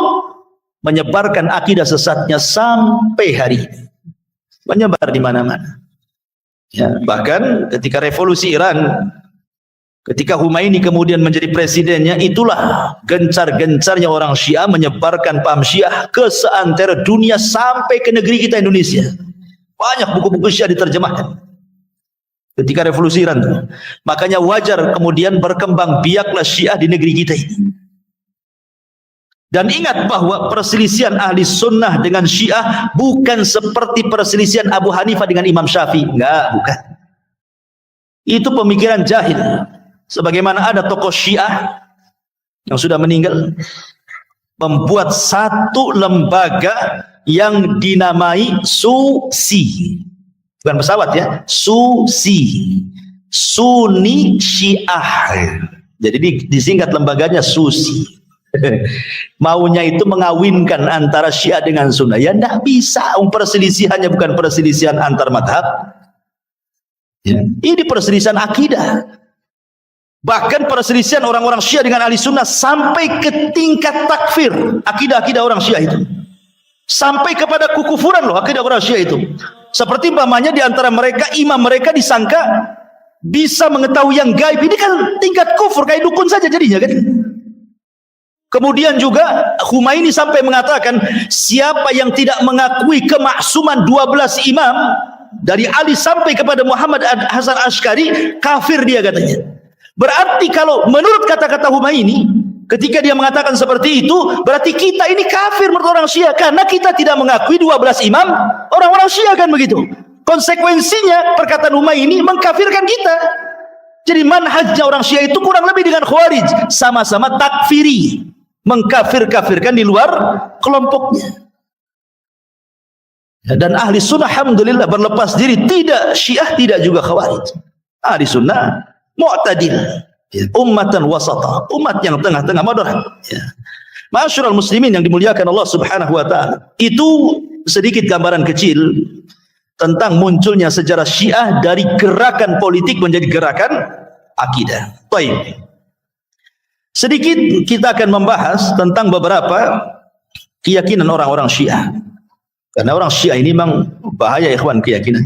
menyebarkan akidah sesatnya sampai hari ini, menyebar di mana-mana. Ya, bahkan ketika revolusi Iran, ketika Khumaini kemudian menjadi presidennya, itulah gencar-gencarnya orang Syiah menyebarkan paham Syiah ke seantero dunia sampai ke negeri kita Indonesia. Banyak buku-buku Syiah diterjemahkan ketika revolusi Iran. Makanya wajar kemudian berkembang biaklah Syiah di negeri kita ini. Dan ingat bahwa perselisihan ahli sunnah dengan Syiah bukan seperti perselisihan Abu Hanifah dengan Imam Syafi'i. Enggak, bukan. Itu pemikiran jahil. Sebagaimana ada tokoh Syiah yang sudah meninggal, membuat satu lembaga yang dinamai SUSI. Bukan pesawat ya, SUSI. Sunni Syiah. Jadi disingkat lembaganya SUSI. Maunya itu mengawinkan antara Syiah dengan Sunnah. Ya tidak bisa. Perselisihannya bukan perselisihan antar madhab. Ya. Ini perselisihan akidah. Bahkan perselisihan orang-orang Syiah dengan ahli Sunnah sampai ke tingkat takfir. Akidah-akidah orang Syiah itu sampai kepada kukufuran loh akidah orang Syiah itu. Seperti umpamanya di antara mereka, imam mereka disangka bisa mengetahui yang gaib. Ini kan tingkat kufur, kayak dukun saja jadinya kan. Kemudian juga Khumaini sampai mengatakan, siapa yang tidak mengakui kemaksuman 12 imam dari Ali sampai kepada Muhammad Hasan Asy'ari, kafir dia katanya. Berarti kalau menurut kata-kata Khumaini, ketika dia mengatakan seperti itu, berarti kita ini kafir menurut orang Syiah, karena kita tidak mengakui 12 imam orang-orang Syiah kan begitu. Konsekuensinya perkataan Khumaini mengkafirkan kita. Jadi manhajnya orang Syiah itu kurang lebih dengan Khawarij, sama-sama takfiri, mengkafir-kafirkan di luar kelompoknya. Dan ahli sunnah alhamdulillah berlepas diri, tidak Syiah, tidak juga Khawarij. Ahli sunnah mu'tadil, ummatan wasata, umat yang tengah-tengah moderat. Ma'asyiral muslimin yang dimuliakan Allah Subhanahu wa taala. Itu sedikit gambaran kecil tentang munculnya sejarah Syiah dari gerakan politik menjadi gerakan akidah. Baik. Sedikit kita akan membahas tentang beberapa keyakinan orang-orang Syiah. Karena orang Syiah ini memang bahaya ikhwan keyakinan.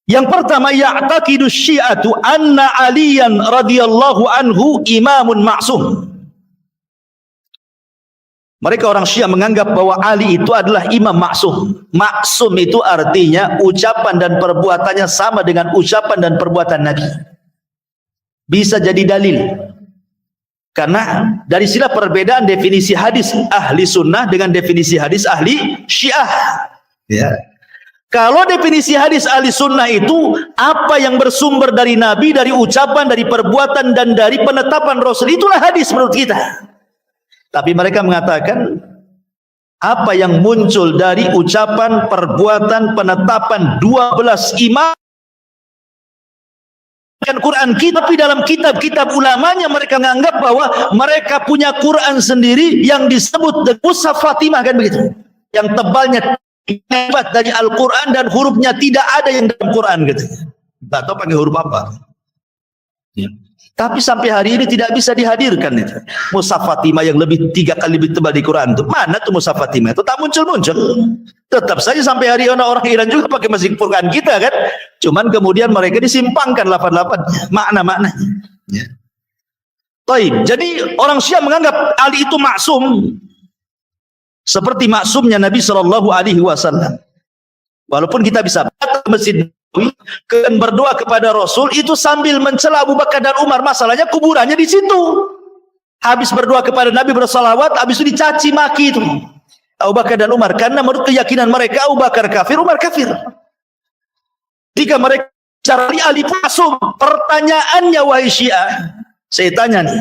Yang pertama, ya'taqidu Syi'atu anna Aliyan radhiyallahu anhu imamun ma'sum. Mereka orang Syiah menganggap bahwa Ali itu adalah imam maksum. Maksum itu artinya ucapan dan perbuatannya sama dengan ucapan dan perbuatan Nabi. Bisa jadi dalil. Karena dari sini perbedaan definisi hadis ahli sunnah dengan definisi hadis ahli Syiah. Ya. Kalau definisi hadis ahli sunnah itu apa yang bersumber dari Nabi, dari ucapan, dari perbuatan, dan dari penetapan Rasul, itulah hadis menurut kita. Tapi mereka mengatakan apa yang muncul dari ucapan, perbuatan, penetapan 12 imam Quran kita, tapi dalam kitab-kitab ulamanya mereka menganggap bahwa mereka punya Quran sendiri yang disebut Mushaf Fatimah, kan begitu, yang tebalnya hebat dari Al-Quran dan hurufnya tidak ada yang dalam Quran gitu. Tak tahu pakai huruf apa. Ya. Tapi sampai hari ini tidak bisa dihadirkan itu. Mushaf Fatimah yang 3 kali lebih tebal di Quran itu. Mana tuh Mushaf Fatimah itu? Tak muncul-muncul. Tetap saja sampai hari ini orang Iran juga pakai masjid Quran kita kan. Cuman kemudian mereka disimpangkan 88 makna-maknanya. Ya. Taib. Jadi orang Syiah menganggap Ali itu maksum. Seperti maksumnya Nabi SAW. Walaupun kita bisa datang ke Masjid Nabawi dan berdoa kepada Rasul itu sambil mencela Abu Bakar dan Umar. Masalahnya kuburannya di situ. Habis berdoa kepada Nabi bersalawat, habis itu dicaci maki itu Abu Bakar dan Umar, karena menurut keyakinan mereka Abu Bakar kafir, Umar kafir. Jika mereka cari Ali maksum, pertanyaannya wahai Syiah, saya tanya nih,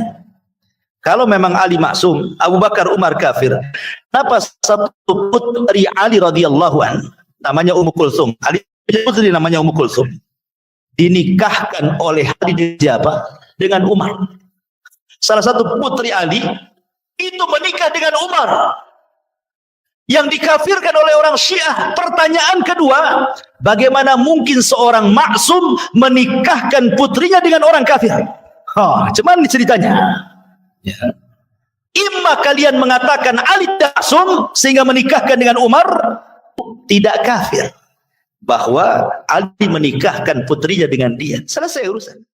kalau memang Ali maksum, Abu Bakar, Umar kafir, kenapa satu putri Ali radhiyallahu anhu namanya Ummu Kulsum, Ali putri namanya Ummu Kulsum, dinikahkan oleh Ali siapa? Dengan Umar. Salah satu putri Ali itu menikah dengan Umar, yang dikafirkan oleh orang Syiah. Pertanyaan kedua, bagaimana mungkin seorang maksum menikahkan putrinya dengan orang kafir? Cuman ceritanya. Ya. Imma kalian mengatakan Ali tidak maksum sehingga menikahkan dengan Umar, tidak kafir, bahwa Ali menikahkan putrinya dengan dia, selesai urusan.